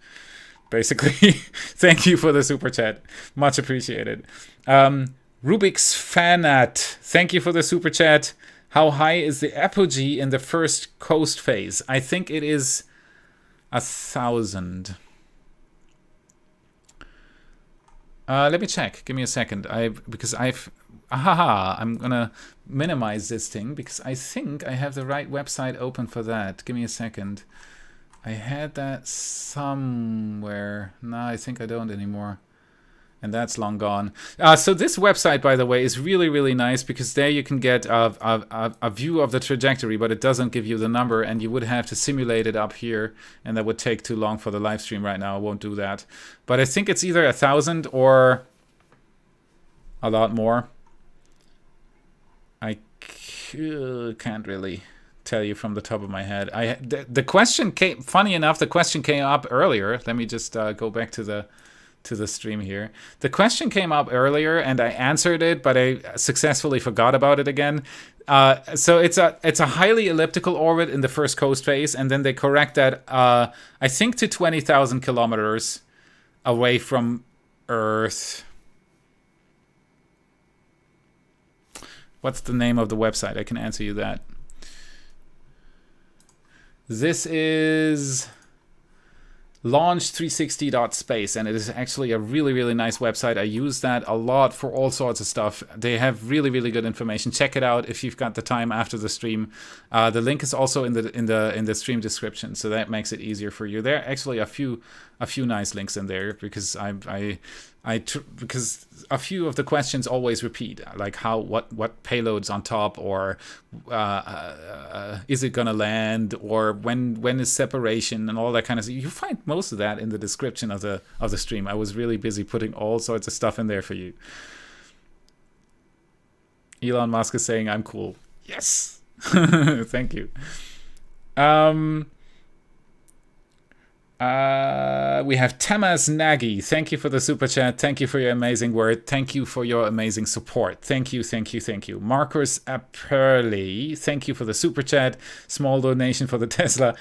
basically. Thank you for the super chat. Much appreciated. Rubik's Fanat, thank you for the super chat. How high is the apogee in the first coast phase? I think it is 1,000. Let me check. Give me a second. I'm gonna minimize this thing, because I think I have the right website open for that. Give me a second. I had that somewhere. No, I think I don't anymore. And that's long gone. So this website, by the way, is really, really nice, because there you can get a view of the trajectory, but it doesn't give you the number, and you would have to simulate it up here, and that would take too long for the live stream right now. I won't do that. But I think it's either 1,000 or a lot more. I can't really tell you from the top of my head. The question came, funny enough, the question came up earlier. Let me just go back to the stream here. The question came up earlier and I answered it, but I successfully forgot about it again. So it's a highly elliptical orbit in the first coast phase, and then they correct that I think to 20,000 kilometers away from Earth. What's the name of the website? I can answer you that. This is launch360.space, and it is actually a really, really nice website. I use that a lot for all sorts of stuff. They have really, really good information. Check it out if you've got the time after the stream. The link is also in the stream description, so that makes it easier for you. There are actually a few nice links in there, because because a few of the questions always repeat, like what payloads on top, or is it gonna land, or when is separation, and all that kind of stuff. You find most of that in the description of the stream. I was really busy putting all sorts of stuff in there for you. Elon Musk is saying I'm cool. Yes. Thank you. We have Tamas Nagy. Thank you for the super chat. Thank you for your amazing word. Thank you for your amazing support. Thank you, thank you, thank you. Marcus Aperli, thank you for the super chat. Small donation for the Tesla.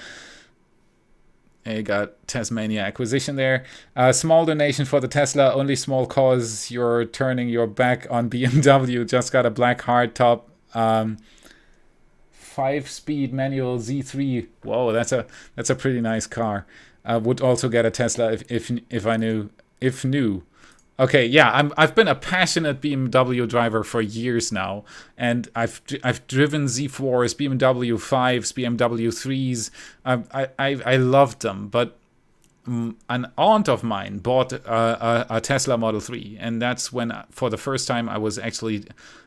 You got Tasmania acquisition there. Small donation for the Tesla. Only small cause you're turning your back on BMW. Just got a black hard top. 5-speed manual Z3. Whoa, that's a pretty nice car. Would also get a Tesla if new. Okay, yeah, I've been a passionate BMW driver for years now, and I've driven Z4s, BMW 5s, BMW 3s. I loved them, but an aunt of mine bought a Tesla Model 3, and that's when, for the first time, I was actually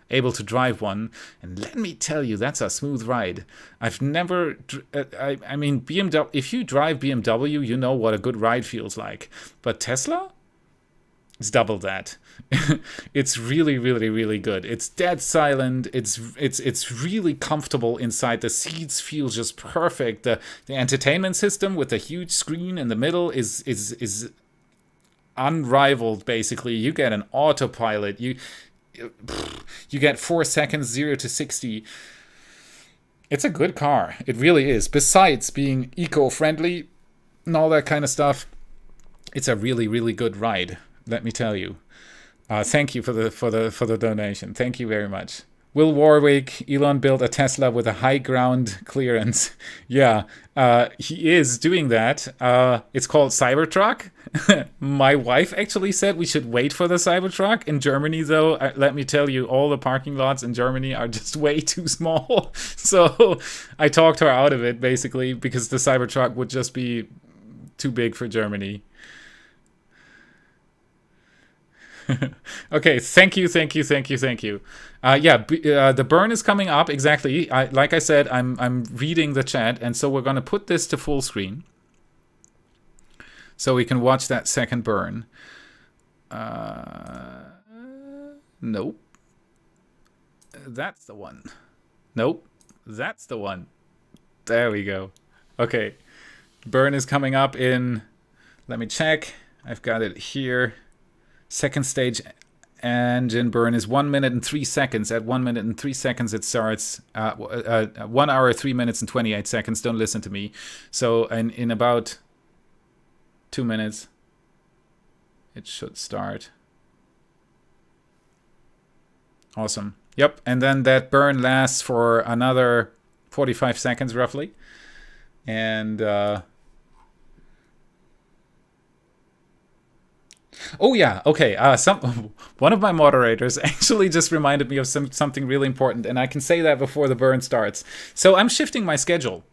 able to drive one. And let me tell you, that's a smooth ride. I've never, I mean, BMW. If you drive BMW, you know what a good ride feels like. But Tesla, it's double that. It's really, really, really good. It's dead silent. It's really comfortable inside. The seats feel just perfect. The entertainment system with the huge screen in the middle is unrivaled. Basically, you get an autopilot. You get 4 seconds 0 to 60. It's a good car. It really is. Besides being eco-friendly and all that kind of stuff, it's a really, really good ride. Let me tell you. Thank you for the donation. Thank you very much. Will Warwick, Elon built a Tesla with a high ground clearance. Yeah, he is doing that. It's called Cybertruck. My wife actually said we should wait for the Cybertruck. In Germany, though, let me tell you, all the parking lots in Germany are just way too small. So I talked her out of it, basically, because the Cybertruck would just be too big for Germany. Okay, thank you. Yeah, the burn is coming up, exactly. Like I said, I'm reading the chat, and so we're going to put this to full screen so we can watch that second burn. Nope. That's the one. Nope. That's the one. There we go. Okay. Burn is coming up in... Let me check. I've got it here. Second stage engine burn is 1 minute and 3 seconds. At 1 minute and 3 seconds it starts. 1 hour, 3 minutes and 28 seconds. Don't listen to me. So in about 2 minutes it should start. Awesome. Yep. And then that burn lasts for another 45 seconds roughly. And oh yeah, okay. One of my moderators actually just reminded me of something really important, and I can say that before the burn starts. So I'm shifting my schedule.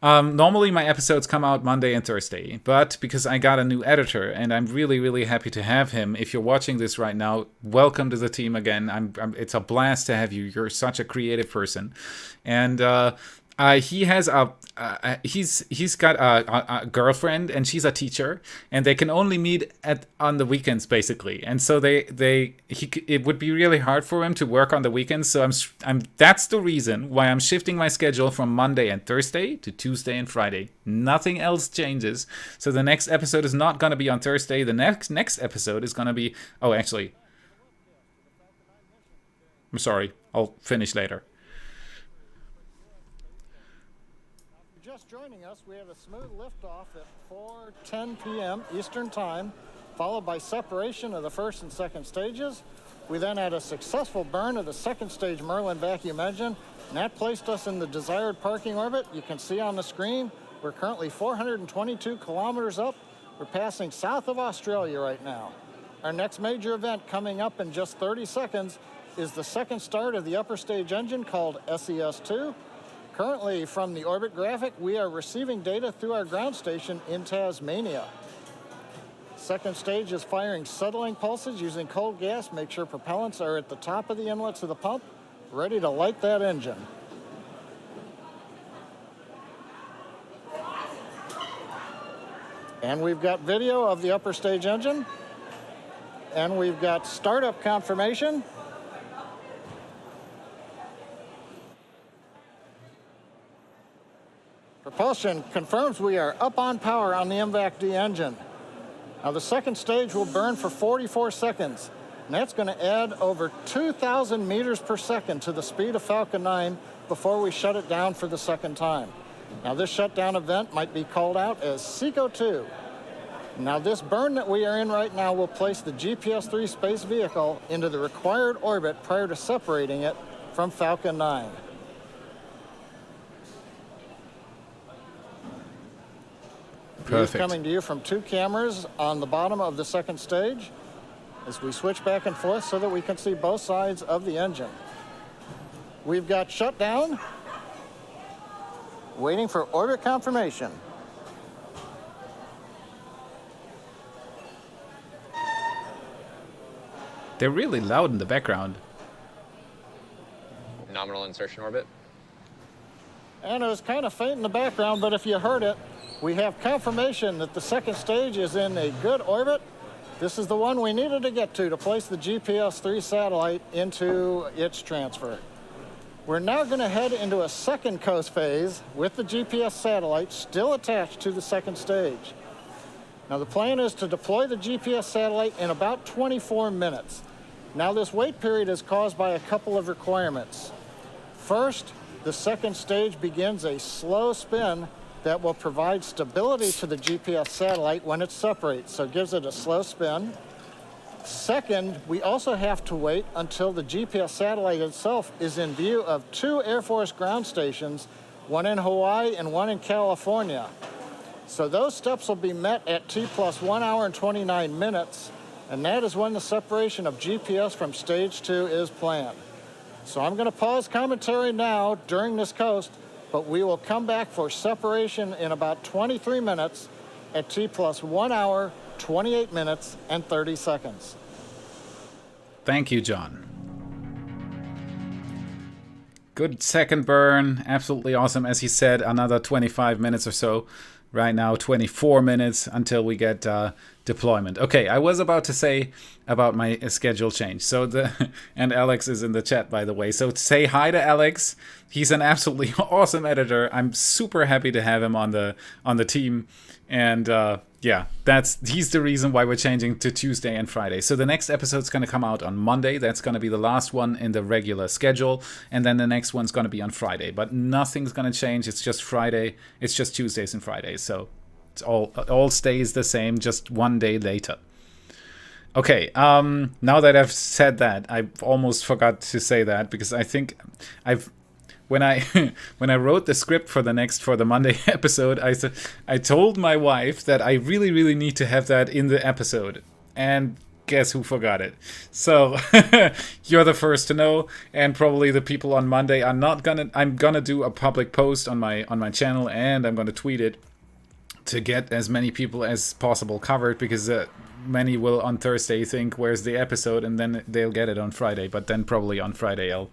Normally my episodes come out Monday and Thursday, but because I got a new editor, and I'm really, really happy to have him. If you're watching this right now, welcome to the team again. It's a blast to have you. You're such a creative person, and he has he's got a girlfriend, and she's a teacher, and they can only meet on the weekends basically, and so it would be really hard for him to work on the weekends. So that's the reason why I'm shifting my schedule from Monday and Thursday to Tuesday and Friday. Nothing else changes. So the next episode is not going to be on Thursday. The next episode is going to be... Oh, actually, I'm sorry. I'll finish later. Just joining us, we had a smooth liftoff at 4:10 p.m. Eastern Time, followed by separation of the first and second stages. We then had a successful burn of the second stage Merlin vacuum engine, and that placed us in the desired parking orbit. You can see on the screen, we're currently 422 kilometers up. We're passing south of Australia right now. Our next major event coming up in just 30 seconds is the second start of the upper stage engine called SES2. Currently, from the orbit graphic, we are receiving data through our ground station in Tasmania. Second stage is firing settling pulses using cold gas. Make sure propellants are at the top of the inlets of the pump, ready to light that engine. And we've got video of the upper stage engine. And we've got startup confirmation. Propulsion confirms we are up on power on the MVAC-D engine. Now the second stage will burn for 44 seconds, and that's going to add over 2,000 meters per second to the speed of Falcon 9 before we shut it down for the second time. Now this shutdown event might be called out as MECO 2. Now this burn that we are in right now will place the GPS III space vehicle into the required orbit prior to separating it from Falcon 9. Perfect. Views coming to you from two cameras on the bottom of the second stage. as we switch back and forth so that we can see both sides of the engine. We've got shutdown, waiting for orbit confirmation. They're really loud in the background. Nominal insertion orbit. And it was kind of faint in the background, but if you heard it, we have confirmation that the second stage is in a good orbit. This is the one we needed to get to place the GPS-3 satellite into its transfer. We're now going to head into a second coast phase with the GPS satellite still attached to the second stage. Now the plan is to deploy the GPS satellite in about 24 minutes. Now this wait period is caused by a couple of requirements. First, the second stage begins a slow spin that will provide stability to the GPS satellite when it separates, so it gives it a slow spin. Second, we also have to wait until the GPS satellite itself is in view of 2 Air Force ground stations, one in Hawaii and one in California. So those steps will be met at T plus 1 hour and 29 minutes, and that is when the separation of GPS from stage 2 is planned. So I'm going to pause commentary now during this coast, but we will come back for separation in about 23 minutes at T plus 1 hour, 28 minutes, and 30 seconds. Thank you, John. Good second burn. Absolutely awesome. As he said, another 25 minutes or so. Right now, 24 minutes until we get deployment. Okay, I was about to say about my schedule change. So and Alex is in the chat, by the way. So say hi to Alex. He's an absolutely awesome editor. I'm super happy to have him on the team. And yeah, he's the reason why we're changing to Tuesday and Friday. So the next episode's going to come out on Monday. That's going to be the last one in the regular schedule. And then the next one's going to be on Friday. But nothing's going to change. It's just Friday. It's just Tuesdays and Fridays. So it's all stays the same, just one day later. Okay, now that I've said that, I almost forgot to say that because I think when I wrote the script for the Monday episode, I told my wife that I really need to have that in the episode, and guess who forgot it? So you're the first to know, and probably the people on Monday I'm gonna do a public post on my channel, and I'm gonna tweet it to get as many people as possible covered, because many will on Thursday think, where's the episode, and then they'll get it on Friday. But then probably on Friday I'll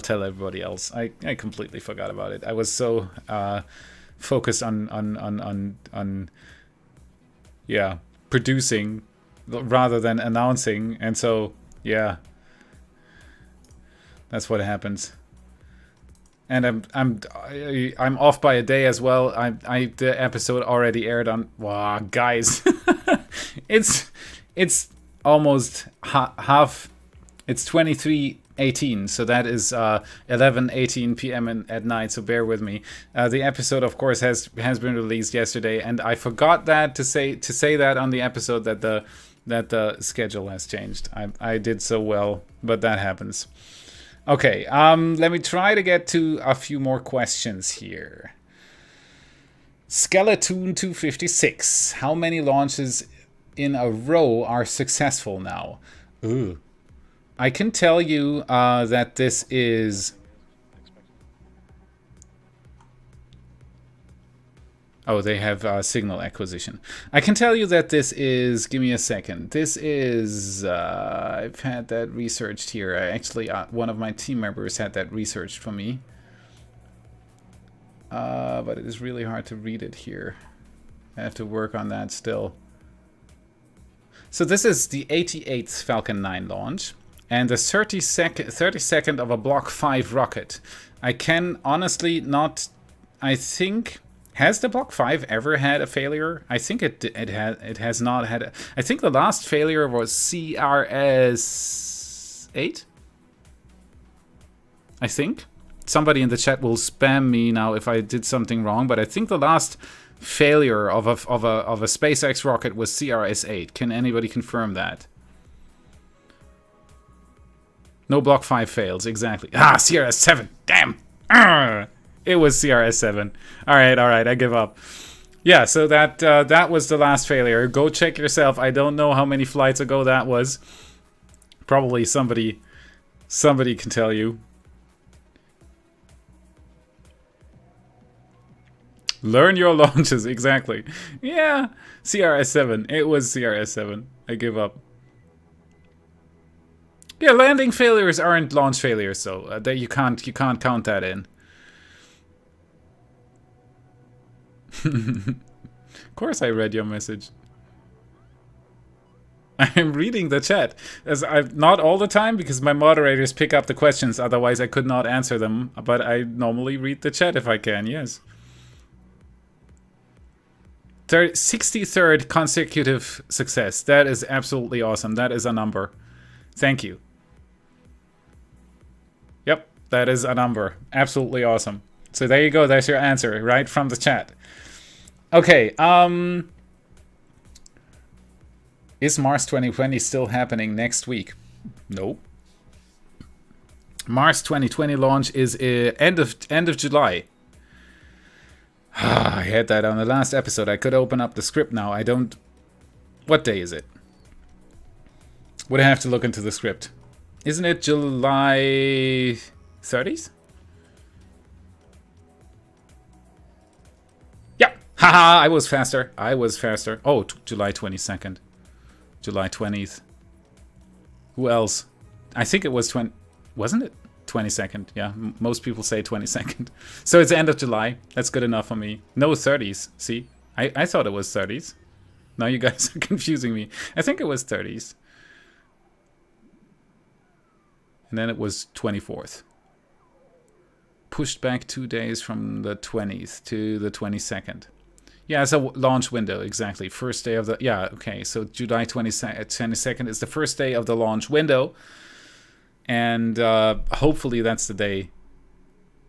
tell everybody else. I completely forgot about it. I was so focused on producing rather than announcing, and so yeah, that's what happens. And I'm off by a day as well. The episode already aired on. Wow, guys, it's almost half. It's 23:18, so that is 11:18 p.m. at night. So bear with me. The episode, of course, has been released yesterday, and I forgot to say that on the episode that the schedule has changed. I did so well, but that happens. Okay, let me try to get to a few more questions here. Skeleton 256. How many launches in a row are successful now? Ooh. I can tell you that this is... Oh, they have signal acquisition. I can tell you that this is... Give me a second. This is... I've had that researched here. Actually, one of my team members had that researched for me. But it is really hard to read it here. I have to work on that still. So this is the 88th Falcon 9 launch. And the 32nd of a Block 5 rocket. I can honestly not... I think... Has the Block 5 ever had a failure? I think it has not had. I think the last failure was CRS 8. I think somebody in the chat will spam me now if I did something wrong, but I think the last failure of a SpaceX rocket was CRS 8. Can anybody confirm that? No Block 5 fails, exactly. Ah, CRS 7. Damn. It was CRS 7. All right, I give up. Yeah, so that was the last failure. Go check yourself. I don't know how many flights ago that was. Probably somebody can tell you. Learn your launches, exactly. Yeah, CRS-7. It was CRS-7. I give up. Yeah, landing failures aren't launch failures, so that you can't count that in. Of course I read your message. I'm reading the chat. Not all the time, because my moderators pick up the questions, otherwise I could not answer them. But I normally read the chat if I can, yes. 63rd consecutive success. That is absolutely awesome. That is a number. Thank you. Yep, that is a number. Absolutely awesome. So there you go. That's your answer, right from the chat. Okay, is Mars 2020 still happening next week? Nope. Mars 2020 launch is end of July. I had that on the last episode. I could open up the script now. I don't... What day is it? Would I have to look into the script? Isn't it July 30th? Yeah! Haha! I was faster. I was faster. Oh, July 22nd. July 20th. Who else? I think it was 20... Wasn't it? 22nd. Yeah, most people say 22nd. So it's the end of July. That's good enough for me. No 30s. See? I thought it was 30s. Now you guys are confusing me. I think it was 30s. And then it was 24th. Pushed back 2 days from the 20th to the 22nd. Yeah, it's a launch window, exactly. First day of the... Yeah, okay. So July 22nd is the first day of the launch window. And hopefully that's the day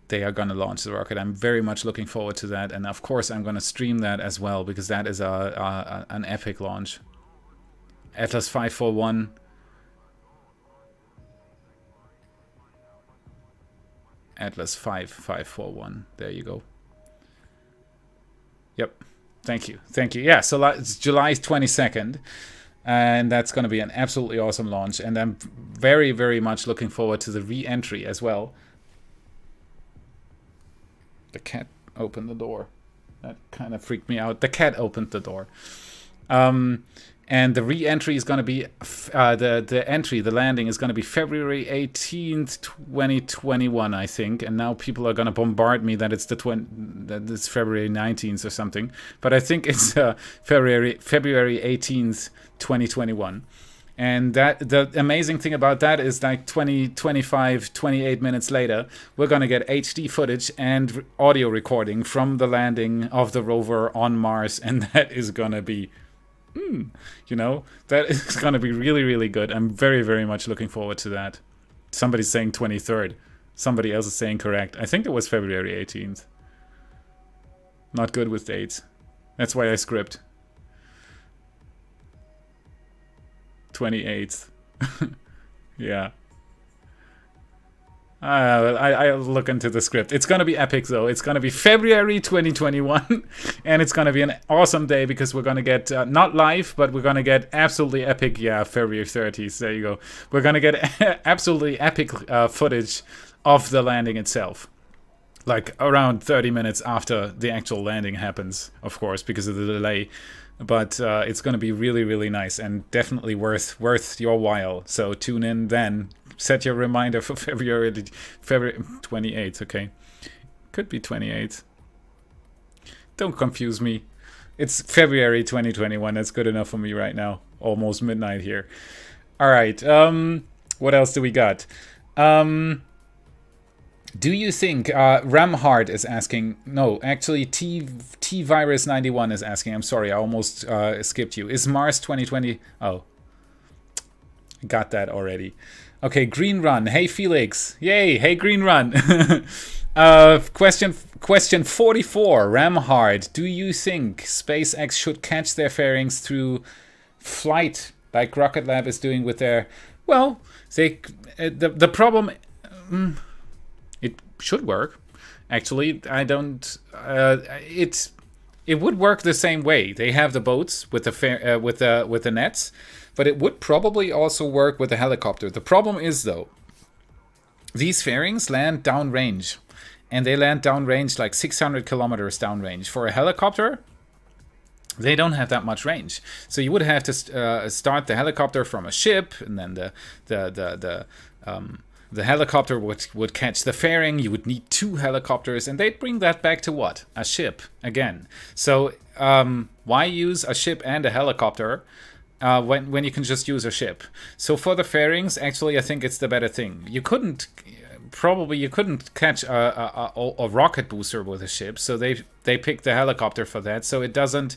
they are going to launch the rocket. I'm very much looking forward to that. And of course, I'm going to stream that as well, because that is an epic launch. Atlas 541. Atlas 5541. There you go. Yep. Thank you. Thank you. Yeah, so it's July 22nd. And that's going to be an absolutely awesome launch. And I'm very, very much looking forward to the re-entry as well. The cat opened the door. That kind of freaked me out. The cat opened the door. And the re-entry is going to be, the landing is going to be February 18th, 2021, I think. And now people are going to bombard me that it's that it's February 19th or something. But I think it's February 18th, 2021. And the amazing thing about that is, like 25, 28 minutes later, we're going to get HD footage and audio recording from the landing of the rover on Mars. And that is going to be... you know, that is going to be really, really good. I'm very, very much looking forward to that. Somebody's saying 23rd. Somebody else is saying correct. I think it was February 18th. Not good with dates. That's why I script. 28th. Yeah. I'll look into the script. It's going to be epic, though. It's going to be February 2021. And it's going to be an awesome day, because we're going to get, not live, but we're going to get absolutely epic, yeah, February 30th. There you go. We're going to get absolutely epic footage of the landing itself. Like around 30 minutes after the actual landing happens, of course, because of the delay. But it's going to be really, really nice and definitely worth your while. So tune in then. Set your reminder for February 28th, okay? Could be 28th. Don't confuse me. It's February 2021. That's good enough for me right now. Almost midnight here. All right. What else do we got? Do you think Ramhard is asking? No, actually, T-Virus91 is asking. I'm sorry, I almost skipped you. Is Mars 2020? Oh, got that already. Okay, Green Run. Hey, Felix. Yay. Hey, Green Run. Question 44. Ramhard. Do you think SpaceX should catch their fairings through flight, like Rocket Lab is doing with their... Well, the problem... it should work. Actually, I don't... it would work the same way. They have the boats with the nets, but it would probably also work with a helicopter. The problem is, though, these fairings land downrange, and they land downrange like 600 kilometers downrange. For a helicopter, they don't have that much range. So you would have to start the helicopter from a ship, and then the helicopter would catch the fairing. You would need 2 helicopters, and they'd bring that back to what? A ship again. So why use a ship and a helicopter when you can just use a ship? So for the fairings, actually, I think it's the better thing. You couldn't catch a rocket booster with a ship, so they picked the helicopter for that. So it doesn't.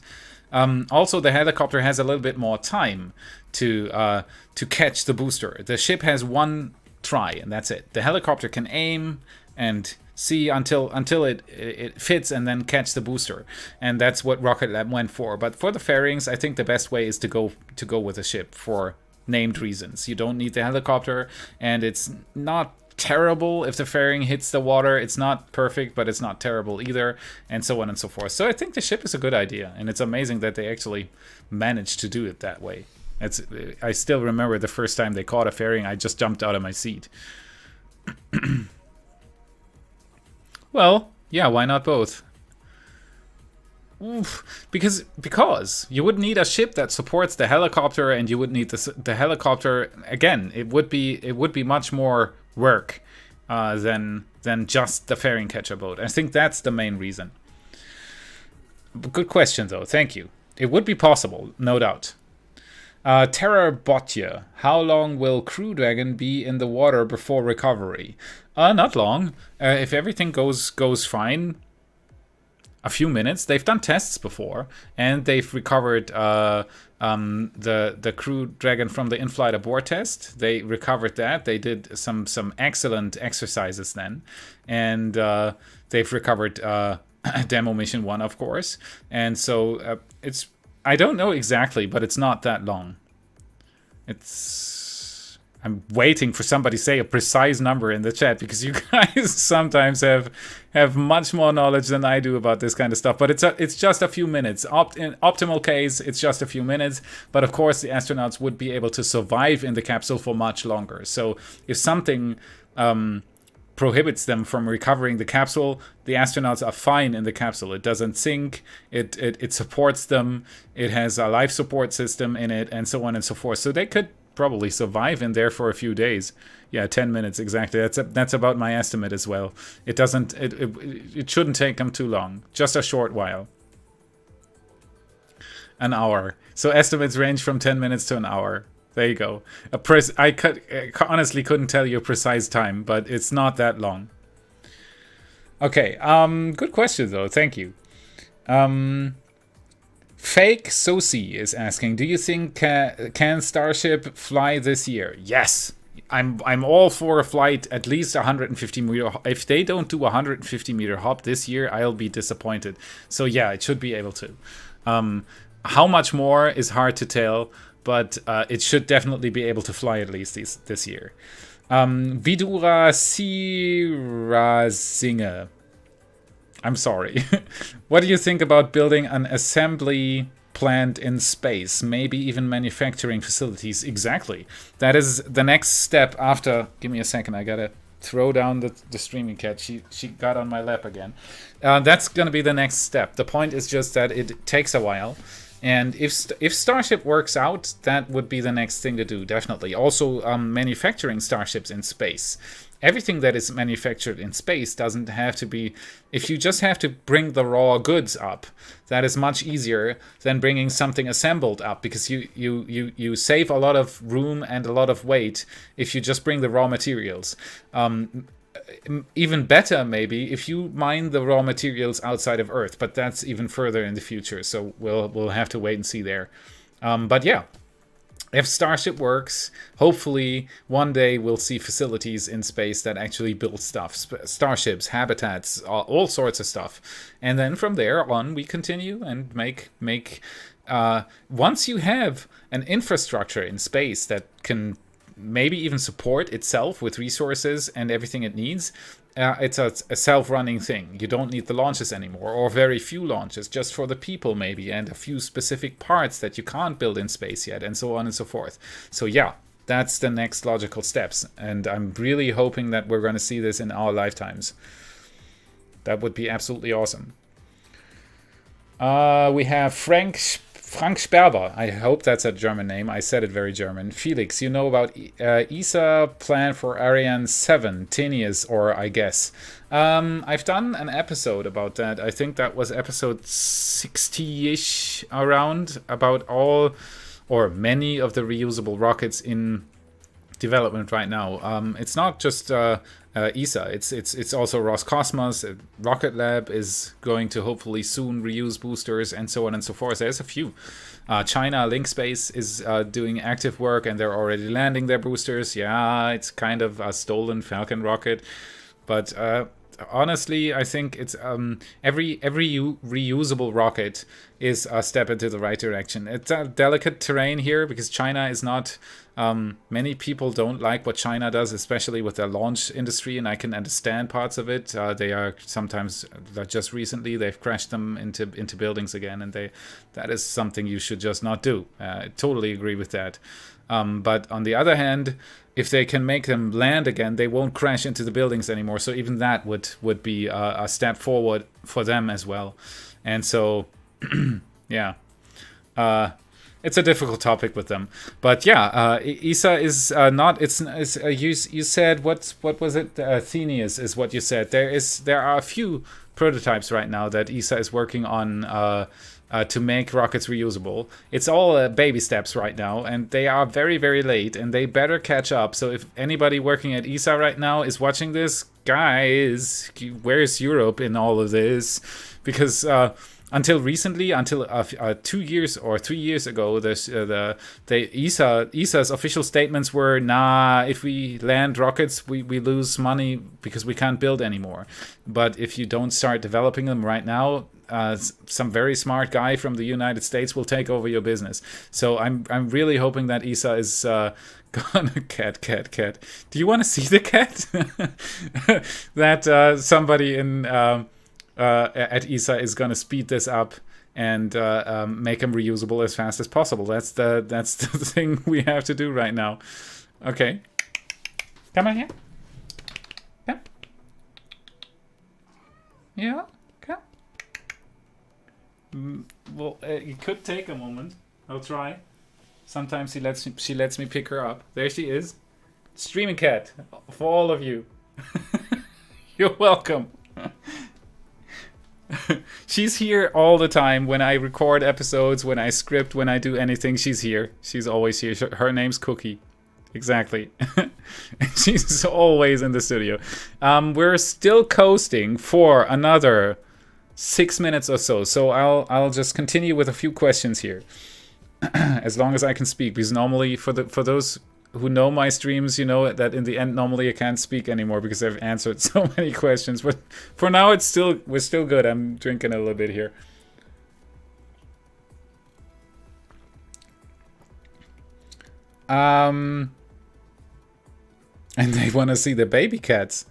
Also, the helicopter has a little bit more time to catch the booster. The ship has 1 try, and that's it. The helicopter can aim and see until it fits, and then catch the booster. And that's what Rocket Lab went for. But for the fairings, I think the best way is to go with a ship for named reasons. You don't need the helicopter, and it's not terrible if the fairing hits the water. It's not perfect, but it's not terrible either, and so on and so forth. So I think the ship is a good idea, and it's amazing that they actually managed to do it that way. I still remember the first time they caught a fairing, I just jumped out of my seat. Well, yeah, why not both? Oof. Because you would need a ship that supports the helicopter, and you would need the helicopter again. It would be much more work than just the fairing catcher boat. I think that's the main reason. Good question though. Thank you. It would be possible, no doubt. Terror Botya, how long will Crew Dragon be in the water before recovery? Not long. If everything goes fine, a few minutes. They've done tests before, and they've recovered the Crew Dragon from the in-flight abort test. They recovered that. They did some excellent exercises then, and they've recovered Demo Mission 1, of course. And so it's, I don't know exactly, but it's not that long. I'm waiting for somebody to say a precise number in the chat, because you guys sometimes have much more knowledge than I do about this kind of stuff. But it's just a few minutes. In optimal case, it's just a few minutes. But of course, the astronauts would be able to survive in the capsule for much longer. So if something prohibits them from recovering the capsule, the astronauts are fine in the capsule. It doesn't sink. It supports them. It has a life support system in it, and so on and so forth. So they could probably survive in there for a few days. Yeah, 10 minutes exactly. That's about my estimate as well. It doesn't. It shouldn't take them too long. Just a short while. An hour. So estimates range from 10 minutes to an hour. There you go. I honestly couldn't tell you a precise time, but it's not that long. Okay. Good question though. Thank you. Fake Soci is asking, do you think can Starship fly this year? Yes. I'm all for a flight at least 150 meter. If they don't do a 150 meter hop this year, I'll be disappointed. So yeah, it should be able to. How much more is hard to tell, but it should definitely be able to fly at least this year. Vidura Sirazinger. I'm sorry. What do you think about building an assembly plant in space? Maybe even manufacturing facilities? Exactly. That is the next step after... Give me a second. I gotta throw down the streaming cat. She got on my lap again. That's gonna be the next step. The point is just that it takes a while. And if Starship works out, that would be the next thing to do, definitely. Also, manufacturing Starships in space. Everything that is manufactured in space doesn't have to be... If you just have to bring the raw goods up, that is much easier than bringing something assembled up, because you save a lot of room and a lot of weight if you just bring the raw materials. Even better, maybe, if you mine the raw materials outside of Earth, but that's even further in the future, so we'll have to wait and see there. But yeah. If Starship works, hopefully one day we'll see facilities in space that actually build stuff. Starships, habitats, all sorts of stuff. And then from there on, we continue and make once you have an infrastructure in space that can maybe even support itself with resources and everything it needs, it's a self-running thing. You don't need the launches anymore, or very few launches, just for the people maybe, and a few specific parts that you can't build in space yet, and so on and so forth. So yeah, that's the next logical steps, and I'm really hoping that we're going to see this in our lifetimes. That would be absolutely awesome. We have Frank Sperber. I hope that's a German name. I said it very German. Felix, you know about ESA plan for Ariane 7, Tenius, or I guess. I've done an episode about that. I think that was episode 60-ish around, about all or many of the reusable rockets in development right now. It's not just ESA, it's also Roscosmos. Rocket Lab is going to hopefully soon reuse boosters, and so on and so forth. There's a few. China Link Space is doing active work, and they're already landing their boosters. Yeah, it's kind of a stolen Falcon rocket, but honestly, I think it's every reusable rocket is a step into the right direction. It's a delicate terrain here because China is not. Many people don't like what China does, especially with their launch industry, and I can understand parts of it. They are sometimes, just recently, they've crashed them into buildings again, and that is something you should just not do. I totally agree with that. But on the other hand, if they can make them land again, they won't crash into the buildings anymore. So even that would be a step forward for them as well. And so, yeah. It's a difficult topic with them, but yeah, ESA is not. You said what was it? Athenius is what you said. There are a few prototypes right now that ESA is working on to make rockets reusable. It's all baby steps right now, and they are very, very late, and they better catch up. So if anybody working at ESA right now is watching this, guys, where's Europe in all of this? Because until recently, until 2 years or 3 years ago, ESA's official statements were, nah, if we land rockets, we lose money because we can't build anymore. But if you don't start developing them right now, some very smart guy from the United States will take over your business. So I'm really hoping that ESA is gonna cat. Do you want to see the cat? That somebody in at ESA is gonna speed this up and make them reusable as fast as possible. That's the thing we have to do right now. Okay, come on here. Come. Yeah. Well, it could take a moment. I'll try. Sometimes she lets me pick her up. There she is. Streaming cat for all of you. You're welcome. She's here all the time when I record episodes, when I script, when I do anything. She's here. She's always here. Her name's Cookie. Exactly. She's always in the studio. We're still coasting for another 6 minutes or so. So I'll just continue with a few questions here, as long as I can speak. Because normally, for those who know my streams, you know that in the end normally I can't speak anymore because I've answered so many questions. But for now, we're still good. I'm drinking a little bit here. And they want to see the baby cats.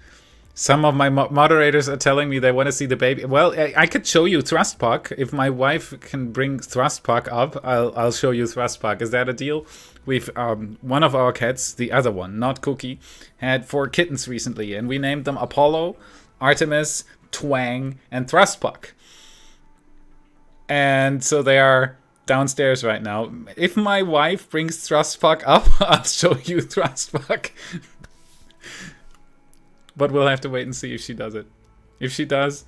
Some of my moderators are telling me they want to see the baby. Well, I could show you Thrustpuck. If my wife can bring Thrustpuck up, I'll show you Thrustpuck. Is that a deal? We've one of our cats, the other one, not Cookie, had 4 kittens recently, and we named them Apollo, Artemis, Twang, and Thrustpuck. And so they are downstairs right now. If my wife brings Thrustpuck up, I'll show you Thrustpuck. But we'll have to wait and see if she does it. If she does,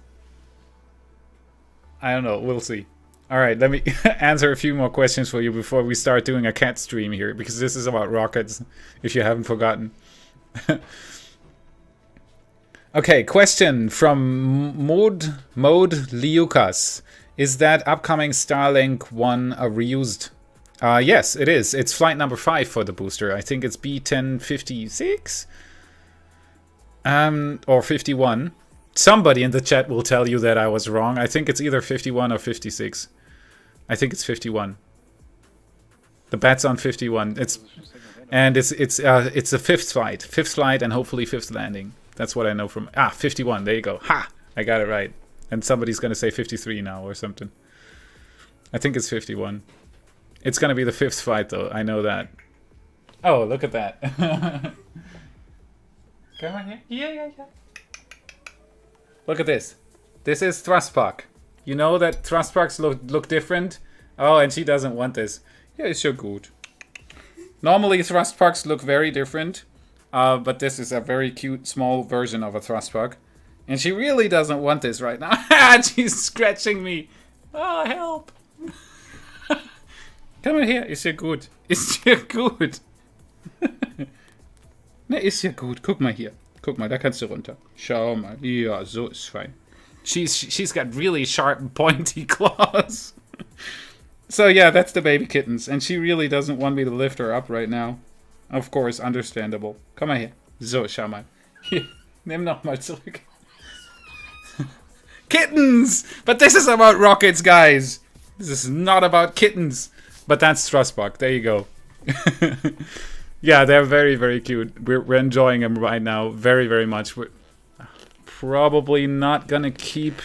I don't know. We'll see. All right, let me answer a few more questions for you before we start doing a cat stream here, because this is about rockets, if you haven't forgotten. Okay, question from Mode Liukas. Is that upcoming Starlink one a reused? Yes, it is. It's flight number 5 for the booster. I think it's B1056? Or 51. Somebody in the chat will tell you that I was wrong. I think it's either 51 or 56. I think it's 51. The bet's on 51. And it's the fifth flight, and hopefully fifth landing. That's what I know from 51. There you go. Ha! I got it right. And somebody's gonna say 53 now or something. I think it's 51. It's gonna be the fifth flight though. I know that. Oh, look at that. Come on here. Yeah. Look at this. This is thrust puck. You know that thrust pucks look different? Oh, and she doesn't want this. Yeah, it's so good. Normally thrust pucks look very different. But this is a very cute small version of a thrust puck. And she really doesn't want this right now. She's scratching me. Oh, help. Come on hier, ist ja gut. Ist ja gut. Ne, ist ja gut. Guck mal hier. Guck mal, da kannst du runter. Schau mal. Ja, so ist fein. She's got really sharp and pointy claws. So yeah, that's the baby kittens. And she really doesn't want me to lift her up right now. Of course, understandable. Komm mal her. So, schau mal. Hier, nimm noch mal zurück. Kittens! But this is about rockets, guys. This is not about kittens. But that's thrustbuck. There you go. Yeah, they're very, very cute. We're enjoying them right now very, very much. We're probably not gonna keep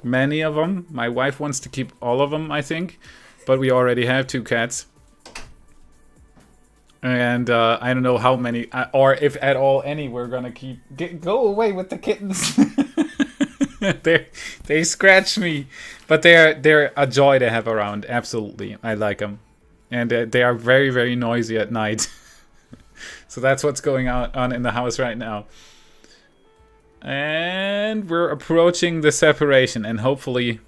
many of them. My wife wants to keep all of them, I think. But we already have 2 cats. And I don't know how many, or if at all any, we're gonna keep. Go away with the kittens. They scratch me, but they're a joy to have around. Absolutely, I like them, and they are very, very noisy at night. So that's what's going on in the house right now. And we're approaching the separation, and hopefully,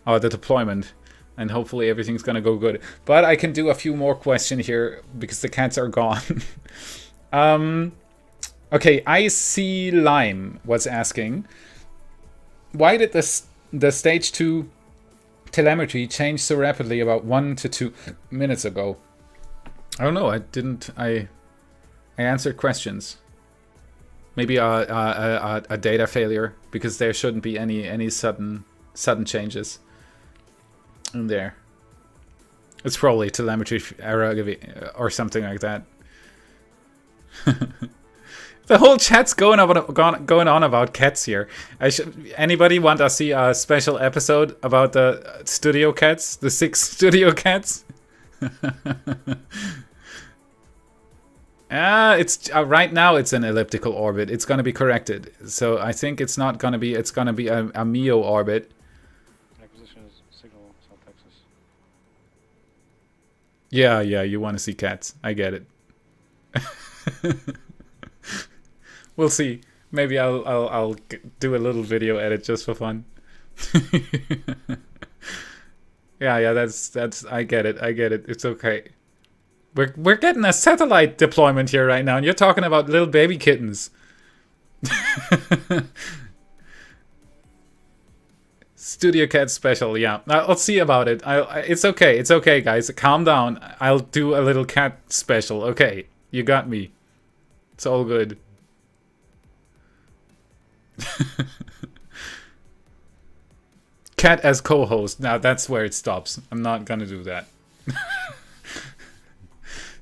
the deployment. And hopefully everything's gonna go good. But I can do a few more questions here because the cats are gone. Okay, IC Lime was asking, why did the stage 2 telemetry change so rapidly about 1 to 2 minutes ago? I don't know. I answered questions. Maybe a data failure, because there shouldn't be any sudden changes in there. It's probably telemetry error or something like that. The whole chat's going on about cats here. Anybody want to see a special episode about the studio cats, the 6 studio cats? It's right now it's an elliptical orbit. It's gonna be corrected. So I think it's not gonna be. It's gonna be a MEO orbit. Yeah, you want to see cats. I get it. We'll see. Maybe I'll do a little video edit just for fun. Yeah, that's I get it. It's okay. We're getting a satellite deployment here right now, and you're talking about little baby kittens. Studio Cat special, yeah. I'll see about it. It's okay, guys. Calm down. I'll do a little cat special. Okay, you got me. It's all good. Cat as co-host. Now that's where it stops. I'm not gonna do that.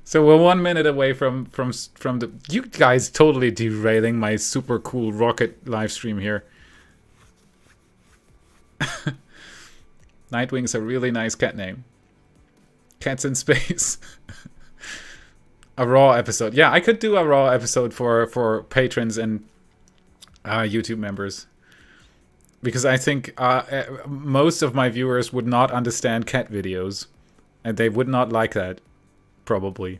So we're 1 minute away from the. You guys totally derailing my super cool rocket live stream here. Nightwing's a really nice cat name. Cats in Space. A raw episode. Yeah, I could do a raw episode for patrons and YouTube members. Because I think most of my viewers would not understand cat videos. And they would not like that. Probably.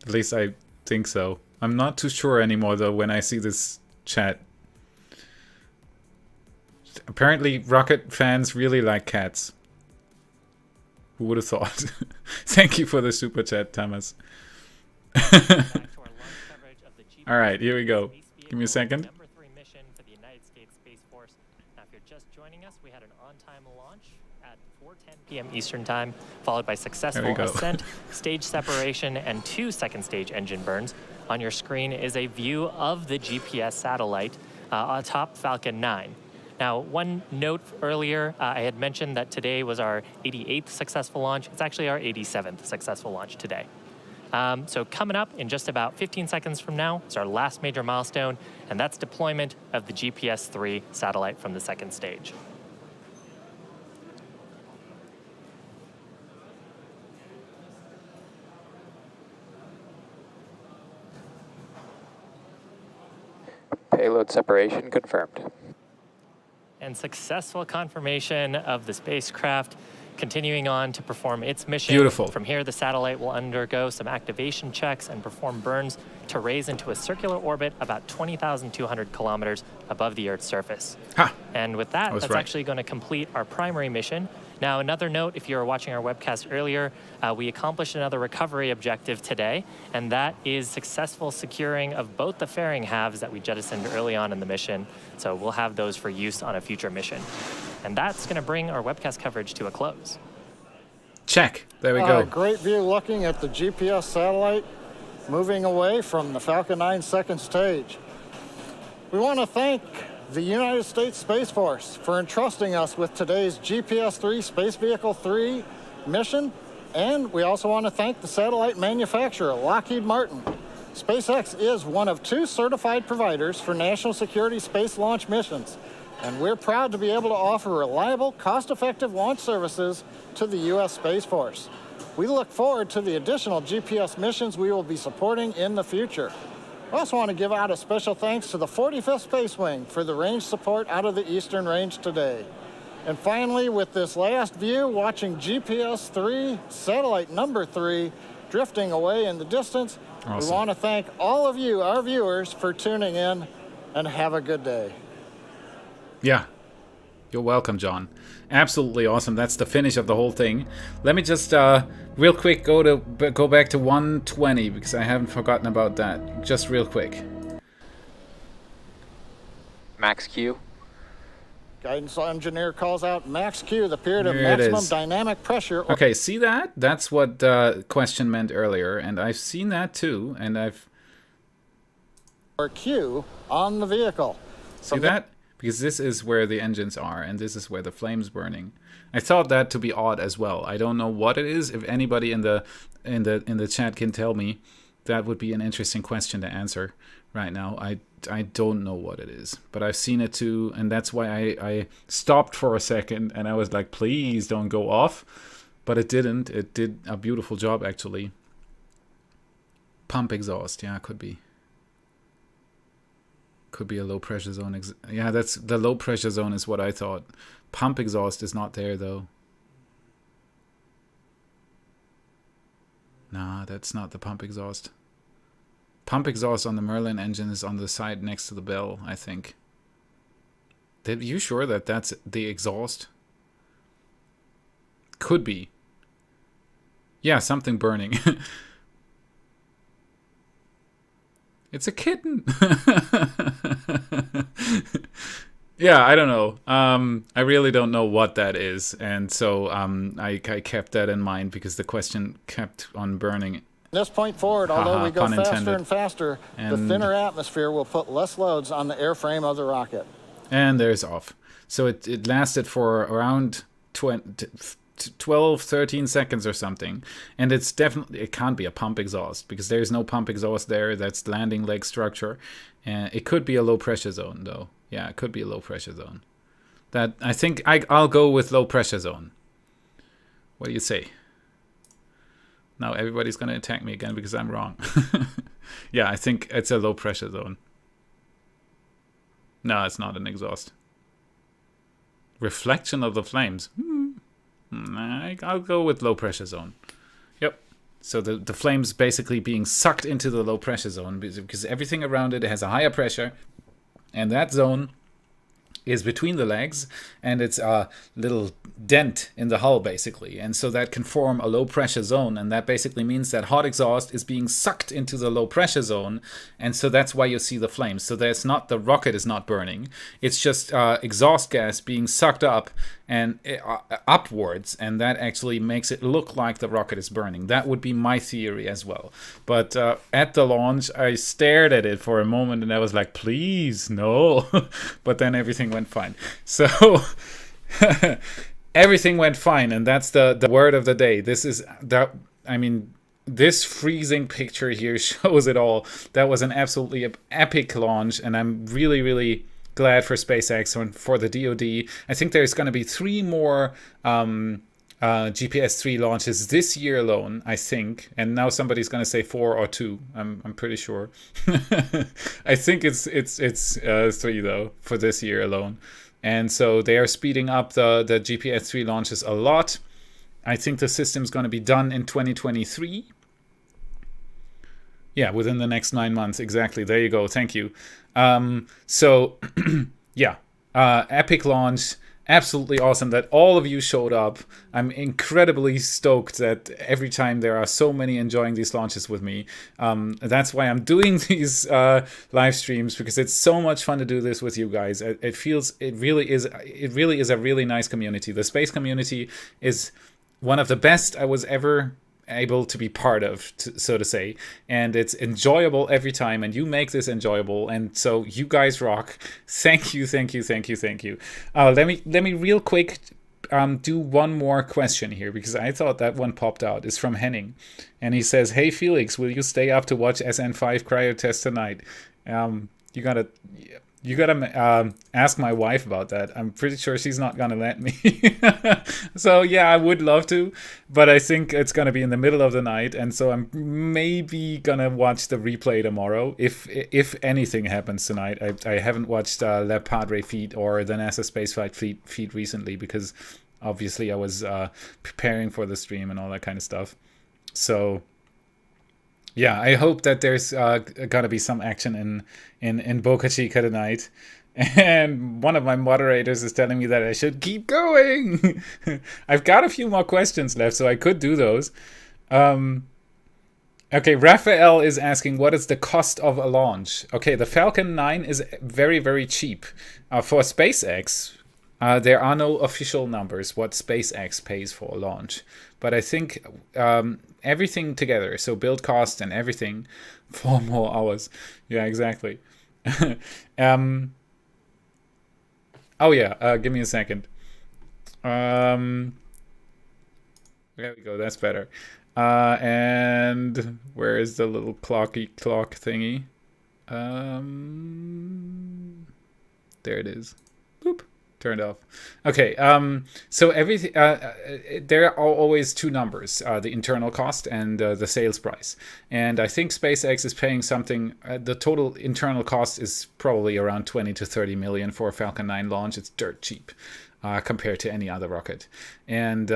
At least I think so. I'm not too sure anymore though when I see this chat. Apparently rocket fans really like cats. Who would have thought? Thank you for the super chat, Thomas. Alright, here we go. Give me a second. Number 3 mission for the United States Space Force. Now, if you're just joining us, we had an on-time launch at 4:10 p.m. Eastern Time, followed by successful ascent, stage separation, and 2 second stage engine burns. On your screen is a view of the GPS satellite atop Falcon 9. Now, one note earlier, I had mentioned that today was our 88th successful launch. It's actually our 87th successful launch today. So coming up in just about 15 seconds from now is our last major milestone, and that's deployment of the GPS-3 satellite from the second stage. Payload separation confirmed. And successful confirmation of the spacecraft continuing on to perform its mission. Beautiful. From here, the satellite will undergo some activation checks and perform burns to raise into a circular orbit about 20,200 kilometers above the Earth's surface. Ha! And with that, that's right. actually going to complete our primary mission. Now, another note, if you were watching our webcast earlier, we accomplished another recovery objective today, and that is successful securing of both the fairing halves that we jettisoned early on in the mission. So we'll have those for use on a future mission. And that's going to bring our webcast coverage to a close. Check. There we go. Great view looking at the GPS satellite moving away from the Falcon 9 second stage. We want to thank the United States Space Force for entrusting us with today's GPS-3 Space Vehicle 3 mission, and we also want to thank the satellite manufacturer, Lockheed Martin. SpaceX is one of 2 certified providers for national security space launch missions, and we're proud to be able to offer reliable, cost-effective launch services to the U.S. Space Force. We look forward to the additional GPS missions we will be supporting in the future. I also want to give out a special thanks to the 45th Space Wing for the range support out of the Eastern Range today. And finally, with this last view, watching GPS-3, satellite number 3, drifting away in the distance, Awesome. We want to thank all of you, our viewers, for tuning in, and have a good day. Yeah. You're welcome, John. Absolutely awesome. That's the finish of the whole thing. Let me just real quick go back to 120 because I haven't forgotten about that. Just real quick. Max Q. Guidance engineer calls out max Q, the period of Here it maximum is. dynamic pressure. Okay, see that? That's what question meant earlier, and I've seen that too, and I've... Or Q on the vehicle. See that? Because this is where the engines are, and this is where the flame's burning. I thought that to be odd as well. I don't know what it is. If anybody in the chat can tell me, that would be an interesting question to answer right now. I don't know what it is, but I've seen it too, and that's why I stopped for a second, and I was like, please don't go off. But it didn't. It did a beautiful job, actually. Pump exhaust, yeah, could be. Could be a low pressure zone. Yeah, that's the low pressure zone is what I thought. Pump exhaust is not there though. Nah, that's not the pump exhaust. Pump exhaust on the Merlin engine is on the side next to the bell, I think. Are you sure that that's the exhaust? Could be. Yeah, something burning. It's a kitten. Yeah, I don't know. I really don't know what that is. And so I kept that in mind because the question kept on burning. From this point forward, although we go pun faster intended. and faster, the And- thinner atmosphere will put less loads on the airframe of the rocket. And there's off. So it lasted for around 12, 13 seconds or something. And it's definitely, it can't be a pump exhaust because there's no pump exhaust there. That's landing leg structure. And it could be a low pressure zone though. Yeah, it could be a low pressure zone. That I think I'll go with low pressure zone. What do you say? Now everybody's going to attack me again because I'm wrong. Yeah, I think it's a low pressure zone. No, it's not an exhaust. Reflection of the flames. I'll go with low pressure zone. Yep. So the flames basically being sucked into the low pressure zone because everything around it has a higher pressure. And that zone is between the legs, and it's a little dent in the hull, basically. And so that can form a low-pressure zone, and that basically means that hot exhaust is being sucked into the low-pressure zone, and so that's why you see the flames. So there's not, the rocket is not burning. It's just exhaust gas being sucked up and upwards, and that actually makes it look like the rocket is burning. That would be my theory as well. But at the launch, I stared at it for a moment, and I was like, please, no. But then everything went fine. So everything went fine, and that's the word of the day. This is that. I mean, this freezing picture here shows it all. That was an absolutely epic launch, and I'm really, really glad for SpaceX and for the DoD. I think there's going to be 3 more GPS 3 launches this year alone, I think. And now somebody's going to say 4 or 2. I'm pretty sure. I think it's 3 though for this year alone. And so they are speeding up the GPS 3 launches a lot. I think the system's going to be done in 2023. Yeah, within the next 9 months. Exactly. There you go. Thank you. So, yeah. Epic launch. Absolutely awesome that all of you showed up. I'm incredibly stoked that every time there are so many enjoying these launches with me. That's why I'm doing these live streams, because it's so much fun to do this with you guys. It really is a really nice community. The space community is one of the best I was ever able to be part of, so to say, and it's enjoyable every time, and you make this enjoyable, and so you guys rock. Thank you. Let me real quick do one more question here, because I thought that one popped out. It's from Henning, and he says, hey Felix, will you stay up to watch SN5 cryo test tonight? You gotta ask my wife about that. I'm pretty sure she's not gonna let me. So yeah, I would love to, but I think it's gonna be in the middle of the night, and so I'm maybe gonna watch the replay tomorrow if anything happens tonight. I haven't watched Le Padre feed or the NASA Spaceflight feed recently, because obviously I was preparing for the stream and all that kind of stuff. So yeah, I hope that there's gonna be some action in Boca Chica tonight. And one of my moderators is telling me that I should keep going. I've got a few more questions left, so I could do those. Okay, Raphael is asking, what is the cost of a launch? Okay, the Falcon 9 is very, very cheap. For SpaceX, there are no official numbers what SpaceX pays for a launch. But I think everything together, so build cost and everything, 4 more hours. Yeah, exactly. Oh yeah, give me a second. There we go, that's better. And where is the little clock thingy? There it is. Boop. Turned off. Okay, so everything there are always 2 numbers, the internal cost and the sales price. And I think SpaceX is paying something, the total internal cost is probably around 20 to 30 million for a Falcon 9 launch. It's dirt cheap compared to any other rocket. And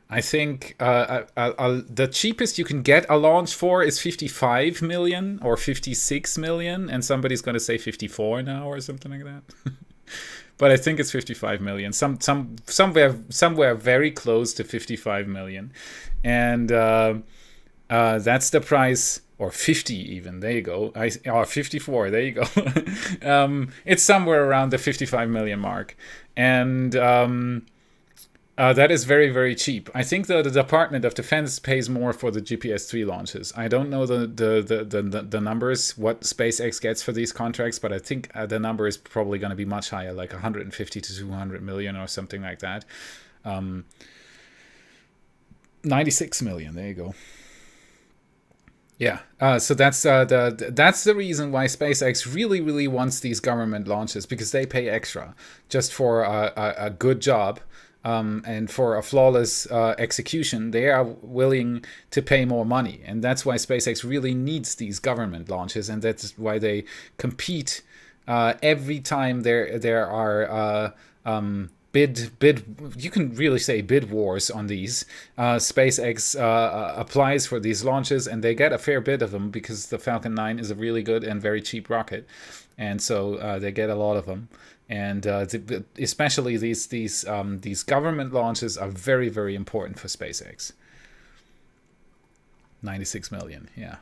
I think the cheapest you can get a launch for is 55 million or 56 million, and somebody's going to say 54 now or something like that. But I think it's 55 million, somewhere very close to 55 million, and that's the price, or 50 even. There you go. Or 54. There you go. It's somewhere around the 55 million mark, and that is very, very cheap. I think the Department of Defense pays more for the GPS 3 launches. I don't know the numbers, what SpaceX gets for these contracts, but I think the number is probably going to be much higher, like 150 to 200 million or something like that. 96 million. There you go. Yeah, so that's the reason why SpaceX really, really wants these government launches, because they pay extra just for a good job. And for a flawless execution, they are willing to pay more money. And that's why SpaceX really needs these government launches. And that's why they compete every time there are you can really say bid wars on these. SpaceX applies for these launches, and they get a fair bit of them, because the Falcon 9 is a really good and very cheap rocket. And so they get a lot of them. And especially these government launches are very, very important for SpaceX. 96 million, yeah.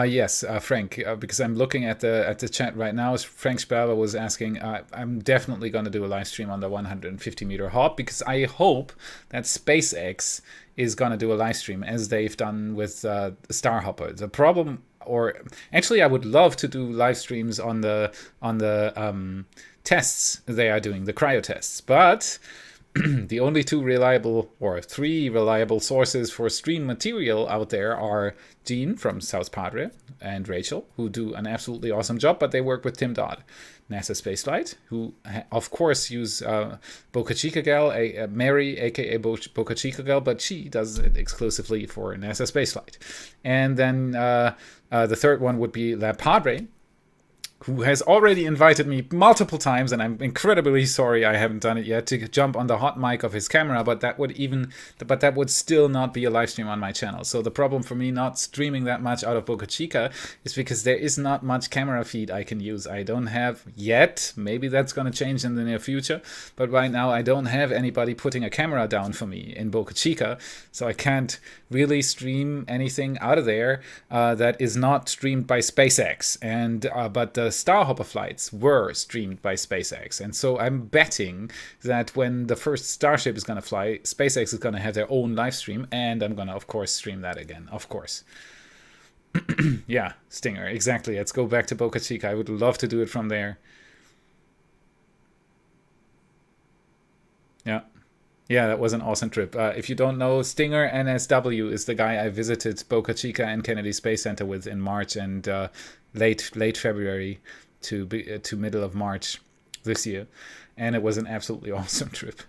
Yes, Frank, because I'm looking at the chat right now. Frank Sperber was asking, I'm definitely going to do a live stream on the 150-meter hop, because I hope that SpaceX is going to do a live stream as they've done with Starhopper. The problem, or actually I would love to do live streams on the tests they are doing, the cryo tests, but the only three reliable sources for stream material out there are Jean from South Padre and Rachel, who do an absolutely awesome job, but they work with Tim Dodd. NASA Spaceflight, who of course use Boca Chica Gal, Mary, aka Boca Chica Gal, but she does it exclusively for NASA Spaceflight. And then the third one would be La Padre, who has already invited me multiple times, and I'm incredibly sorry I haven't done it yet, to jump on the hot mic of his camera, but that would still not be a live stream on my channel. So the problem for me not streaming that much out of Boca Chica is because there is not much camera feed I can use. I don't have yet, maybe that's going to change in the near future, but right now I don't have anybody putting a camera down for me in Boca Chica, so I can't really stream anything out of there that is not streamed by SpaceX. And but the Starhopper flights were streamed by SpaceX, and so I'm betting that when the first Starship is going to fly, SpaceX is going to have their own live stream, and I'm going to of course stream that again, of course. Yeah, Stinger, exactly. Let's go back to Boca Chica. I would love to do it from there. Yeah, that was an awesome trip. If you don't know, Stinger NSW is the guy I visited Boca Chica and Kennedy Space Center with in March and late February to middle of March this year. And it was an absolutely awesome trip.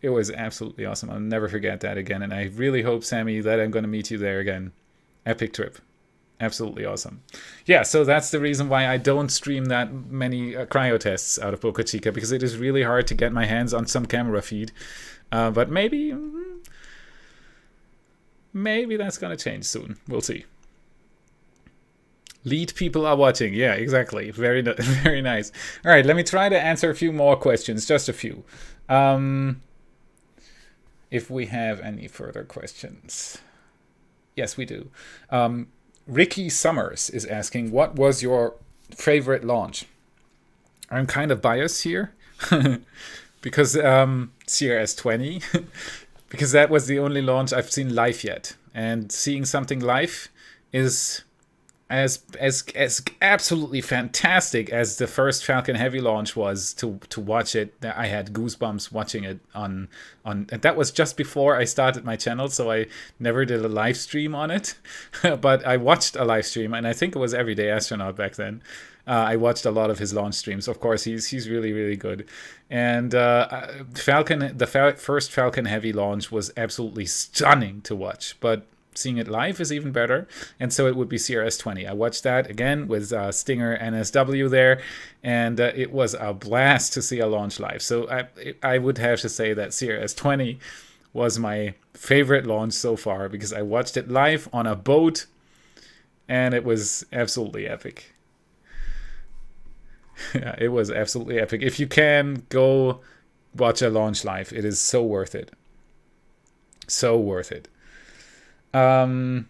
It was absolutely awesome. I'll never forget that again. And I really hope, Sammy, that I'm going to meet you there again. Epic trip. Absolutely awesome. Yeah, so that's the reason why I don't stream that many cryo tests out of Boca Chica, because it is really hard to get my hands on some camera feed. But maybe that's going to change soon. We'll see. Lead people are watching. Yeah, exactly. Very, very nice. All right, let me try to answer a few more questions. Just a few. If we have any further questions. Yes, we do. Ricky Summers is asking, what was your favorite launch? I'm kind of biased here because CRS-20, because that was the only launch I've seen live yet. And seeing something live is as absolutely fantastic as the first Falcon Heavy launch was to watch it. I had goosebumps watching it on and that was just before I started my channel, so I never did a live stream on it. But I watched a live stream, and I think it was Everyday Astronaut back then. I watched a lot of his launch streams. Of course, he's really, really good. And the first Falcon Heavy launch was absolutely stunning to watch, but seeing it live is even better, and so it would be CRS-20. I watched that again with Stinger NSW there, and it was a blast to see a launch live. So I would have to say that CRS-20 was my favorite launch so far, because I watched it live on a boat, and it was absolutely epic. Yeah, it was absolutely epic. If you can, go watch a launch live. It is so worth it. So worth it. Aurum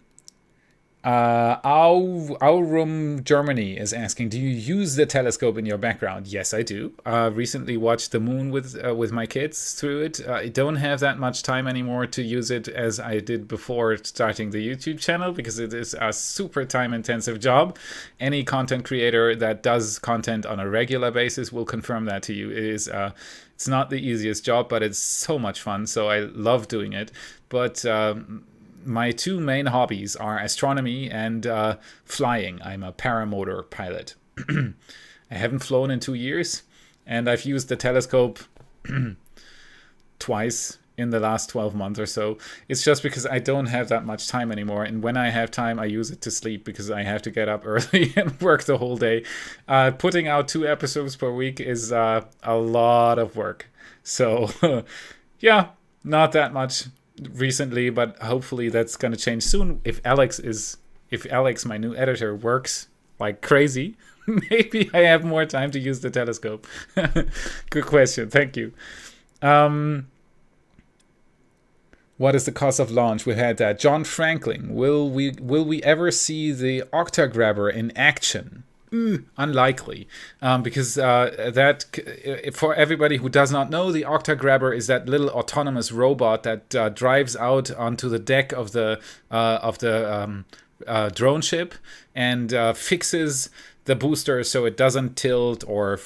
Germany is asking, do you use the telescope in your background? Yes, I do. Recently watched the moon with my kids through it. I don't have that much time anymore to use it as I did before starting the YouTube channel, because it is a super time-intensive job. Any content creator that does content on a regular basis will confirm that to you. It is it's not the easiest job, but it's so much fun, so I love doing it. But my two main hobbies are astronomy and flying. I'm a paramotor pilot. I haven't flown in 2 years, and I've used the telescope twice in the last 12 months or so. It's just because I don't have that much time anymore, and when I have time, I use it to sleep, because I have to get up early and work the whole day. Putting out 2 episodes per week is a lot of work. So, yeah, not that much recently, but hopefully that's going to change soon. If Alex, my new editor, works like crazy, maybe I have more time to use the telescope. Good question. Thank you. What is the cost of launch? We had that. John Franklin. Will we ever see the Octagrabber in action? Unlikely, because that for everybody who does not know, the Octagrabber is that little autonomous robot that drives out onto the deck of the drone ship and fixes the booster so it doesn't tilt or,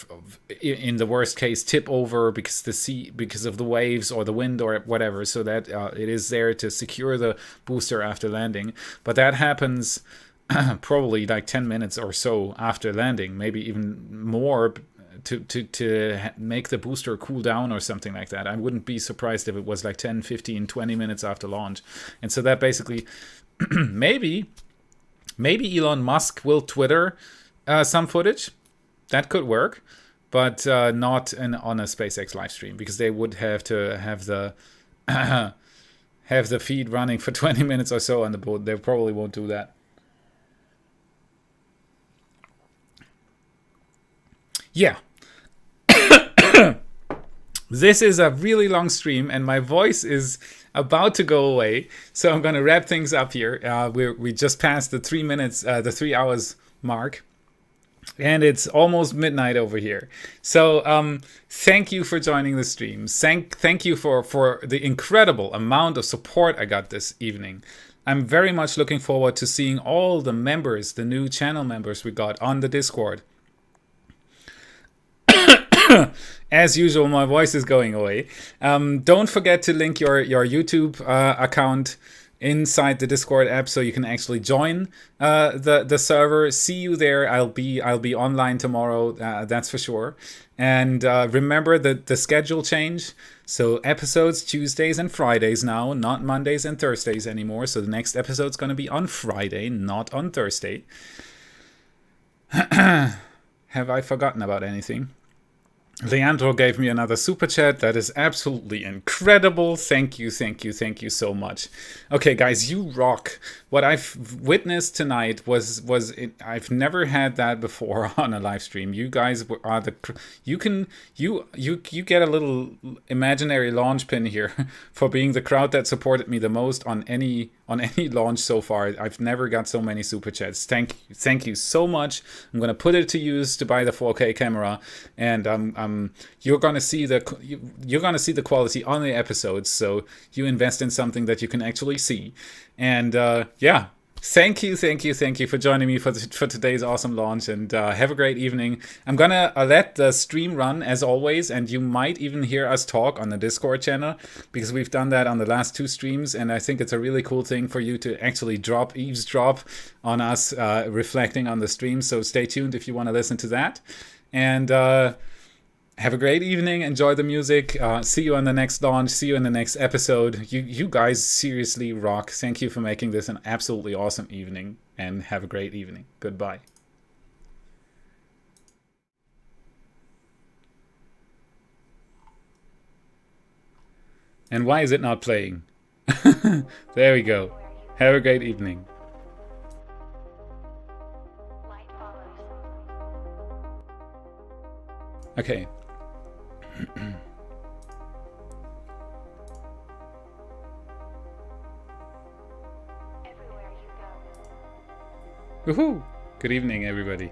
in the worst case, tip over because of the waves or the wind or whatever. So that it is there to secure the booster after landing. But that happens probably like 10 minutes or so after landing, maybe even more, to make the booster cool down or something like that. I wouldn't be surprised if it was like 10, 15, 20 minutes after launch. And so that basically, maybe Elon Musk will Twitter some footage. That could work, but not on a SpaceX live stream, because they would have to have the have the feed running for 20 minutes or so on the boat. They probably won't do that. Yeah. This is a really long stream and my voice is about to go away, so I'm going to wrap things up here. We just passed the 3 minutes, the 3 hours mark, and it's almost midnight over here. So thank you for joining the stream. Thank you for the incredible amount of support I got this evening. I'm very much looking forward to seeing all the members, the new channel members we got on the Discord. As usual, my voice is going away. Don't forget to link your YouTube account inside the Discord app so you can actually join the server. See you there. I'll be online tomorrow. That's for sure. And remember the schedule change. So episodes Tuesdays and Fridays now, not Mondays and Thursdays anymore. So the next episode's going to be on Friday, not on Thursday. Have I forgotten about anything? Leandro gave me another super chat. That is absolutely incredible. Thank you so much. Okay, guys, you rock. What I've witnessed tonight was I've never had that before on a live stream. You guys are you get a little imaginary launch pin here for being the crowd that supported me the most on any launch so far. I've never got so many super chats. Thank you so much. I'm gonna put it to use to buy the 4K camera, and you're gonna see the quality on the episodes. So you invest in something that you can actually see, and yeah. Thank you for joining me for today's awesome launch, and have a great evening. I'm gonna let the stream run as always, and you might even hear us talk on the Discord channel, because we've done that on the last 2 streams, and I think it's a really cool thing for you to actually eavesdrop on us reflecting on the stream. So stay tuned if you want to listen to that, and have a great evening. Enjoy the music. See you on the next launch. See you in the next episode. You guys seriously rock. Thank you for making this an absolutely awesome evening, and have a great evening. Goodbye. And why is it not playing? There we go. Have a great evening. Okay. Woohoo! Good evening, everybody.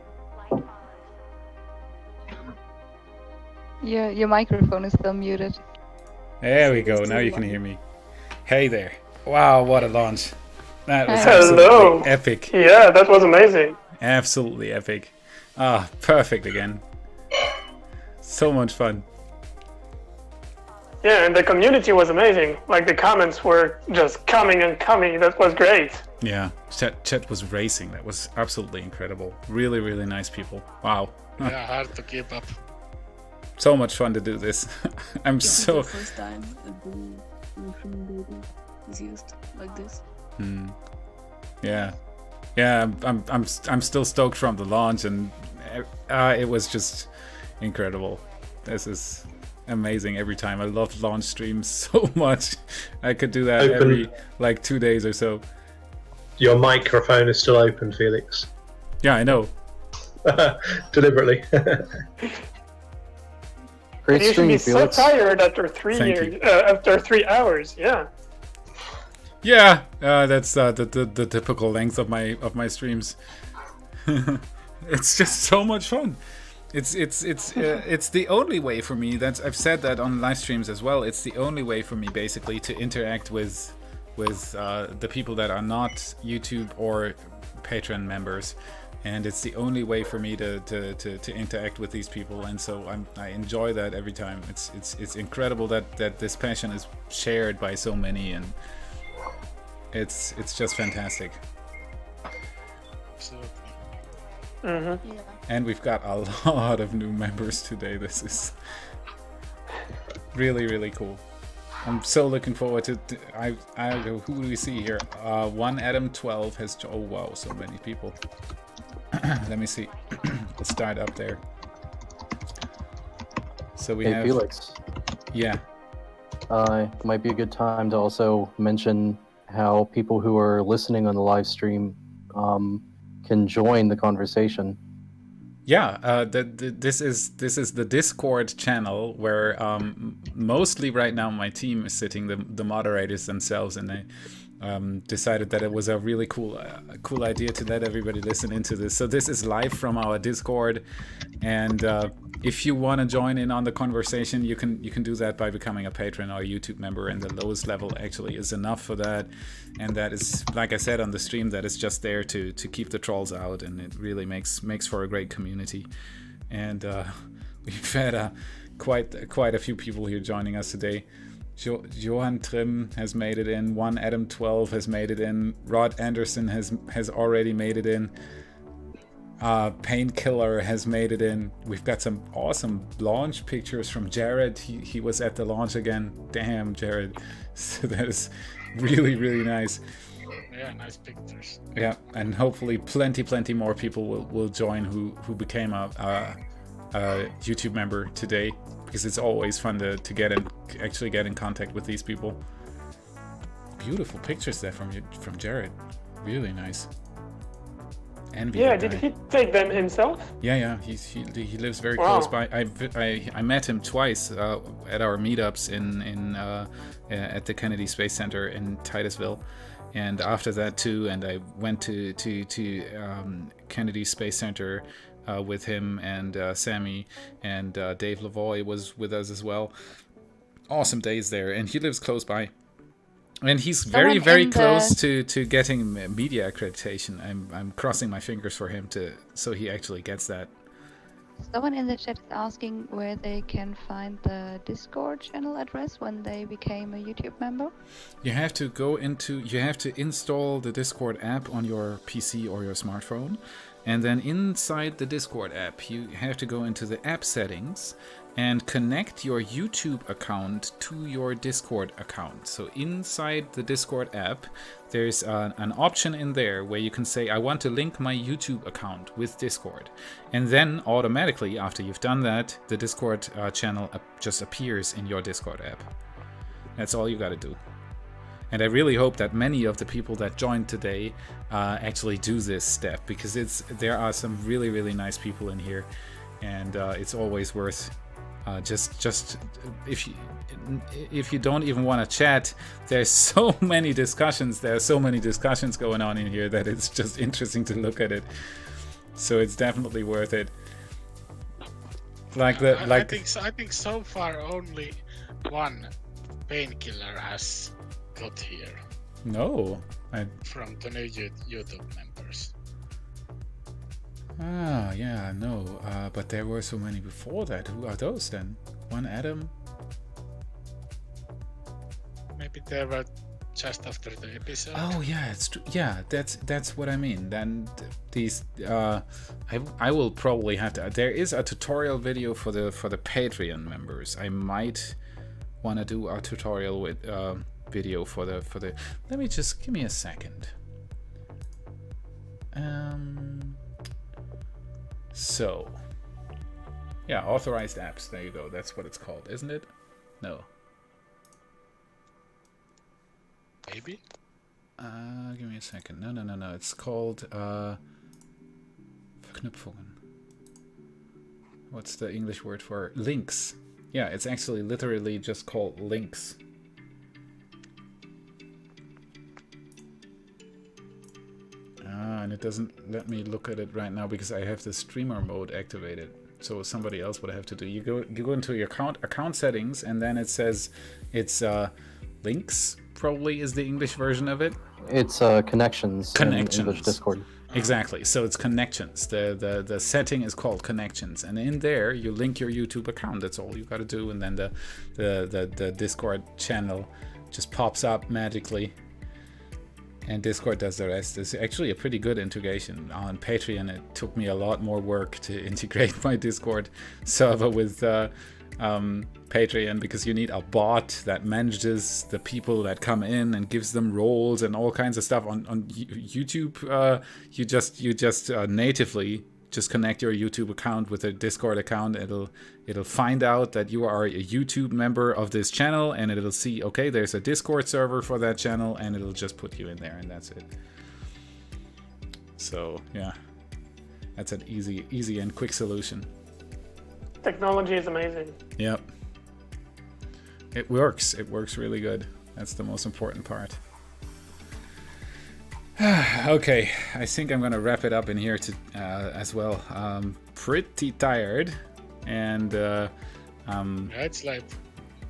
Your microphone is still muted. There we go. Now you can hear me. Hey there. Wow, what a launch. That was Hello. absolutely epic. Yeah, that was amazing. Absolutely epic. Ah, perfect again. So much fun. Yeah, and the community was amazing. Like, the comments were just coming and coming. That was great. Yeah, chat was racing. That was absolutely incredible. Really, really nice people. Wow. Yeah, hard to keep up. So much fun to do this. I'm so. The first time the Lutheran baby is used like this. Yeah, I'm still stoked from the launch, and it was just incredible. This is amazing every time. I love launch streams so much. I could do that every like 2 days or so. Your microphone is still open, Felix. Yeah, I know. Deliberately. Great stream, Felix. So tired after 3 hours. Yeah. Yeah, that's the typical length of my streams. It's just so much fun. It's the only way for me. I've said that on live streams as well. It's the only way for me basically to interact with the people that are not YouTube or Patreon members, and it's the only way for me to interact with these people. And so I enjoy that every time. It's incredible that this passion is shared by so many, and it's just fantastic. Absolutely. Mm-hmm. Yeah. And we've got a lot of new members today. This is really, really cool. I'm so looking forward to. Who do we see here? One Adam 12 has. Oh wow, so many people. Let me see. Let's start up there. So we have Felix. Yeah. Might be a good time to also mention how people who are listening on the live stream can join the conversation. Yeah, this is the Discord channel where mostly right now my team is sitting, the moderators themselves, and they decided that it was a really cool idea to let everybody listen into this. So this is live from our Discord, and if you want to join in on the conversation, you can do that by becoming a patron or a YouTube member, and the lowest level actually is enough for that. And that is, like I said on the stream, that is just there to keep the trolls out, and it really makes for a great community. And we've had quite a few people here joining us today. Johan Trim has made it in. One Adam 12 has made it in. Rod Anderson has already made it in. Painkiller has made it in. We've got some awesome launch pictures from Jared. He was at the launch again. Damn, Jared. So that is really, really nice. Yeah, nice pictures. Yeah, and hopefully plenty more people will join who became a YouTube member today, because it's always fun to actually get in contact with these people. Beautiful pictures there from Jared. Really nice. Envy. Yeah, did he take them himself? Yeah, he lives very close by. I met him twice at our meetups in at the Kennedy Space Center in Titusville, and after that too. And I went to Kennedy Space Center with him, and Sammy, and Dave Lavoie was with us as well. Awesome days there, and he lives close by. And he's very close to getting media accreditation. I'm crossing my fingers for him so he actually gets that. Someone in the chat is asking where they can find the Discord channel address when they became a YouTube member. You have to install the Discord app on your PC or your smartphone, and then inside the Discord app you have to go into the app settings and connect your YouTube account to your Discord account. So inside the Discord app, there's an option in there where you can say, I want to link my YouTube account with Discord. And then automatically, after you've done that, the Discord channel just appears in your Discord app. That's all you got to do. And I really hope that many of the people that joined today actually do this step, because there are some really, really nice people in here, and it's always worth just if you don't even want to chat, there's so many discussions. There are so many discussions going on in here that it's just interesting to look at it. So it's definitely worth it. I think so far only one Painkiller has got here. No, from the new YouTube members. Ah, yeah, no, but there were so many before that. Who are those then? One Adam? Maybe they were just after the episode. Oh yeah, it's true. Yeah, that's what I mean. Then these, I will probably have to. There is a tutorial video for the Patreon members. I might want to do a tutorial with video for the. Let me just give me a second. So, yeah, authorized apps. There you go. That's what it's called, isn't it? No. Maybe. Give me a second. No. It's called Verknüpfungen. What's the English word for links? Yeah, it's actually literally just called links. and it doesn't let me look at it right now because I have the streamer mode activated. So somebody else would have to do. You go into your account settings, and then it says it's links. Probably is the English version of it. It's connections. Connections. In English Discord. Exactly. So it's connections. The setting is called connections, and in there you link your YouTube account. That's all you got to do, and then the Discord channel just pops up magically, and Discord does the rest. It's actually a pretty good integration. On Patreon, it took me a lot more work to integrate my Discord server with Patreon, because you need a bot that manages the people that come in and gives them roles and all kinds of stuff. On YouTube, you just natively just connect your YouTube account with a Discord account. It'll find out that you are a YouTube member of this channel, and it'll see, okay, there's a Discord server for that channel, and it'll just put you in there, and that's it. So yeah, that's an easy and quick solution. Technology is amazing. Yep. It works. It works really good. That's the most important part. Okay, I think I'm gonna wrap it up in here as well. Pretty tired, and it's late.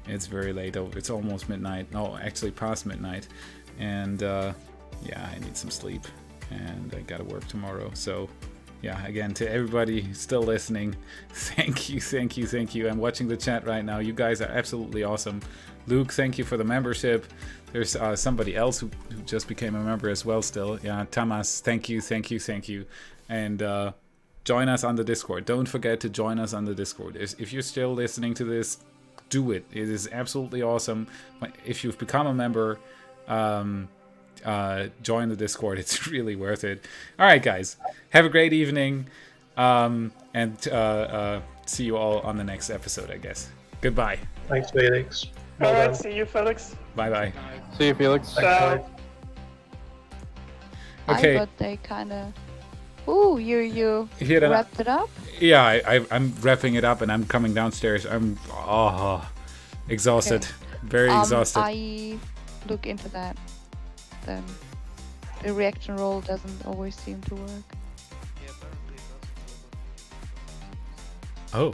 It's very late. Oh, it's almost midnight. No, actually past midnight, and yeah, I need some sleep, and I gotta work tomorrow. So yeah, again, to everybody still listening, thank you. I'm watching the chat right now. You guys are absolutely awesome. Luke, thank you for the membership. There's somebody else who just became a member as well still. Yeah, Tamas, thank you. And join us on the Discord. Don't forget to join us on the Discord. If you're still listening to this, do it. It is absolutely awesome. If you've become a member, join the Discord. It's really worth it. All right, guys, have a great evening, and see you all on the next episode, I guess. Goodbye. Thanks, Felix. All right, see you, Felix. Bye. See you, Felix. Ciao. Okay. But they kind of... Ooh, you wrapped it up? Yeah, I'm wrapping it up, and I'm coming downstairs. I'm exhausted. Okay. Very exhausted. I look into that. Then the reaction roll doesn't always seem to work. Oh.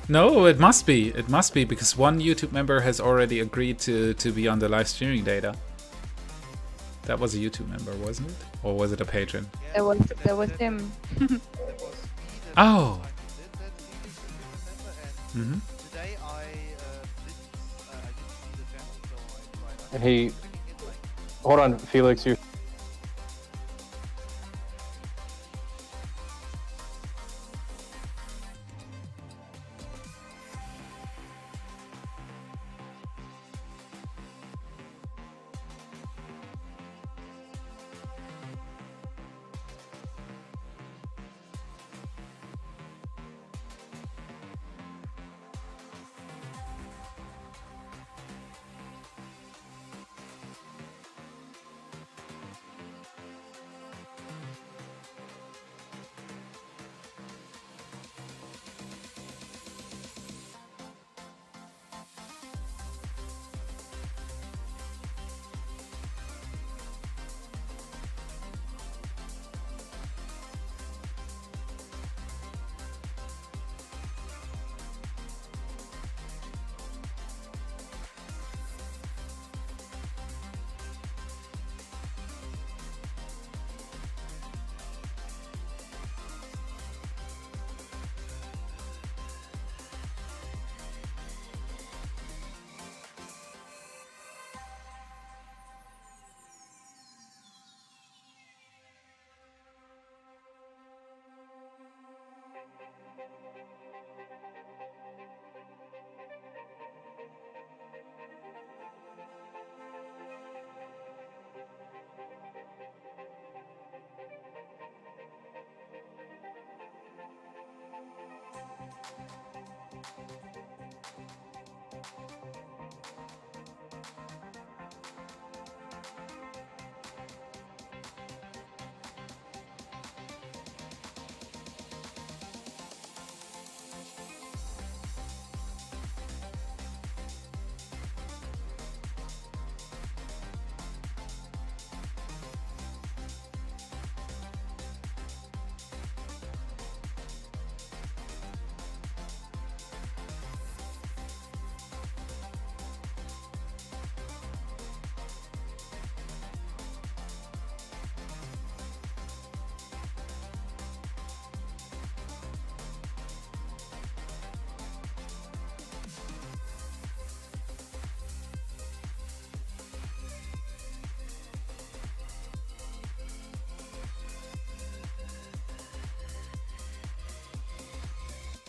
No, it must be. It must be, because one YouTube member has already agreed to be on the live streaming data. That was a YouTube member, wasn't it? Or was it a patron? There was him. Oh. Mm-hmm. Hey, hold on, Felix. You're